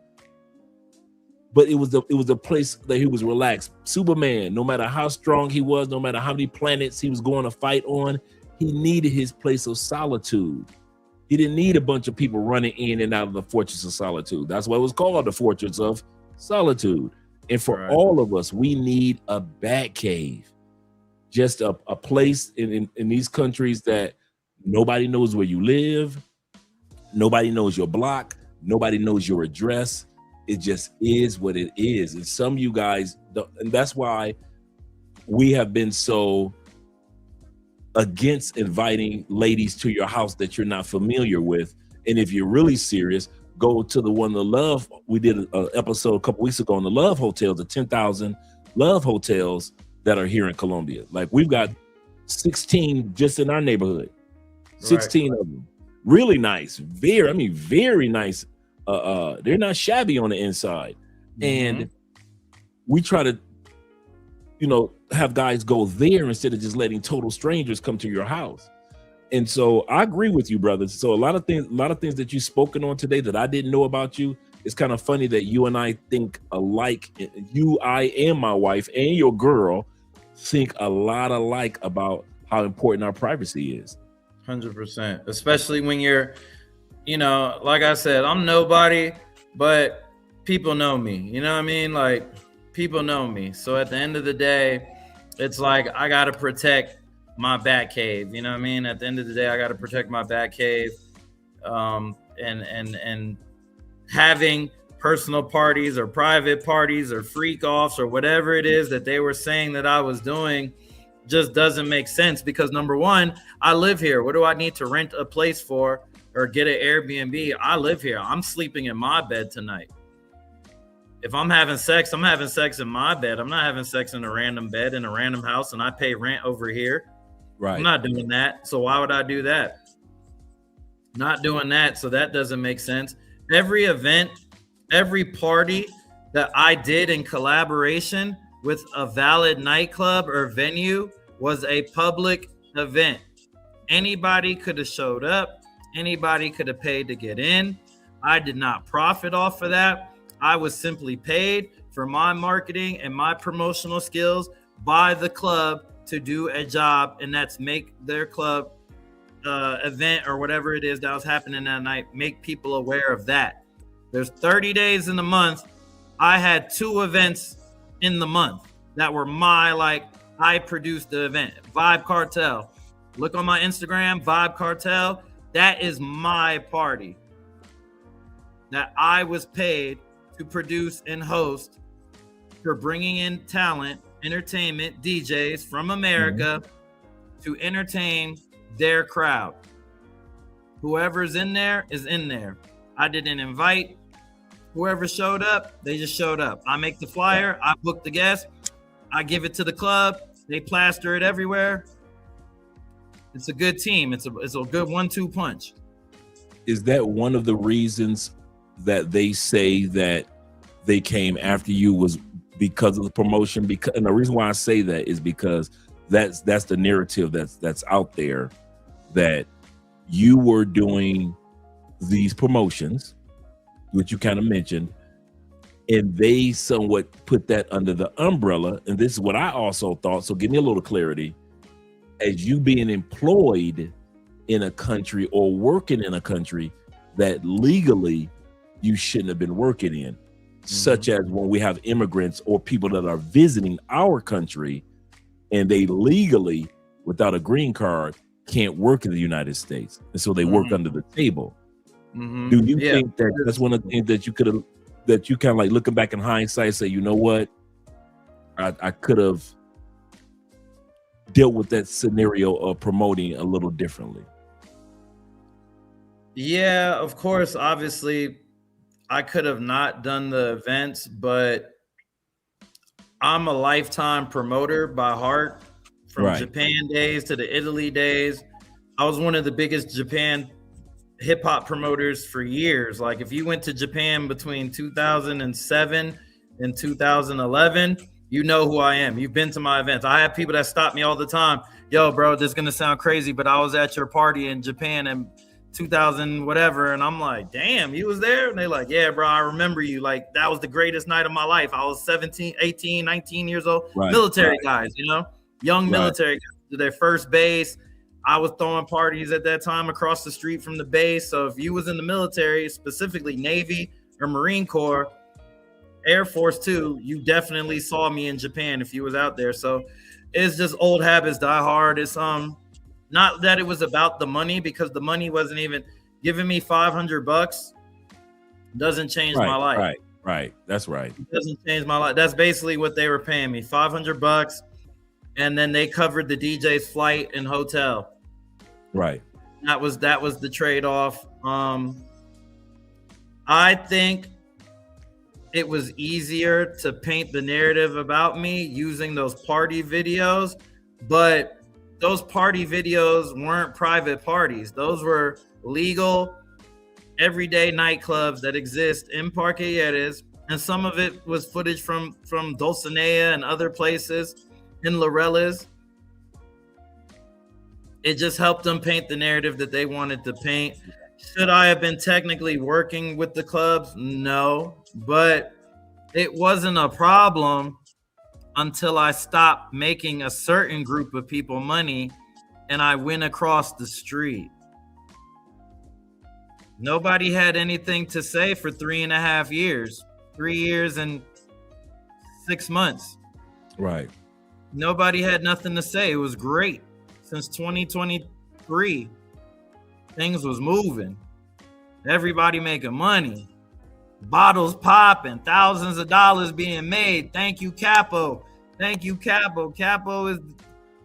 Speaker 5: But it was the place that he was relaxed. Superman, no matter how strong he was, no matter how many planets he was going to fight on, he needed his place of solitude. He didn't need a bunch of people running in and out of the Fortress of Solitude. That's why it was called the Fortress of Solitude. And for all of us, we need a bat cave, just a place in these countries that nobody knows where you live, nobody knows your block, nobody knows your address. It just is what it is. And some of you guys, and that's why we have been so against inviting ladies to your house that you're not familiar with. And if you're really serious, go to the one, the Love. We did an episode a couple weeks ago on the Love Hotels, the 10,000 Love Hotels that are here in Colombia. Like, we've got 16 just in our neighborhood, 16 of them. Really nice, very nice. They're not shabby on the inside. And we try to, have guys go there instead of just letting total strangers come to your house. And so I agree with you, brothers. So a lot of things that you've spoken on today that I didn't know about you. It's kind of funny that you and I think alike. You, I, and my wife and your girl think a lot alike about how important our privacy is.
Speaker 9: 100%, especially when you're, like I said, I'm nobody, but people know me. You know what I mean? Like, people know me. So at the end of the day, it's like I got to protect my bat cave. You know what I mean? At the end of the day, I got to protect my bat cave. And having personal parties or private parties or freak offs or whatever it is that they were saying that I was doing just doesn't make sense, because number one, I live here. What do I need to rent a place for or get an Airbnb? I live here. I'm sleeping in my bed tonight. If I'm having sex, I'm having sex in my bed. I'm not having sex in a random bed in a random house and I pay rent over here. Right. I'm not doing that. So why would I do that? Not doing that. So that doesn't make sense. Every event, every party that I did in collaboration with a valid nightclub or venue was a public event. Anybody could have showed up. Anybody could have paid to get in. I did not profit off of that. I was simply paid for my marketing and my promotional skills by the club to do a job, and that's make their club event or whatever it is that was happening that night, make people aware of that. There's 30 days in the month. I had 2 events in the month that were I produced the event. Vibe Cartel. Look on my Instagram, Vibe Cartel. That is my party that I was paid to produce and host for bringing in talent, entertainment, DJs from America to entertain their crowd. Whoever's in there is in there. I didn't invite. Whoever showed up, they just showed up. I make the flyer, I book the guest, I give it to the club, they plaster it everywhere. It's a good team. It's a good 1-2 punch.
Speaker 5: Is that one of the reasons that they say that they came after you was because of the promotion? And the reason why I say that is because that's the narrative that's out there, that you were doing these promotions, which you kind of mentioned, and they somewhat put that under the umbrella. And this is what I also thought. So give me a little clarity. As you being employed in a country or working in a country that legally you shouldn't have been working in, such as when we have immigrants or people that are visiting our country and they legally, without a green card, can't work in the United States. And so they work under the table. Do you think that that's one of the things that you could have, that you kind of like looking back in hindsight say, you know what, I could have dealt with that scenario of promoting a little differently?
Speaker 9: Yeah, of course. Obviously, I could have not done the events, but I'm a lifetime promoter by heart. From Japan days to the Italy days, I was one of the biggest Japan hip hop promoters for years. Like, if you went to Japan between 2007 and 2011, you know who I am. You've been to my events. I have people that stop me all the time. Yo, bro, this is going to sound crazy, but I was at your party in Japan in 2000 whatever. And I'm like, damn, you was there? And they like, yeah, bro, I remember you. Like, that was the greatest night of my life. I was 17, 18, 19 years old. Military guys, young military guys to their first base. I was throwing parties at that time across the street from the base. So if you was in the military, specifically Navy or Marine Corps, Air Force too. You definitely saw me in Japan if you was out there. So it's just old habits die hard. It's not that it was about the money, because the money wasn't even giving me $500. Doesn't change my life.
Speaker 5: Right. That's right.
Speaker 9: It doesn't change my life. That's basically what they were paying me, $500, and then they covered the DJ's flight and hotel.
Speaker 5: Right.
Speaker 9: That was the trade-off. I think it was easier to paint the narrative about me using those party videos, but those party videos weren't private parties. Those were legal, everyday nightclubs that exist in Parqueyeres, and some of it was footage from Dulcinea and other places in Laureles. It just helped them paint the narrative that they wanted to paint. Should I have been technically working with the clubs? No, but it wasn't a problem until I stopped making a certain group of people money and I went across the street. Nobody had anything to say for 3.5 years, 3 years and 6 months.
Speaker 5: Right.
Speaker 9: Nobody had nothing to say. It was great. Since 2023, things was moving. Everybody making money. Bottles popping, thousands of dollars being made. Thank you, Capo. Thank you, Capo. Capo is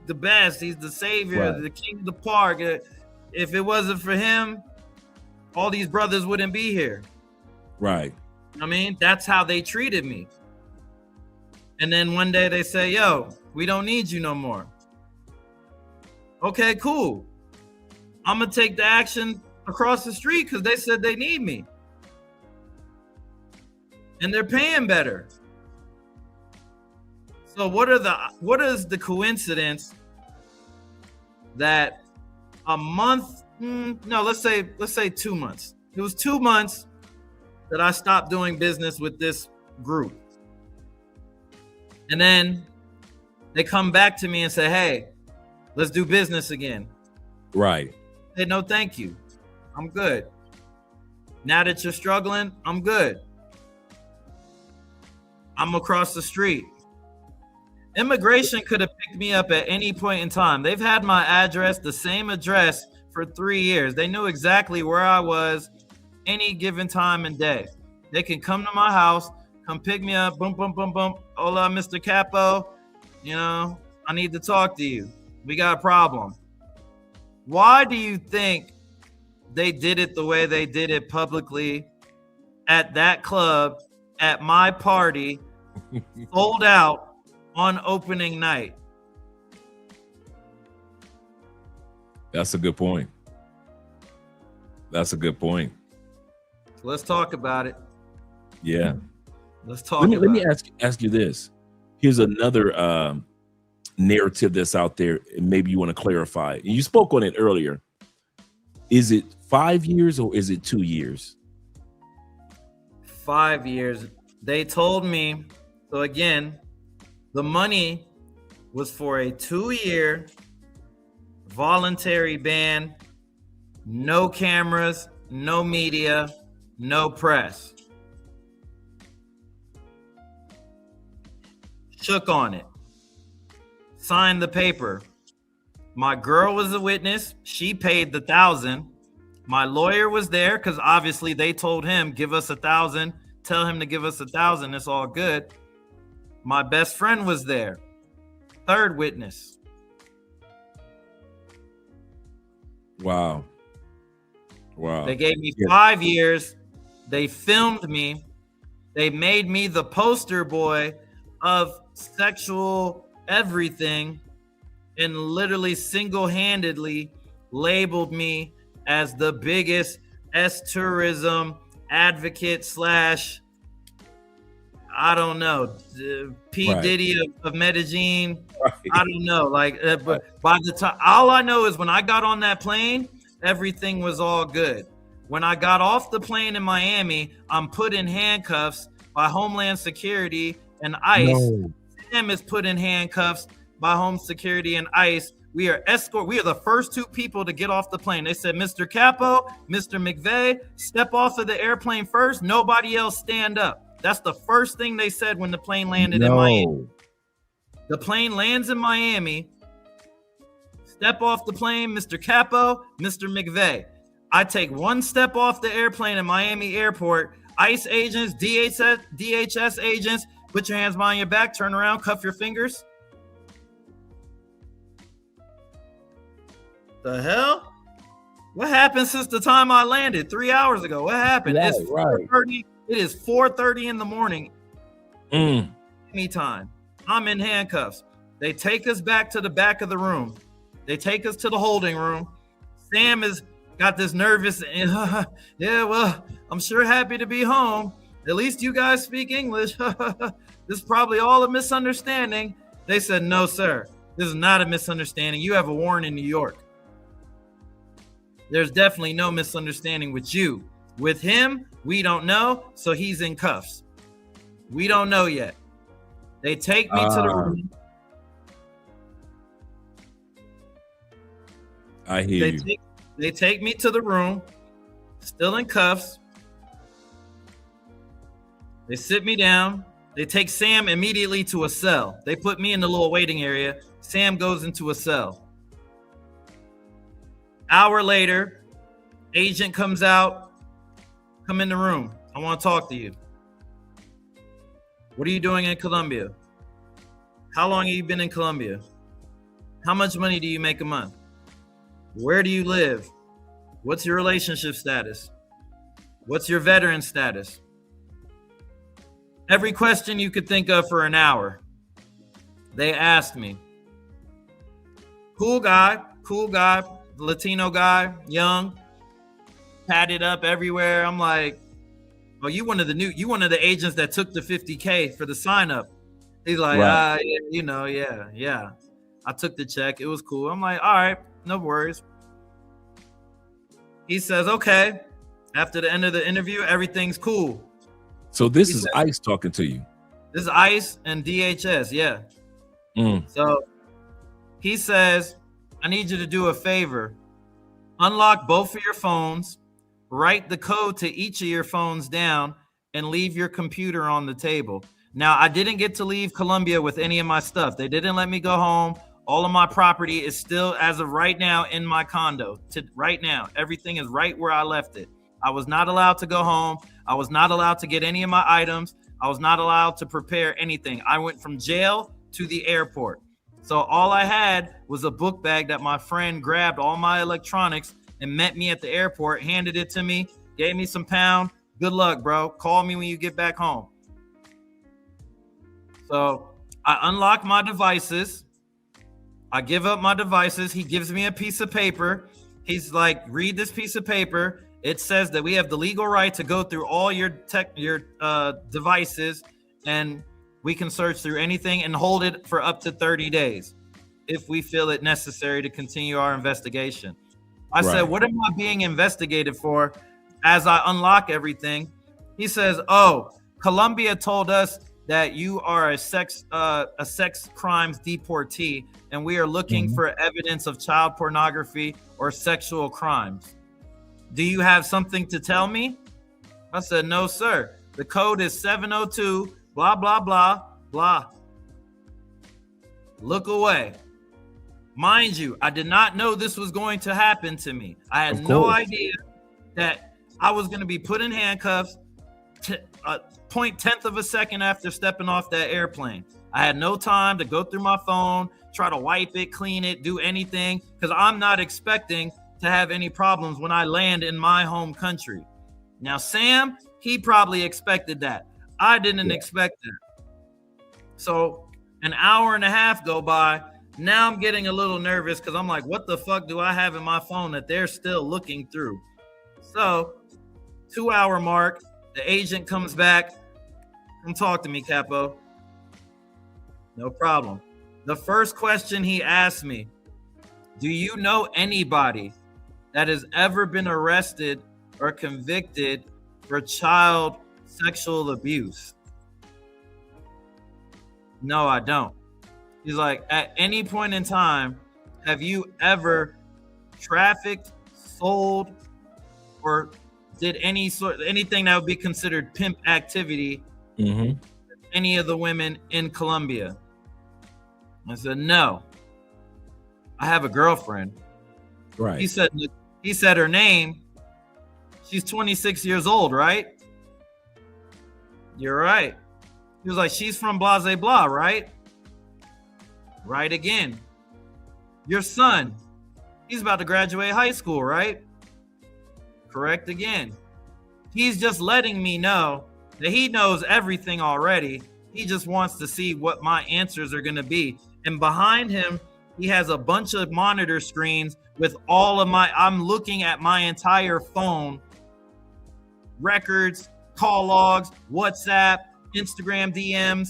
Speaker 9: the best. He's the savior, the king of the park. If it wasn't for him, all these brothers wouldn't be here.
Speaker 5: Right.
Speaker 9: I mean, that's how they treated me. And then one day they say, yo, we don't need you no more. Okay, cool. I'm going to take the action across the street because they said they need me. And they're paying better. So what is the coincidence that a month, let's say 2 months. It was 2 months that I stopped doing business with this group. And then they come back to me and say, hey, let's do business again.
Speaker 5: Right.
Speaker 9: I said, no, thank you. I'm good. Now that you're struggling, I'm good. I'm across the street. Immigration could have picked me up at any point in time. They've had my address, the same address, for 3 years. They knew exactly where I was any given time and day. They can come to my house, come pick me up, boom, boom, boom, boom. Hola, Mr. Capo. You know, I need to talk to you. We got a problem. Why do you think they did it the way they did it publicly at that club, at my party, sold out on opening night?
Speaker 5: That's a good point. That's a good point.
Speaker 9: Let's talk about it.
Speaker 5: Yeah.
Speaker 9: Let's talk.
Speaker 5: Let me ask you this. Here's another narrative that's out there, and maybe you want to clarify. And you spoke on it earlier. Is it 5 years or is it 2 years?
Speaker 9: 5 years. They told me. So again, the money was for a 2-year voluntary ban, no cameras, no media, no press. Shook on it. Signed the paper. My girl was a witness. She paid the $1,000. My lawyer was there because obviously they told him, give us $1,000. Tell him to give us $1,000. It's all good. My best friend was there. Third witness.
Speaker 5: Wow.
Speaker 9: They gave me 5 years. They filmed me. They made me the poster boy of sexual everything and literally single-handedly labeled me as the biggest tourism advocate / I don't know, P. Diddy of Medellin. Right. I don't know. But by the time, all I know is when I got on that plane, everything was all good. When I got off the plane in Miami, I'm put in handcuffs by Homeland Security and ICE. No. Sam is put in handcuffs by Home Security and ICE. We are the first 2 people to get off the plane. They said, Mr. Capo, Mr. McVeigh, step off of the airplane first. Nobody else stand up. That's the first thing they said when the plane landed in Miami. The plane lands in Miami. Step off the plane, Mr. Capo, Mr. McVeigh. I take one step off the airplane in Miami airport. ICE agents, DHS agents, put your hands behind your back, turn around, cuff your fingers. The hell? What happened since the time I landed 3 hours ago? What happened?
Speaker 5: Right,
Speaker 9: It's 4:30. It is 4:30 in the morning. Anytime. I'm in handcuffs. They take us back to the back of the room. They take us to the holding room. Sam has got this nervous and yeah, well, I'm sure happy to be home. At least you guys speak English. This is probably all a misunderstanding. They said, no, sir. This is not a misunderstanding. You have a warrant in New York. There's definitely no misunderstanding with you. With him, we don't know, so he's in cuffs. We don't know yet. They take me to the room.
Speaker 5: I hear you.
Speaker 9: They take me to the room, still in cuffs. They sit me down. They take Sam immediately to a cell. They put me in the little waiting area. Sam goes into a cell. Hour later, agent comes out. Come in the room. I want to talk to you. What are you doing in Colombia? How long have you been in Colombia? How much money do you make a month? Where do you live? What's your relationship status? What's your veteran status? Every question you could think of for an hour. They asked me. Cool guy, Latino guy, young, padded up everywhere. I'm like, oh, you one of the agents that took the $50K for the sign up. He's like,
Speaker 5: right.
Speaker 9: Yeah. I took the check. It was cool. I'm like, all right, no worries. He says, okay. After the end of the interview, everything's cool.
Speaker 5: So this is ICE talking to you.
Speaker 9: This is ICE and DHS, yeah. So he says, I need you to do a favor. Unlock both of your phones, write the code to each of your phones down, and leave your computer on the table. Now, I didn't get to leave Colombia with any of my stuff. They didn't let me go home. All of my property is still, as of right now, in my condo. Right now, everything is right where I left it. I was not allowed to go home. I was not allowed to get any of my items. I was not allowed to prepare anything. I went from jail to the airport. So all I had was a book bag that my friend grabbed all my electronics and met me at the airport, handed it to me, gave me some pound. Good luck, bro. Call me when you get back home. So I unlock my devices. I give up my devices. He gives me a piece of paper. He's like, read this piece of paper. It says that we have the legal right to go through all your devices, and we can search through anything and hold it for up to 30 days if we feel it necessary to continue our investigation. I said, what am I being investigated for? As I unlock everything, he says, oh, Colombia told us that you are a sex crimes deportee, and we are looking for evidence of child pornography or sexual crimes. Do you have something to tell me? I said, no, sir. The code is 702, blah, blah, blah, blah. Look away. Mind you, I did not know this was going to happen to me. I had no idea that I was going to be put in handcuffs 0.1 of a second after stepping off that airplane. I had no time to go through my phone, try to wipe it, clean it, do anything, because I'm not expecting to have any problems when I land in my home country. Now, Sam, he probably expected that. I didn't expect that. So an hour and a half go by. Now I'm getting a little nervous because I'm like, what the fuck do I have in my phone that they're still looking through? So 2 hour mark, the agent comes back. Come talk to me, Capo. No problem. The first question he asked me, do you know anybody that has ever been arrested or convicted for child sexual abuse? No, I don't. He's like, at any point in time, have you ever trafficked, sold, or did anything that would be considered pimp activity
Speaker 5: Mm-hmm.
Speaker 9: Any of the women in Colombia? I said, no. I have a girlfriend.
Speaker 5: Right.
Speaker 9: He said her name. She's 26 years old, right? You're right. He was like, she's from blah, blah, blah, right? Right again. Your son, he's about to graduate high school, right? Correct again. He's just letting me know that he knows everything already. He just wants to see what my answers are going to be. And behind him, he has a bunch of monitor screens with all of I'm looking at my entire phone, records, call logs, WhatsApp, Instagram DMs.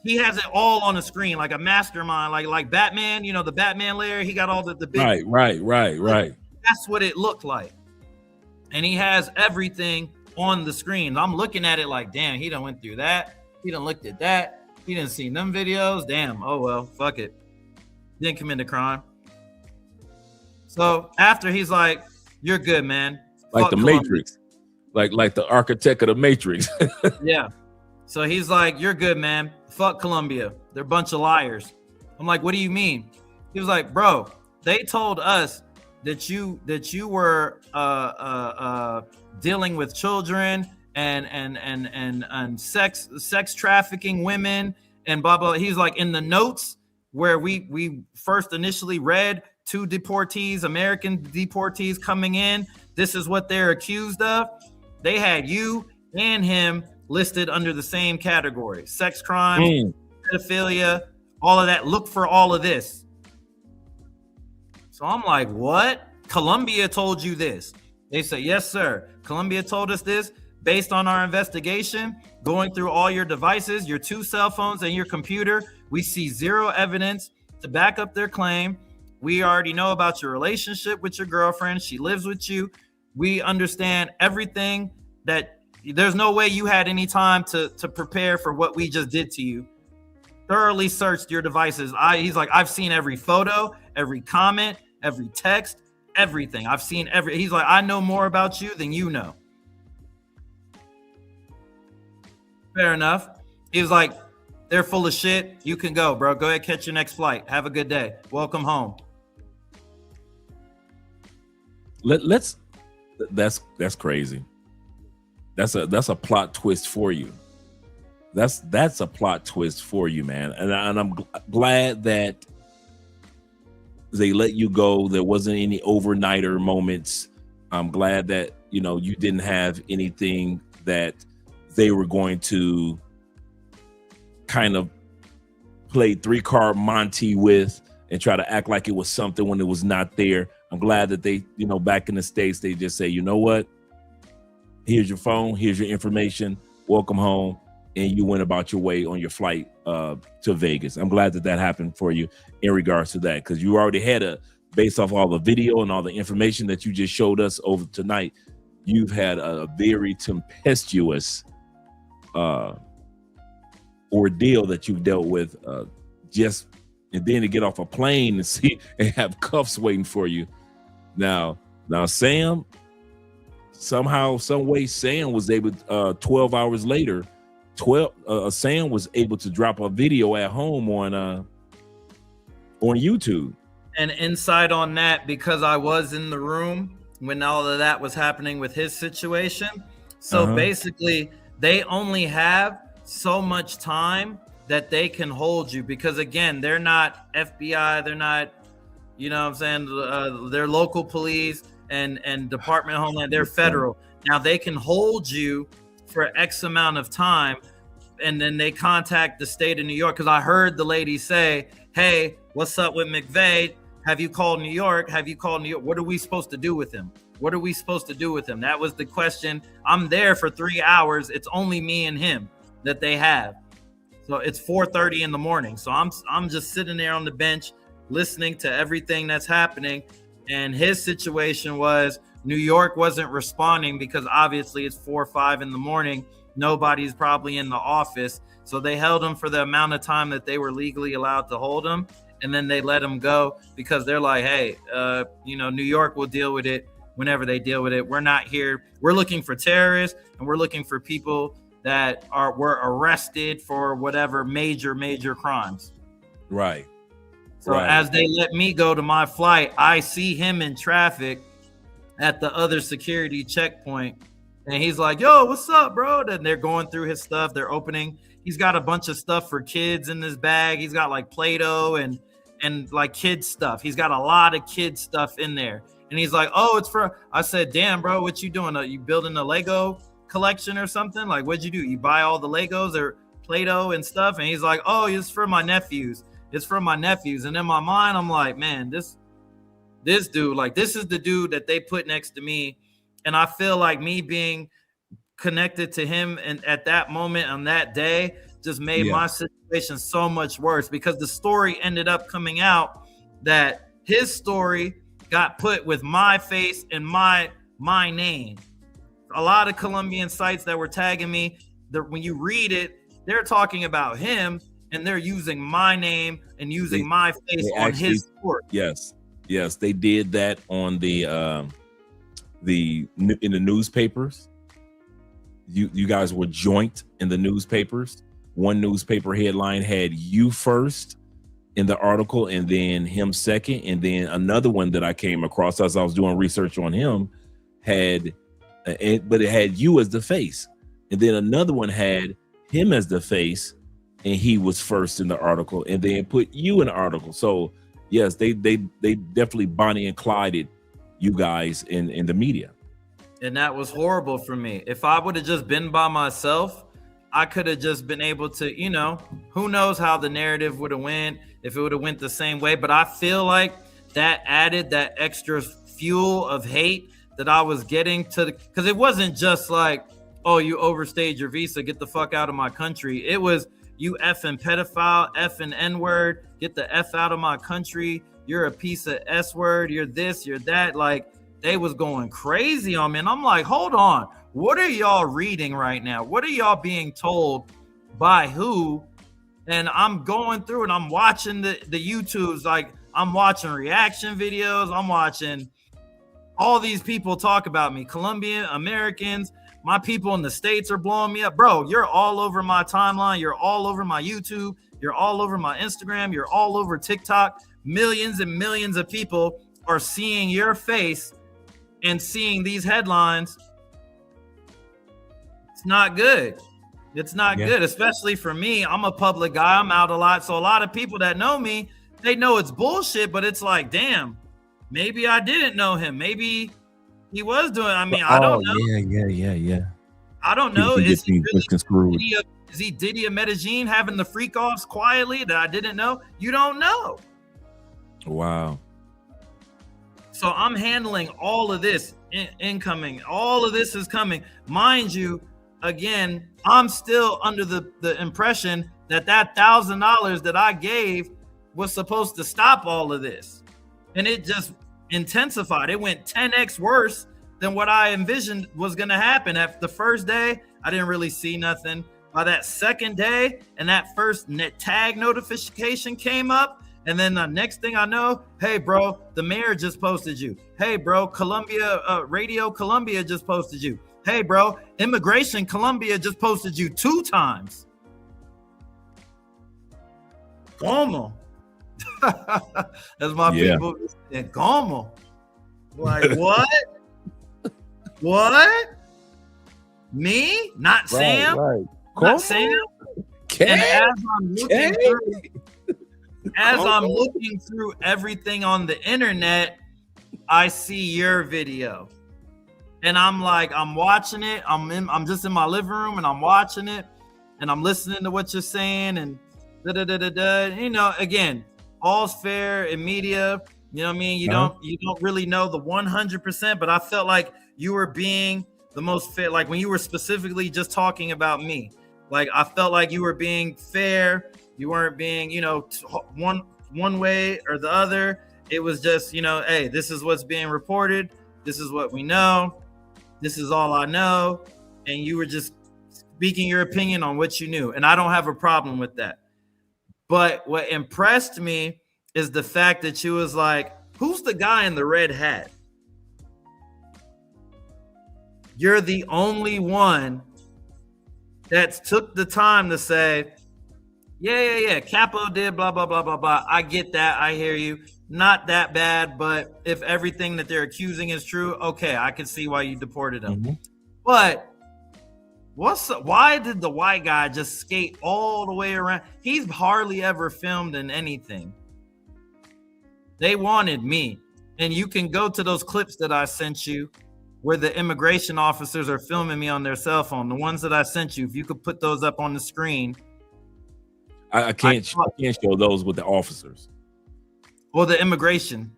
Speaker 9: He has it all on the screen like a mastermind, like Batman, you know, the Batman layer. He got all the big.
Speaker 5: Right.
Speaker 9: That's what it looked like. And he has everything on the screen. I'm looking at it like, damn, he done went through that. He done looked at that. He didn't see them videos. Damn. Oh, well, fuck it. Didn't commit a crime. So after he's like, you're good, man.
Speaker 5: Like
Speaker 9: Fuck
Speaker 5: the
Speaker 9: Colombia.
Speaker 5: Matrix. Like the architect of the Matrix.
Speaker 9: Yeah. So he's like, you're good, man. Fuck Colombia. They're a bunch of liars. I'm like, what do you mean? He was like, bro, they told us that you were dealing with children and sex trafficking women and blah blah. He's like, in the notes where we first initially read 2 deportees, American deportees coming in, this is what they're accused of. They had you and him listed under the same category: sex crimes, pedophilia, all of that. Look for all of this. So I'm like, what? Colombia told you this? They say, yes, sir. Colombia told us this based on our investigation, going through all your devices, your 2 cell phones and your computer. We see 0 evidence to back up their claim. We already know about your relationship with your girlfriend. She lives with you. We understand everything that there's no way you had any time to prepare for what we just did to you. Thoroughly searched your devices. He's like, I've seen every photo, every comment, every text, everything. I've seen he's like, I know more about you than you know. Fair enough. He was like, they're full of shit. You can go, bro. Go ahead, catch your next flight. Have a good day. Welcome home.
Speaker 5: That's crazy. That's a plot twist for you. That's a plot twist for you, man. And I'm glad that they let you go. There wasn't any overnighter moments. I'm glad that, you know, you didn't have anything that they were going to kind of play 3-card Monte with and try to act like it was something when it was not there. I'm glad that they, you know, back in the States, they just say, you know what? Here's your phone. Here's your information. Welcome home. And you went about your way on your flight to Vegas. I'm glad that happened for you in regards to that, because you already had based off all the video and all the information that you just showed us over tonight, you've had a very tempestuous ordeal that you've dealt with and then to get off a plane and see and have cuffs waiting for you. Now Sam, somehow, some way, Sam was able 12 hours later, Sam was able to drop a video at home on YouTube.
Speaker 9: And insight on that, because I was in the room when all of that was happening with his situation. So basically, they only have so much time that they can hold you, because again, they're not FBI, they're not, you know what I'm saying, they're local police and Department of Homeland, they're federal. Now they can hold you for X amount of time, and then they contact the state of New York, because I heard the lady say, hey, what's up with McVeigh? Have you called New York? What are we supposed to do with him? That was the question. I'm there for 3 hours. It's only me and him that they have. So it's 4:30 in the morning. So I'm just sitting there on the bench listening to everything that's happening. And his situation was New York wasn't responding because obviously it's 4 or 5 in the morning. Nobody's probably in the office. So they held him for the amount of time that they were legally allowed to hold him. And then they let him go because they're like, hey, New York will deal with it whenever they deal with it. We're not here. We're looking for terrorists, and we're looking for people that were arrested for whatever major crimes.
Speaker 5: Right.
Speaker 9: So as they let me go to my flight, I see him in traffic at the other security checkpoint. And he's like, yo, what's up, bro? Then they're going through his stuff. They're opening. He's got a bunch of stuff for kids in his bag. He's got like Play-Doh and like kids stuff. He's got a lot of kids stuff in there. And he's like, oh, it's for, I said, damn, bro, what you doing? Are you building a Lego collection or something? Like, what'd you do? You buy all the Legos or Play-Doh and stuff? And he's like, oh, it's for my nephews. It's for my nephews. And in my mind, I'm like, man, this dude, like, this is the dude that they put next to me. And I feel like me being connected to him and at that moment on that day just made my situation so much worse, because the story ended up coming out that his story got put with my face and my name. A lot of Colombian sites that were tagging me, when you read it, they're talking about him and they're using my name and using my face on his story.
Speaker 5: Yes, they did that on in the newspapers. You guys were joint in the newspapers. One newspaper headline had you first in the article and then him second, and then another one that I came across as I was doing research on him but it had you as the face, and then another one had him as the face and he was first in the article, and then put you in the article. So yes, they definitely Bonnie and Clyde'd you guys in the media.
Speaker 9: And that was horrible for me. If I would have just been by myself, I could have just been able to, who knows how the narrative would have went, if it would have went the same way. But I feel like that added that extra fuel of hate that I was getting because it wasn't just like, oh, you overstayed your visa, get the fuck out of my country. It was, you effing pedophile, effing N-word, get the F out of my country. You're a piece of S-word, you're this, you're that. Like, they was going crazy on me. And I'm like, hold on. What are y'all reading right now? What are y'all being told by who? And I'm going through and I'm watching the YouTubes. Like, I'm watching reaction videos. I'm watching all these people talk about me. Colombian, Americans, my people in the States are blowing me up. Bro, you're all over my timeline. You're all over my YouTube. You're all over my Instagram. You're all over TikTok. Millions and millions of people are seeing your face and seeing these headlines. It's not good. It's not good, especially for me. I'm a public guy. I'm out a lot. So a lot of people that know me, they know it's bullshit, but it's like, damn, maybe I didn't know him. Maybe he was doing, I don't know.
Speaker 5: Yeah.
Speaker 9: I don't know. Is he Diddy of Medellin having the freak offs quietly that I didn't know? You don't know.
Speaker 5: Wow.
Speaker 9: So I'm handling all of this incoming. All of this is coming. Mind you, again, I'm still under the impression that $1,000 that I gave was supposed to stop all of this. And it just intensified. It went 10x worse than what I envisioned was going to happen. After the first day, I didn't really see nothing. By that second day and that first net tag notification came up, and then the next thing I know, hey, bro, the mayor just posted you. Hey, bro, Radio Colombia just posted you. Hey, bro, Immigration Colombia just posted you 2 times. Como? As my people said, como? Like, what? What? Me? Not Sam?
Speaker 5: Right.
Speaker 9: Not Sam? And as I'm looking through everything on the internet, I see your video. And I'm like, I'm watching it. I'm just in my living room and I'm watching it and I'm listening to what you're saying and again, all's fair in media. You know what I mean? You don't really know the 100%, but I felt like you were being the most fair. Like when you were specifically just talking about me, like I felt like you were being fair. You weren't being, one way or the other. It was just, hey, this is what's being reported. This is what we know. This is all I know. And you were just speaking your opinion on what you knew. And I don't have a problem with that. But what impressed me is the fact that you was like, who's the guy in the red hat? You're the only one that took the time to say, yeah, Capo did blah, blah, blah, blah, blah. I get that. I hear you. Not that bad, but if everything that they're accusing is true, okay, I can see why you deported him.
Speaker 5: Mm-hmm.
Speaker 9: But why did the white guy just skate all the way around? He's hardly ever filmed in anything. They wanted me. And you can go to those clips that I sent you where the immigration officers are filming me on their cell phone. The ones that I sent you, if you could put those up on the screen.
Speaker 5: I can't show those with the officers.
Speaker 9: Well, the immigration.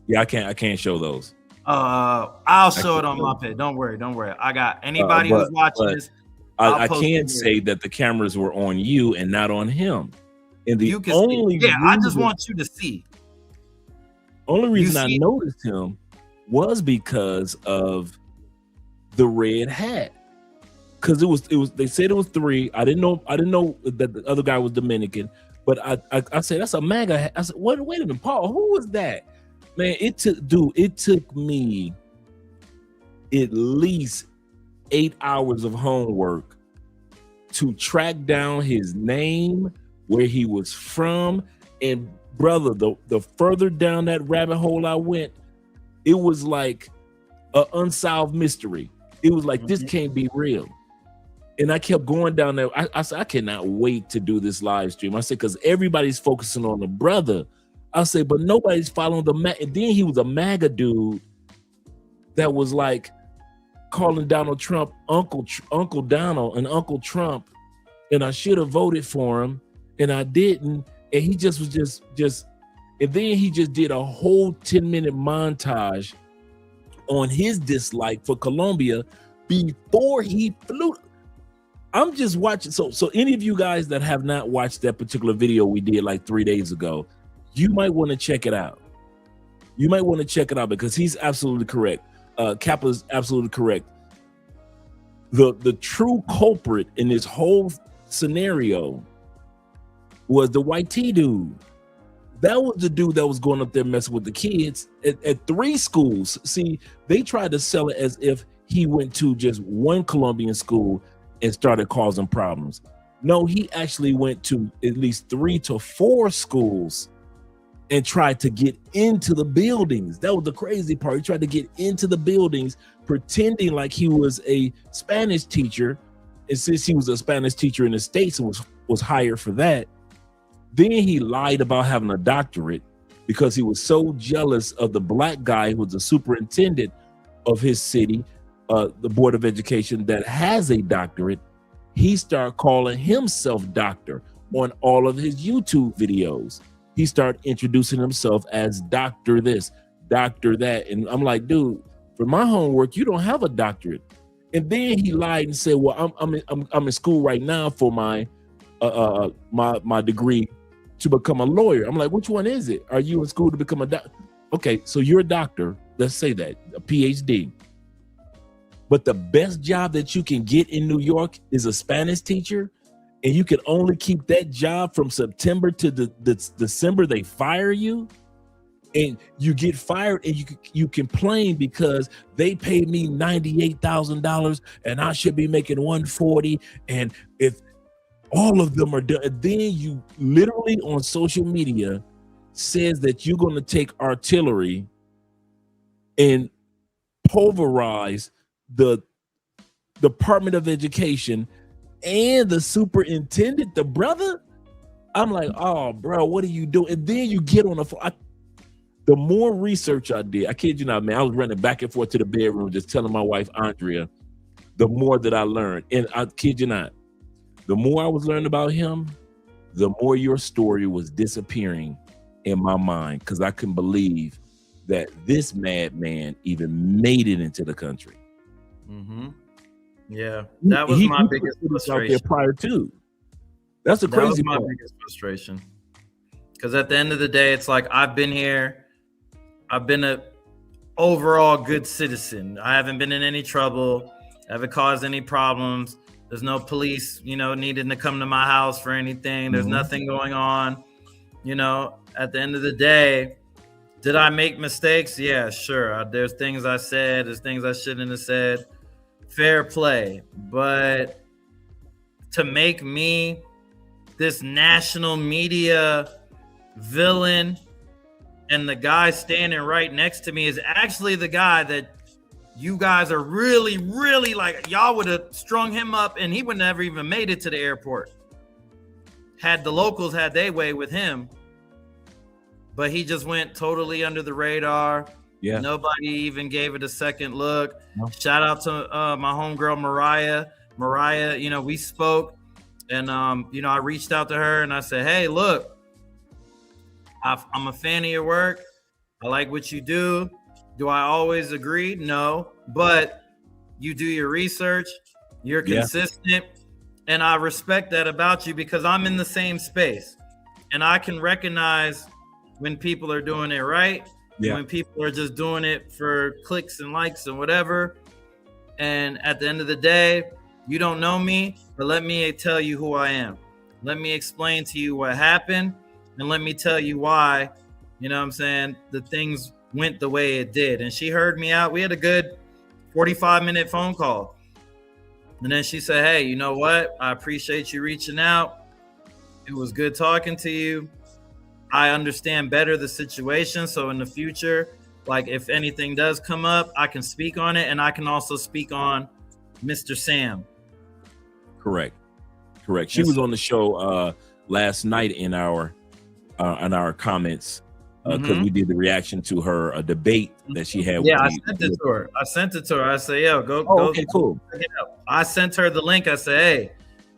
Speaker 5: Yeah, I can't show those.
Speaker 9: I'll show it on my page. Don't worry. I got anybody who's watching this.
Speaker 5: I can't say that the cameras were on you and not on him. And the only
Speaker 9: reason, I just want you to see.
Speaker 5: Only reason I noticed him was because of the red hat. Because it was they said it was 3. I didn't know that the other guy was Dominican, but I said that's a MAGA hat. I said, wait a minute, Paul, who was that? Man, it took me at least 8 hours of homework to track down his name, where he was from, and brother, the further down that rabbit hole I went, it was like an unsolved mystery. It was like, this can't be real. And I kept going down there. I said, I cannot wait to do this live stream. I said, because everybody's focusing on the brother. I said, but nobody's following the and then he was a MAGA dude that was like calling Donald Trump Uncle Donald and Uncle Trump. And I should have voted for him, and I didn't. And he just was just, and then he just did a whole 10-minute montage on his dislike for Colombia before he flew. I'm just watching. So any of you guys that have not watched that particular video we did like 3 days ago, you might want to check it out. You might want to check it out because he's absolutely correct. Capo is absolutely correct. The true culprit in this whole scenario was the white T dude. That was the dude that was going up there messing with the kids at 3 schools. See, they tried to sell it as if he went to just one Colombian school and started causing problems. No, he actually went to at least 3 to 4 schools and tried to get into the buildings. That was the crazy part. He tried to get into the buildings pretending like he was a Spanish teacher. And since he was a Spanish teacher in the States and was hired for that, then he lied about having a doctorate because he was so jealous of the black guy who was the superintendent of his city, the Board of Education, that has a doctorate. He started calling himself doctor on all of his YouTube videos. He started introducing himself as doctor this, doctor that. And I'm like, dude, for my homework, you don't have a doctorate. And then he lied and said, well, I'm in school right now for my degree to become a lawyer. I'm like, which one is it? Are you in school to become a doctor? Okay, so you're a doctor. Let's say that, a PhD. But the best job that you can get in New York is a Spanish teacher, and you can only keep that job from September to the December they fire you, and you get fired and you complain because they paid me $98,000 and I should be making $140, and if all of them are done, and then you literally on social media says that you're going to take artillery and pulverize the Department of Education and the superintendent, the brother. I'm like, oh, bro, what are you doing? And then you get on the phone. The more research I did, I kid you not, man, I was running back and forth to the bedroom just telling my wife, Andrea, the more that I learned. And I kid you not, the more I was learning about him, the more your story was disappearing in my mind, because I couldn't believe that this madman even made it into the country.
Speaker 9: Mm-hmm. Yeah, that was my biggest frustration.
Speaker 5: Prior to that's the crazy part.
Speaker 9: My biggest frustration, because at the end of the day, it's like I've been here. I've been a overall good citizen. I haven't been in any trouble. I haven't caused any problems. There's no police, needing to come to my house for anything. There's nothing going on. At the end of the day, did I make mistakes? Yeah, sure. There's things I said. There's things I shouldn't have said. Fair play. But to make me this national media villain, and the guy standing right next to me is actually the guy that you guys are really, really like, y'all would have strung him up and he would never even made it to the airport had the locals had their way with him. But he just went totally under the radar.
Speaker 5: Yeah.
Speaker 9: Nobody even gave it a second look.
Speaker 5: No.
Speaker 9: Shout out to my homegirl, Mariah. Mariah, you know, we spoke and, you know, I reached out to her and I said, hey, look, I'm a fan of your work. I like what you do. Do I always agree? No, but you do your research. You're consistent. And I respect that about you because I'm in the same space and I can recognize when people are doing it right. Yeah. When people are just doing it for clicks and likes and whatever. And at the end of the day, you don't know me, but let me tell you who I am. Let me explain to you what happened and let me tell you why, you know what I'm saying, the things went the way it did. And she heard me out. We had a good 45-minute phone call. And then she said, hey, you know what? I appreciate you reaching out. It was good talking to you. I understand better the situation. So in the future, like if anything does come up, I can speak on it. And I can also speak on Mr. Sam.
Speaker 5: Correct. She was on the show last night in our comments because we did the reaction to her debate that she had.
Speaker 9: Yeah, I sent it to her. I said, yo, go.
Speaker 5: Okay, cool.
Speaker 9: Check it out. I sent her the link. I said, hey,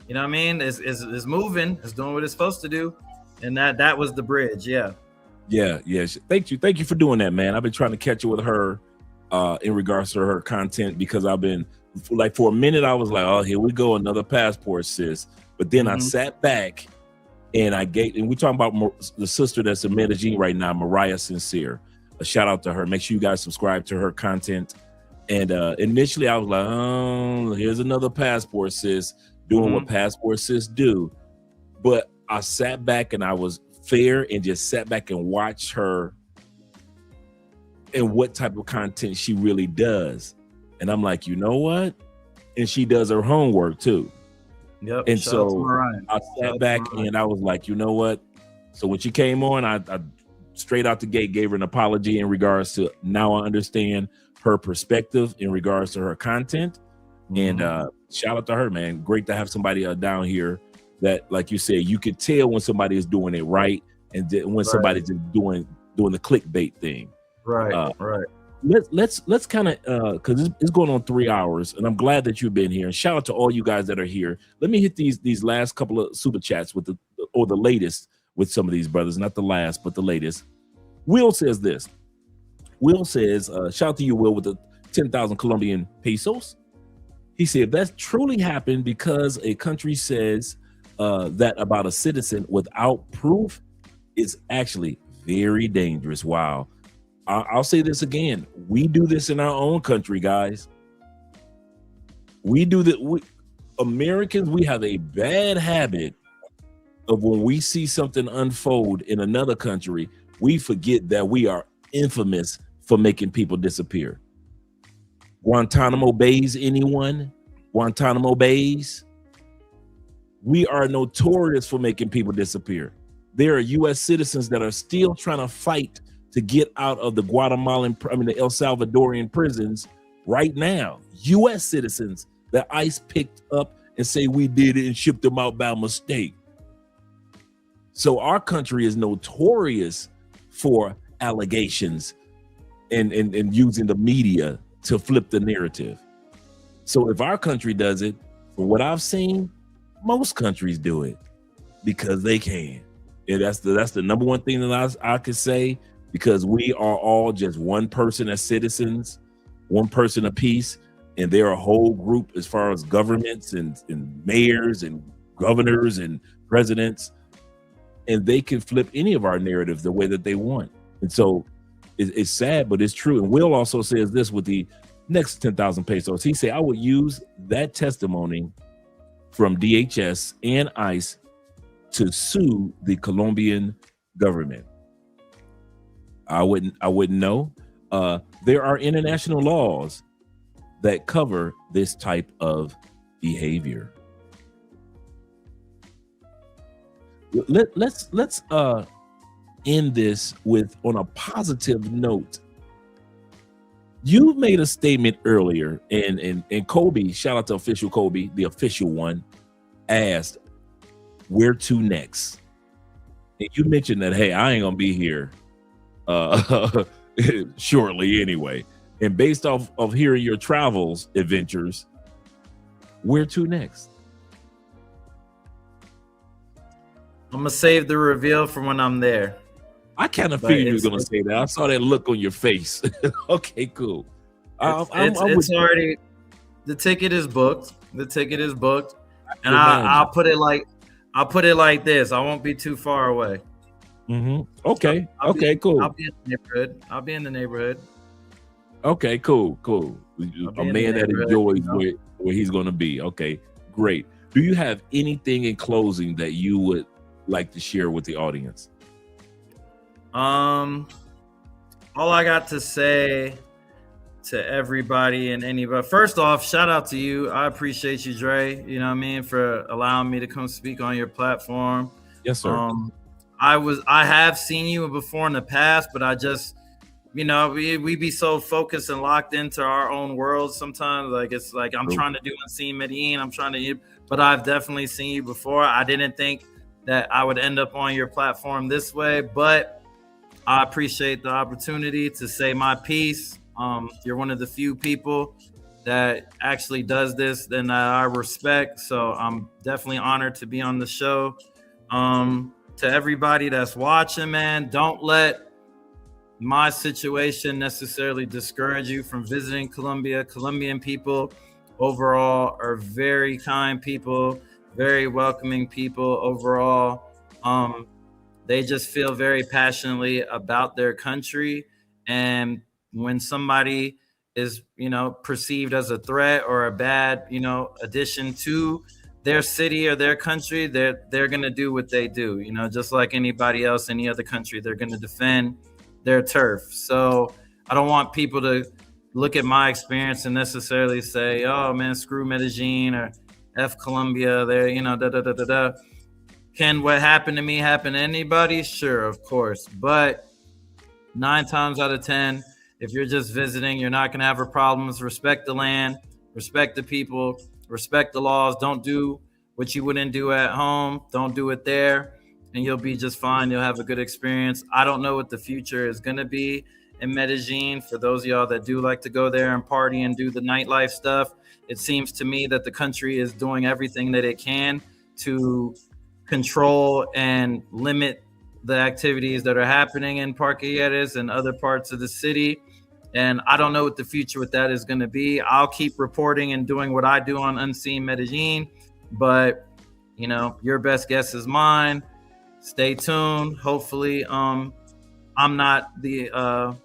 Speaker 9: you know what I mean? It's moving. It's doing what it's supposed to do. And that was the bridge. Yeah.
Speaker 5: Yeah. Thank you for doing that, man. I've been trying to catch up with her in regards to her content because I've been like for a minute I was like, oh, here we go, another passport, sis. But then I sat back and we're talking about the sister that's in Medellin right now, Mariah Sincere. A shout out to her. Make sure you guys subscribe to her content. And initially I was like, oh, here's another passport sis doing what passport sis do. But I sat back and I was fair and just sat back and watched her and what type of content she really does. And I'm like, you know what? And she does her homework too.
Speaker 9: Yep.
Speaker 5: And so I sat back and I was like, you know what? So when she came on, I straight out the gate gave her an apology in regards to now I understand her perspective in regards to her content. And shout out to her, man. Great to have somebody down here that, like you said, you could tell when somebody is doing it right and when somebody's just doing the clickbait thing.
Speaker 9: Right.
Speaker 5: Let's kind of because it's going on 3 hours, and I'm glad that you've been here. And shout out to all you guys that are here. Let me hit these last couple of super chats with the latest with some of these brothers, not the last, but the latest. Will says this. Will says, shout out to you, Will, with the 10,000 Colombian pesos. He said, if that truly happened because a country says that about a citizen without proof, is actually very dangerous. Wow. I'll say this again. We do this in our own country, guys. We do that. Americans, we have a bad habit of when we see something unfold in another country, we forget that we are infamous for making people disappear. Guantanamo Bays, anyone? Guantanamo Bays? We are notorious for making people disappear. There are U.S. citizens that are still trying to fight to get out of the the El Salvadorian prisons right now. U.S. citizens that ICE picked up and say we did it and shipped them out by mistake. So our country is notorious for allegations and using the media to flip the narrative. So if our country does it, from what I've seen, most countries do it because they can. And that's the number one thing that I could say. Because we are all just one person as citizens, one person apiece, and they're a whole group as far as governments and mayors and governors and presidents, and they can flip any of our narratives the way that they want. And so it's sad, but it's true. And Will also says this with the next 10,000 pesos. He said, I would use that testimony from DHS and ICE to sue the Colombian government. I wouldn't know. There are international laws that cover this type of behavior. let's end this on a positive note. You made a statement earlier, and Kobe, shout out to official Kobe, the official one, asked, where to next? And you mentioned that, hey, I ain't gonna be here shortly anyway. And based off of hearing your travels adventures, where to next?
Speaker 9: I'm gonna save the reveal for when I'm there.
Speaker 5: I kind of figured you were gonna say that. I saw that look on your face. Okay, cool.
Speaker 9: It's already, the ticket is booked. The ticket is booked, and I'll put it like this. I won't be too far away.
Speaker 5: Mm-hmm. Okay. Cool.
Speaker 9: I'll be in the neighborhood.
Speaker 5: Okay, cool. A man that enjoys where he's going to be. Okay, great. Do you have anything in closing that you would like to share with the audience?
Speaker 9: All I got to say to everybody and anybody, first off, shout out to you. I appreciate you, Dre. You know what I mean, for allowing me to come speak on your platform.
Speaker 5: Yes, sir.
Speaker 9: I have seen you before in the past, but I just, we be so focused and locked into our own world sometimes. Like, it's like I'm trying to do Unseen Medellin. But I've definitely seen you before. I didn't think that I would end up on your platform this way, but I appreciate the opportunity to say my piece. You're one of the few people that actually does this and I respect. So I'm definitely honored to be on the show. To everybody that's watching, man, don't let my situation necessarily discourage you from visiting Colombia. Colombian people overall are very kind people, very welcoming people overall. They just feel very passionately about their country. And when somebody is, perceived as a threat or a bad, addition to their city or their country, they're going to do what they do, just like anybody else, any other country, they're going to defend their turf. So I don't want people to look at my experience and necessarily say, oh man, screw Medellin or F Colombia there, Can what happened to me happen to anybody? Sure, of course. But 9 times out of 10, if you're just visiting, you're not going to have problems. Respect the land, respect the people, respect the laws. Don't do what you wouldn't do at home. Don't do it there, and you'll be just fine. You'll have a good experience. I don't know what the future is going to be in Medellin. For those of y'all that do like to go there and party and do the nightlife stuff, it seems to me that the country is doing everything that it can to control and limit the activities that are happening in Parquilleras and other parts of the city. And I don't know what the future with that is going to be. I'll keep reporting and doing what I do on Unseen Medellin, but your best guess is mine. Stay tuned. Hopefully, I'm not the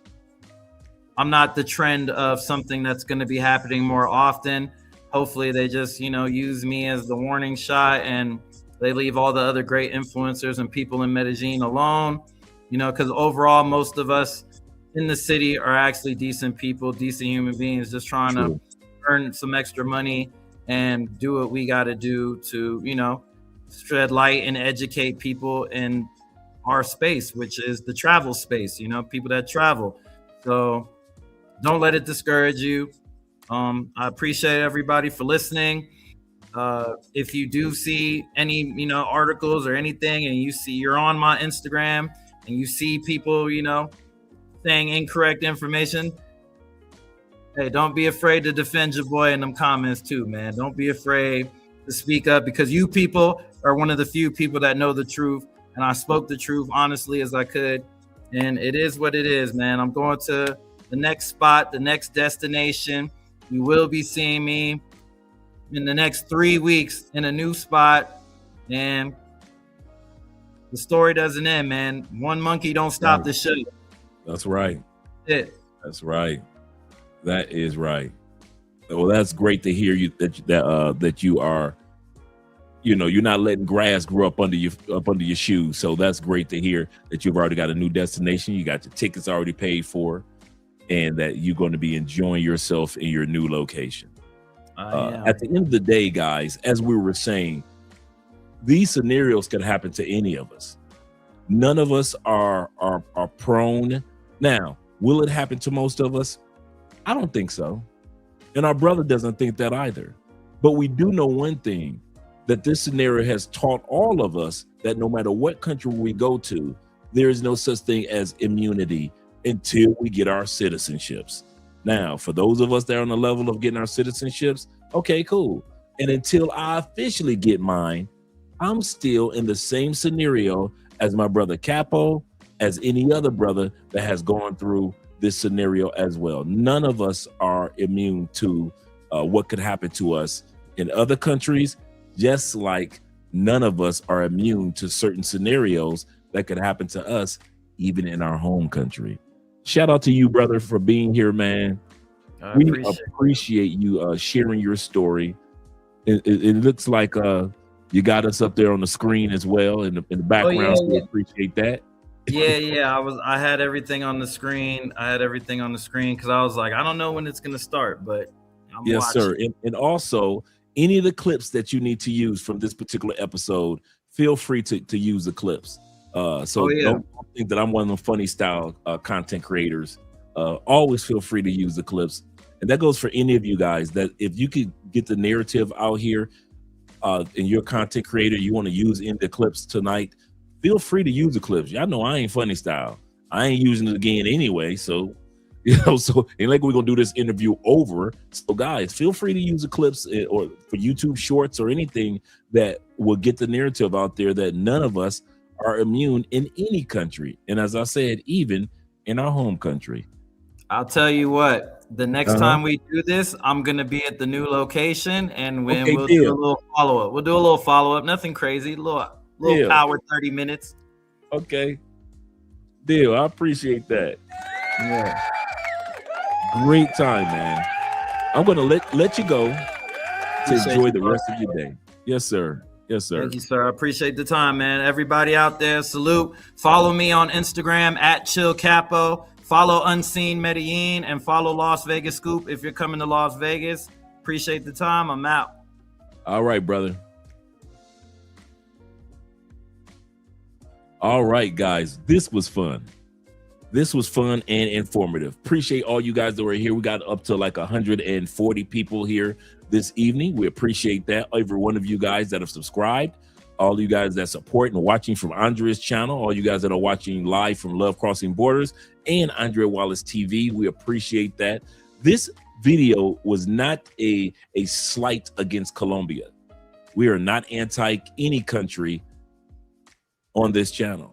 Speaker 9: trend of something that's going to be happening more often. Hopefully they just, use me as the warning shot and they leave all the other great influencers and people in Medellin alone, because overall, most of us in the city are actually decent people, decent human beings, just trying to earn some extra money and do what we got to do to, shed light and educate people in our space, which is the travel space, people that travel. So don't let it discourage you. I appreciate everybody for listening. If you do see any, articles or anything, and you're on my Instagram and you see people, saying incorrect information, hey, don't be afraid to defend your boy in them comments too, man. Don't be afraid to speak up, because you people are one of the few people that know the truth. And I spoke the truth honestly as I could. And it is what it is, man. I'm going to the next spot, the next destination. You will be seeing me in the next 3 weeks in a new spot. And the story doesn't end, man. One monkey don't stop the show.
Speaker 5: That's right.
Speaker 9: That's
Speaker 5: right. That is right. Well, that's great to hear you that you are, you're not letting grass grow up under your shoes. So that's great to hear that you've already got a new destination. You got your tickets already paid for, and that you're going to be enjoying yourself in your new location. At the end of the day, guys, as we were saying, these scenarios can happen to any of us. None of us are prone. Now, will it happen to most of us? I don't think so. And our brother doesn't think that either. But we do know one thing, that this scenario has taught all of us that no matter what country we go to, there is no such thing as immunity until we get our citizenships. Now, for those of us that are on the level of getting our citizenships, okay, cool. And until I officially get mine, I'm still in the same scenario as my brother Capo, as any other brother that has gone through this scenario as well. None of us are immune to what could happen to us in other countries, just like none of us are immune to certain scenarios that could happen to us even in our home country. Shout out to you, brother, for being here, man. We appreciate you sharing your story. It looks like you got us up there on the screen as well in the background. So we appreciate that.
Speaker 9: I had everything on the screen. Because I was like, I don't know when it's gonna start, but I'm watching.
Speaker 5: Sir. And also, any of the clips that you need to use from this particular episode, feel free to use the clips. Don't think that I'm one of them funny style content creators. Always feel free to use the clips. And that goes for any of you guys, that if you could get the narrative out here and you're a content creator, you want to use in the clips tonight, feel free to use the clips. Y'all know I ain't funny style. I ain't using it again anyway. So, so ain't like we're going to do this interview over. So guys, feel free to use the clips or for YouTube shorts or anything that will get the narrative out there that none of us are immune in any country. And as I said, even in our home country.
Speaker 9: I'll tell you what, the next time we do this, I'm going to be at the new location and we'll do a little follow-up. We'll do a little follow-up, nothing crazy, little power 30 minutes.
Speaker 5: Okay. Deal. I appreciate that.
Speaker 9: Yeah.
Speaker 5: Great time, man. I'm going to let you go to enjoy the rest of your day. Yes, sir. Yes, sir.
Speaker 9: Thank you, sir. I appreciate the time, man. Everybody out there, salute. Follow me on Instagram at Chill Capo. Follow Unseen Medellin and follow Las Vegas Scoop if you're coming to Las Vegas. Appreciate the time. I'm out.
Speaker 5: All right, brother. All right, guys. This was fun. This was fun and informative. Appreciate all you guys that were here. We got up to like 140 people here this evening. We appreciate that. Every one of you guys that have subscribed, all you guys that support and watching from Andrea's channel, all you guys that are watching live from Love Crossing Borders and Andrea Wallace TV. We appreciate that. This video was not a slight against Colombia. We are not anti any country on this channel.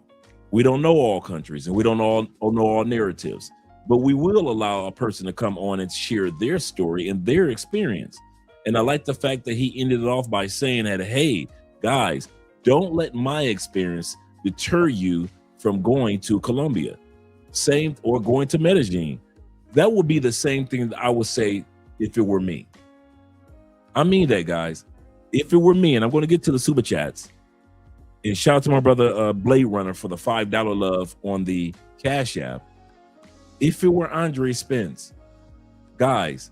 Speaker 5: We don't know all countries and we don't know all narratives, but we will allow a person to come on and share their story and their experience. And I like the fact that he ended it off by saying that, hey, guys, don't let my experience deter you from going to Colombia, or going to Medellin. That would be the same thing that I would say if it were me. I mean that, guys. If it were me, and I'm going to get to the super chats. And shout out to my brother Blade Runner for the $5 love on the Cash App. If it were Andre Spence, guys,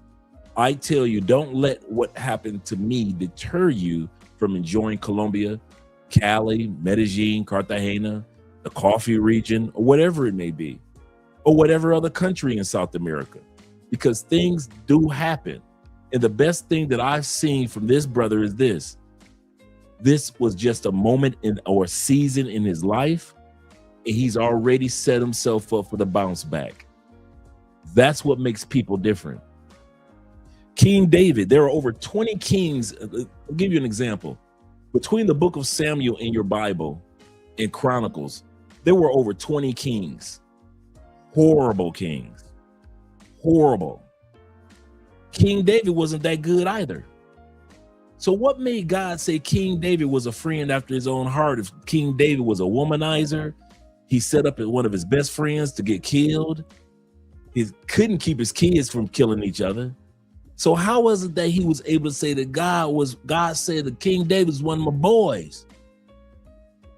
Speaker 5: I tell you, don't let what happened to me deter you from enjoying Colombia, Cali, Medellin, Cartagena, the coffee region, or whatever it may be, or whatever other country in South America, because things do happen. And the best thing that I've seen from this brother is this. This was just a moment or season in his life, and he's already set himself up for the bounce back. That's what makes people different. King David, there are over 20 kings. I'll give you an example. Between the book of Samuel in your Bible and Chronicles, there were over 20 kings. Horrible kings. Horrible. King David wasn't that good either. So what made God say King David was a friend after his own heart? If King David was a womanizer, he set up one of his best friends to get killed. He couldn't keep his kids from killing each other. So how was it that he was able to say that God said that King David was one of my boys?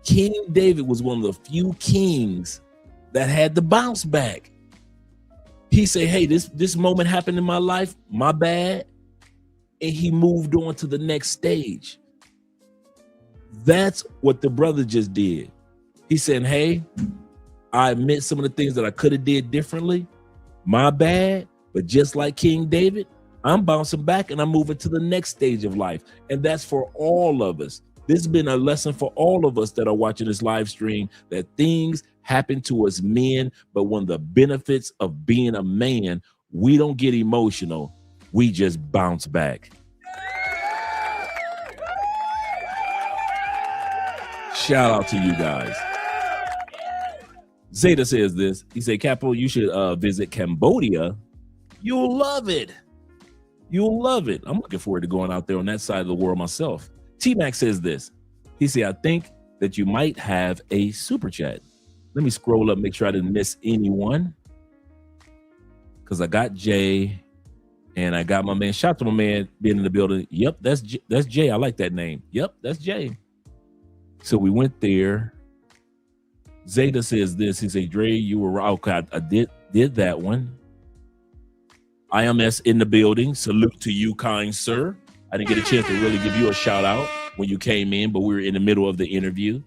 Speaker 5: King David was one of the few kings that had the bounce back. He said, hey, this moment happened in my life, my bad. And he moved on to the next stage. That's what the brother just did. He said, hey, I admit some of the things that I could have did differently. My bad. But just like King David, I'm bouncing back and I'm moving to the next stage of life. And that's for all of us. This has been a lesson for all of us that are watching this live stream, that things happen to us men, but one of the benefits of being a man, we don't get emotional. We just bounce back. Shout out to you guys. Zeta says this. He said, Capo, you should visit Cambodia. You'll love it. You'll love it. I'm looking forward to going out there on that side of the world myself. T-Mac says this. He said, I think that you might have a super chat. Let me scroll up, make sure I didn't miss anyone. Because I got Jay and I got my man. Shout out to my man being in the building. Yep, that's Jay. I like that name. Yep, that's Jay. So we went there. Zeta says this. He said, Dre, you were okay. I did that one. IMS in the building. Salute to you, kind sir. I didn't get a chance to really give you a shout out when you came in, but we were in the middle of the interview.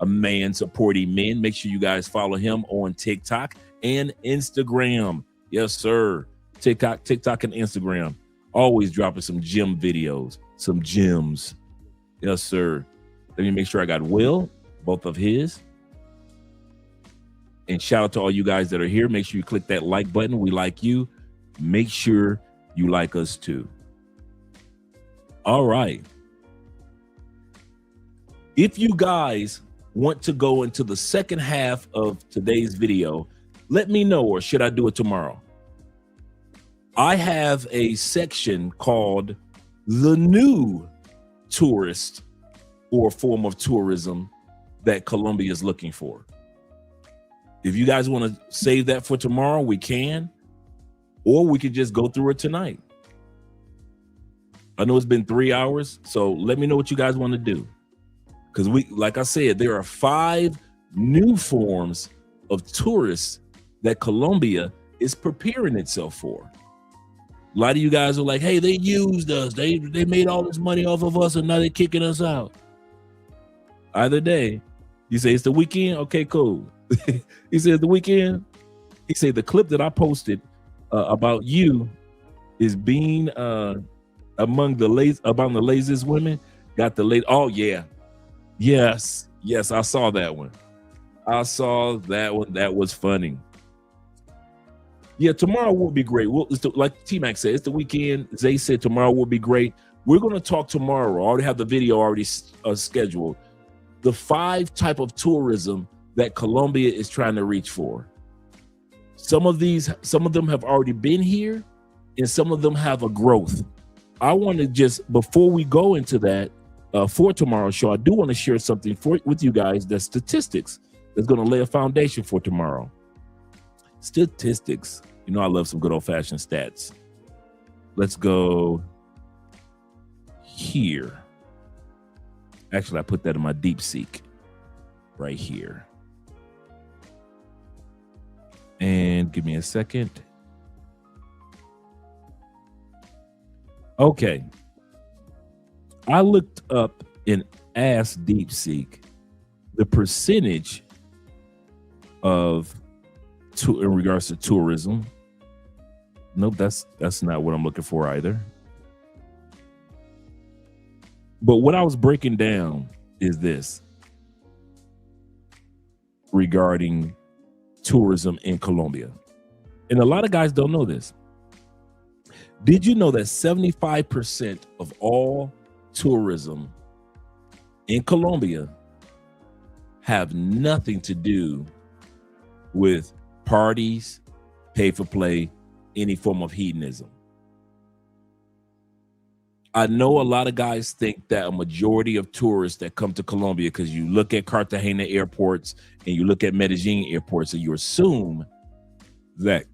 Speaker 5: A man supporting men. Make sure you guys follow him on TikTok and Instagram. Yes, sir. TikTok and Instagram. Always dropping some gym videos, some gems. Yes, sir. Let me make sure I got Will, both of his. And shout out to all you guys that are here. Make sure you click that like button. We like you. Make sure you like us too. All right. If you guys want to go into the second half of today's video, let me know, or should I do it tomorrow? I have a section called the new tourist or form of tourism that Colombia is looking for. If you guys want to save that for tomorrow, we can, or we could just go through it tonight. I know it's been 3 hours, so let me know what you guys want to do. Because like I said, there are 5 new forms of tourists that Colombia is preparing itself for. A lot of you guys are like, hey, they used us. They made all this money off of us and now they're kicking us out. Either day, you say it's the weekend. Okay, cool. He said the weekend. He said the clip that I posted about you is being among the laziest women. Got the late. Oh yeah, yes. I saw that one. That was funny. Yeah, tomorrow will be great. Like T-Mac said, it's the weekend. Zay said tomorrow will be great. We're going to talk tomorrow. I already have the video already scheduled. The 5 type of tourism that Colombia is trying to reach for. Some of them have already been here, and some of them have a growth. I want to just, before we go into that, for tomorrow's show, I do want to share something with you guys, that's statistics that's going to lay a foundation for tomorrow. Statistics. You know, I love some good old-fashioned stats. Let's go here. Actually, I put that in my deep seek right here. And give me a second. Okay. I looked up in Ask DeepSeek the percentage of in regards to tourism. Nope, that's not what I'm looking for either. But what I was breaking down is this regarding tourism in Colombia. And a lot of guys don't know this. Did you know that 75% of all tourism in Colombia have nothing to do with parties, pay for play, any form of hedonism? I know a lot of guys think that a majority of tourists that come to Colombia, because you look at Cartagena airports and you look at Medellin airports, and you assume that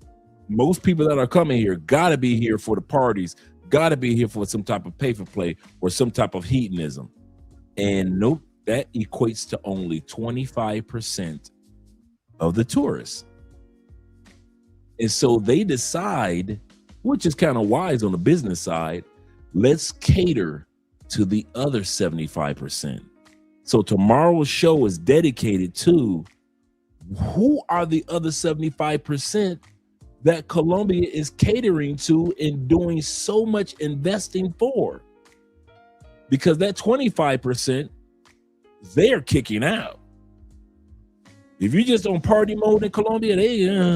Speaker 5: most people that are coming here got to be here for the parties, got to be here for some type of pay for play or some type of hedonism. And nope, that equates to only 25% of the tourists. And so they decide, which is kind of wise on the business side, let's cater to the other 75%. So tomorrow's show is dedicated to who are the other 75% that Colombia is catering to and doing so much investing for. Because that 25%, they're kicking out. If you're just on party mode in Colombia,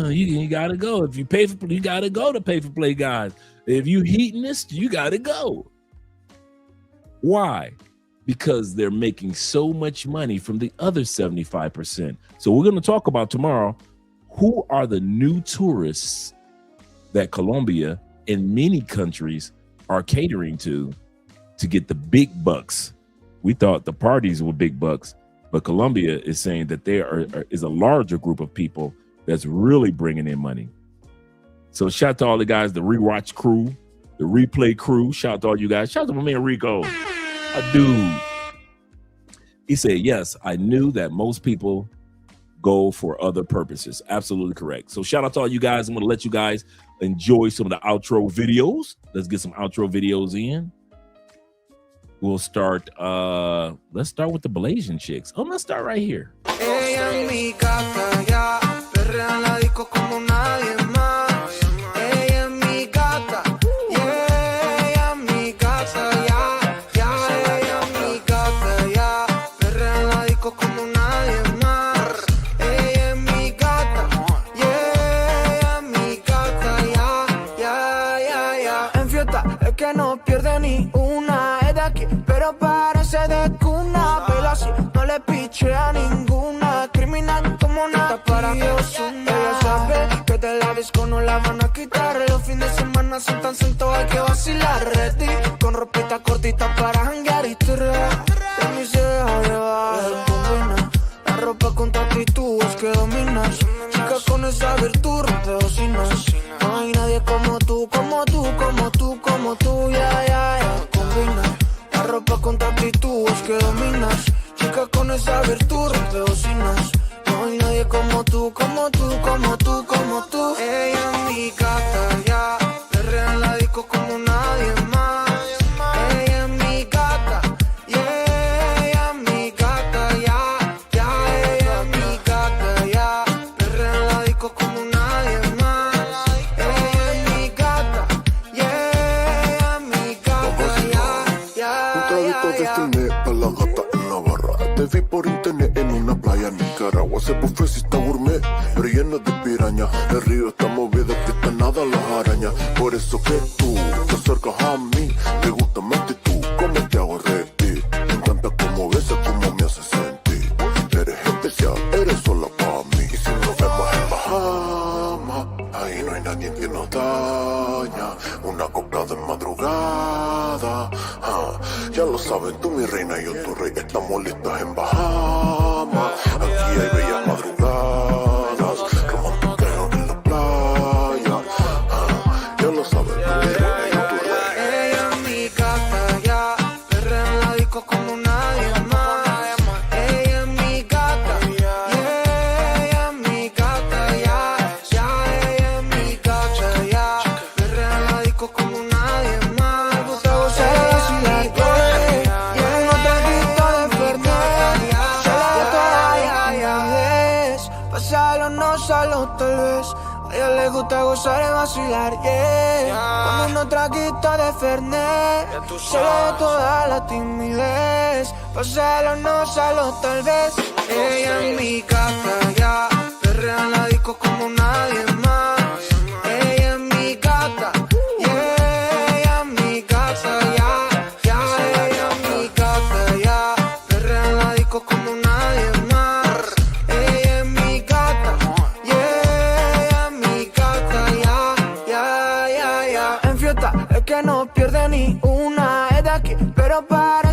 Speaker 5: you gotta go. If you pay for, you gotta go to pay for play guys. If you hedonist, you gotta go. Why? Because they're making so much money from the other 75%. So we're going to talk about tomorrow, who are the new tourists that Colombia and many countries are catering to get the big bucks. We thought the parties were big bucks, but Colombia is saying that there is a larger group of people that's really bringing in money. So shout out to all the guys, the rewatch crew, the replay crew. Shout out to all you guys. Shout out to my man Rico. A dude. He said, yes, I knew that most people go for other purposes. Absolutely correct. So shout out to all you guys. I'm going to let you guys enjoy some of the outro videos. Let's get some outro videos in. We'll start. Let's start with the Blasian chicks. Oh, let's start right here.
Speaker 2: Que no pierde ni una, es de aquí, pero parece de cuna. Pero así no le piche a ninguna. Criminal como una para Osuna. Ella sabe que de la disco no la van a quitar. Los fines de semana son tan sentos, hay que vacilar. Ready, con ropita cortita para janguear y tirar. De mí se deja llevar, combina la ropa con tu actitud, es que dominas. Chica con esa virtud, rompe bocinas. No hay nadie como tú, como tú, como tú, como tú, ya, combina la ropa con tu actitud, es que dominas. Chica con esa virtud, rompe bocinas. No hay nadie como tú, como tú, como tú, como tú. Ella es mi gata, ya, perrea en la disco como nadie más. Ella es mi gata, yeah, ella es mi gata, ya, ella es mi gata, ya, perrea en la disco como nadie más.
Speaker 13: Te vi por internet en una playa en Nicaragua. Ese buffet sí está gourmet, pero lleno de piraña. El río está movido, que está nada las arañas. Por eso que tú te acercas a mí. Te gusta más que tú, como te hago reír. Me encanta cómo besas, cómo me haces sentir. Eres especial, eres sola para mí. Y si nos vemos en Bahamas, ahí no hay nadie que nos daña. Una copla de madrugada, ya lo saben, tú mi reina y yo tu rey. Estamos listas en Bahamas. Aquí hay bellas madrugadas, romántico en la playa. Ya lo saben, tú mi reina y yo tu rey.
Speaker 2: Ella es mi gata, ya, perrea en la disco como nadie más. Ella es mi gata, yeah, ella es mi gata, ya, ella es mi gata, ya, perrea en la disco como nadie más. Me gusta gozar así la calle, y en otra pista de Fernet. Solo todavía es, pasarlo no solo tal vez. A ella le gusta gozar y vacilar, yeah. Cuando no traguita de Fernet, se ve toda la timidez. Pasarlo no solo tal vez. Ella es mi gata, ya, perrea en la disco como nadie más. Ella es mi gata, yeah, ella es mi gata, ya, ella es mi gata, ya, perrea en la disco como nadie más. Ella es mi gata, yeah, mi gata, ya. En fiesta es que no pierde ni una, es de aquí, pero para